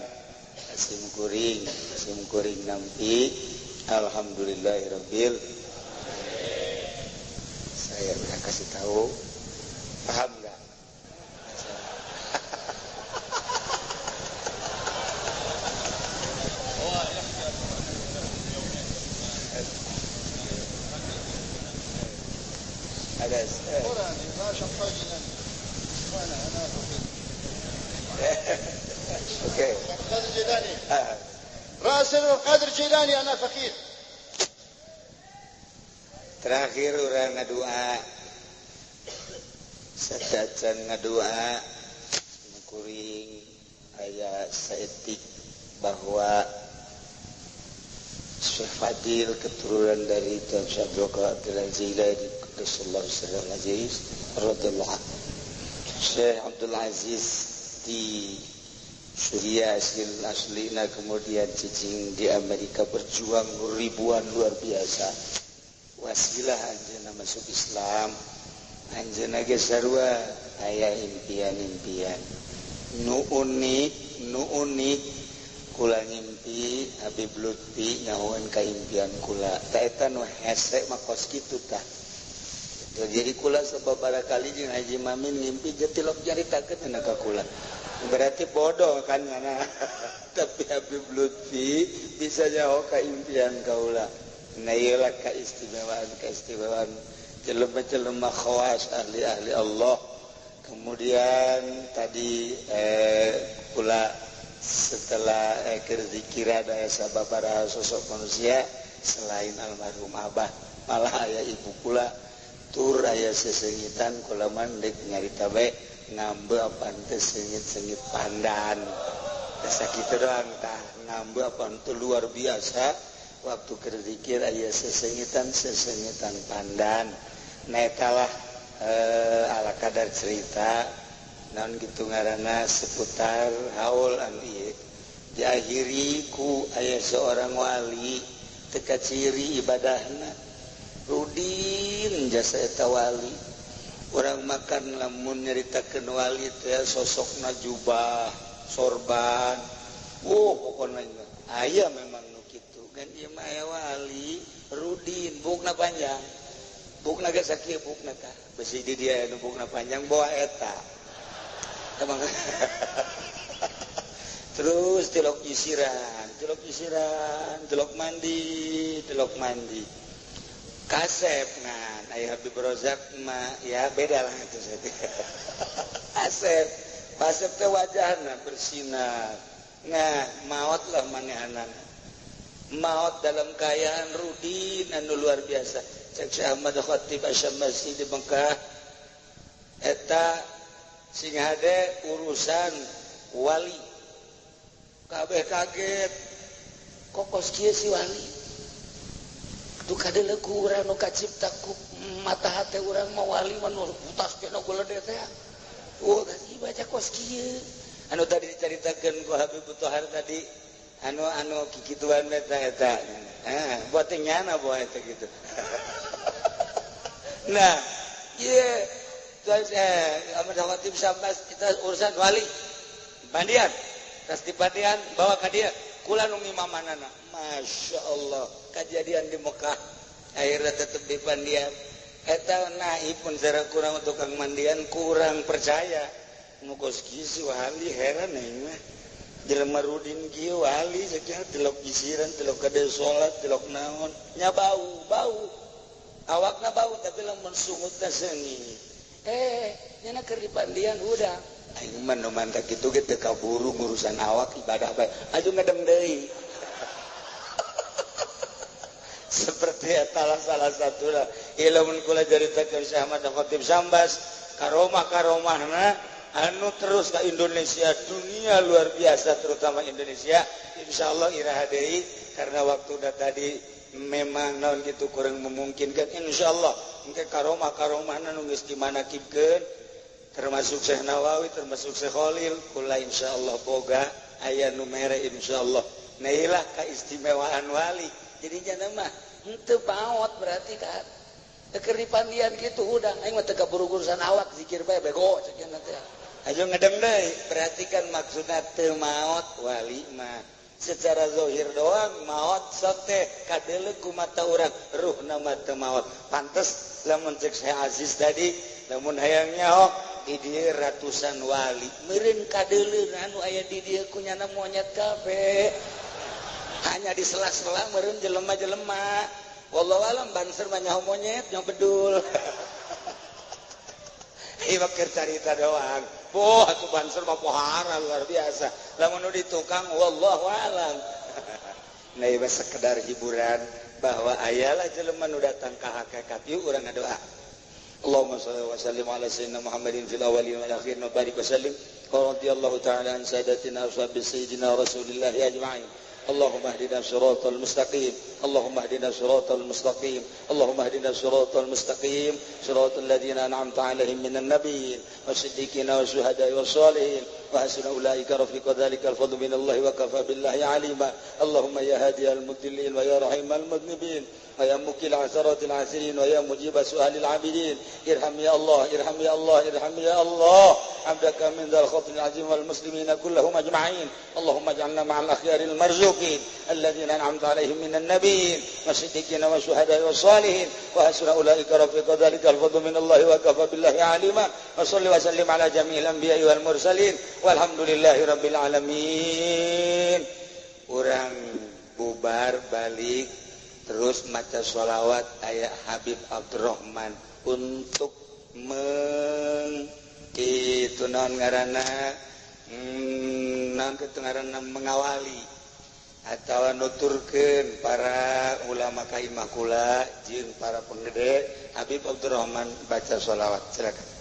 S5: simkuring nampi. Alhamdulillahirabbil. Saya udah kasih tahu, paham nggak? Ada Oke.
S4: القادر جيلاني راسل القادر جيلاني أنا فقير.
S5: Terakhir urang ngadua sadacan ngadua kuring aya saetik bahwa Syekh Fadil keturunan dari Tuan Syekh Abdul Aziz Rasulullah sallallahu alaihi wasallam. Syekh Abdul Aziz di Syria aslina kemudian cicing di Amerika berjuang ribuan luar biasa. Wasilah anjeunna masuk Islam. Anjeunna ge sarua aya impian-impian. Nu unik kula ngimpi Habib Lutfi nyahoan ka impian kula. Ta eta nu hese mah kos kitu tah. Jadi kula sababaraha kali jeung Haji Mamin ngimpi getilok nyaritakeun ka kula. Berarti bodoh kan ngana. Tapi Habib Lutfi bisa nyaho ka impian kaula. Nah iyalah keistimewaan jelema-jelema khawas ahli Allah. Kemudian tadi kula setelah kerzikiran aya sababaraha sosok manusia selain almarhum Abah, malah aya ibu kula tur aya sesengitan kula mandek nyarita bae ngambe apa teh sengit-sengit pandan. Tasa kitu doang tah ngambe apa teh luar biasa. Waktu kerzikir aya sesengitan pandan. Nah etalah ala kadar cerita naon kitu ngaranna seputar haul anu ieu diakhiri ku aya seorang wali teka ciri ibadahna Rudin jasa eta wali orang makan lamun nyaritakeun wali teh sosokna jubah sorban pokona aya memang nu kitu kan ieu mah aya wali Rudin bukna panjang bukna ge sakieu bukna tah besi di dia nu bukna panjang bawa eta emang terus tilok nyisiran tilok mandi kasep ngan aya Habib Rozak mah ya beda lah itu asep kasep teh wajahna bersinar ngah maot lah manehanana maot dalam kayaan Rudin anu luar biasa cek Syekh Ahmad Khatib Asyamasi di Mekah eta sing hade urusan wali kabeh kaget kokos kieu si wali tu kadele ku urang nu kacipta ku mata hate urang mah wali mah nu putas teh nu geuleudeh teh tadi baca kos kieu anu tadi dicaritakeun ku Habib Tohar tadi anu kikituan eta buat nyana bae eta gitu nah ieu Ahmad Khatib Syambas kita urusan wali pandian tas dipadian bawa ka dieu kula nu ngimamanana Masya Allah kejadian di Mekah akhirnya tetep di pandian eta naib pun sareng kurang tukang mandian kurang percaya mukos kieu si wali heran mah jelema Rudin kieu wali sakieu telok isiran telok kade salat telok naon nya bau awakna bau tapi lamun sungutna seungit nyana keur di pandian udah aing mah nu mantap kitu ge teu kaburu ngurusan awak ibadah bae aju ngedeng deui seperti eta salah satuna ilmun kula jaritakeun Syekh Ahmad Khatib Syambas karomah-karomahna anu terus ka Indonesia dunia luar biasa terutama Indonesia insyaallah iraha deui karena waktunya tadi memang naon kitu kurang memungkinkan insyaallah engke karomah-karomahna nu geus dimanakibkeun termasuk Syekh Nawawi termasuk Syekh Khalil kula insyaallah boga aya nu mere insyaallah nah ilah keistimewaan wali jadi jangan mah henteu paot berarti kan keur di pandian kitu udah aing mah teu kaburu urusan awak zikir bae bego cekeun teh ayo ngedeng deui berarti kan maksudna teu maot wali mah secara zahir doang maot sok teh kadeuleu ku mata urang ruhna mah teu maot pantes lamun cek Syekh Aziz tadi lamun hayang nyaho di dieu ratusan wali meureun kadeuleu anu aya di dieu ku nyana monyet kabeh hanya di sela-sela meureun jelema-jelema wallahu alam banser mah nyaho monyet nyaho bedul ieu keur carita doang boh atuh banser mah pohara luar biasa lamun nu ditukang wallahu alam nah ieu sekedar hiburan bahwa ayalah jelema nu datang ka hakikat yuk urang ngadoa Allahumma shalli wa sallim ala sayyidina Muhammadin fil awwalin wal akhirin wa barik wa sallim radhiyallahu ta'ala an sayyidatina ashabi sayyidina Rasulillah ajma'in اللهم اهدنا الصراط المستقيم اللهم اهدنا الصراط المستقيم اللهم اهدنا الصراط المستقيم صراط الذين انعمت عليهم من النبيين والصديقين والشهداء والصالحين وحسن اولئك رفيق ذلك الفضل من الله وكفى بالله عليما اللهم يا هادي المضلين ويا رحيم المذنبين ويا مكل عثرات العاثرين ويا مجيب سؤال العابدين ارحم يا الله ارحم يا الله ارحم يا الله عبدك من ذا الخطر العظيم والمسلمين كلهم اجمعين اللهم اجعلنا مع الاخيار المرزوقين الذين انعمت عليهم من النبيين والصديقين والشهداء والصالحين وحسن اولئك رفيق ذلك الفضل من الله وكفى بالله عليما وصل وسلم على جميع الانبياء والمرسلين والحمد لله رب العالمين urang bubar balik terus maca sholawat ayat Habib Abdurrahman untuk itu naon ngaranna naon ngaranna mengawali atau nuturkeun para ulama kaimah kula jeung para penggede Habib Abdurrahman baca sholawat silakan.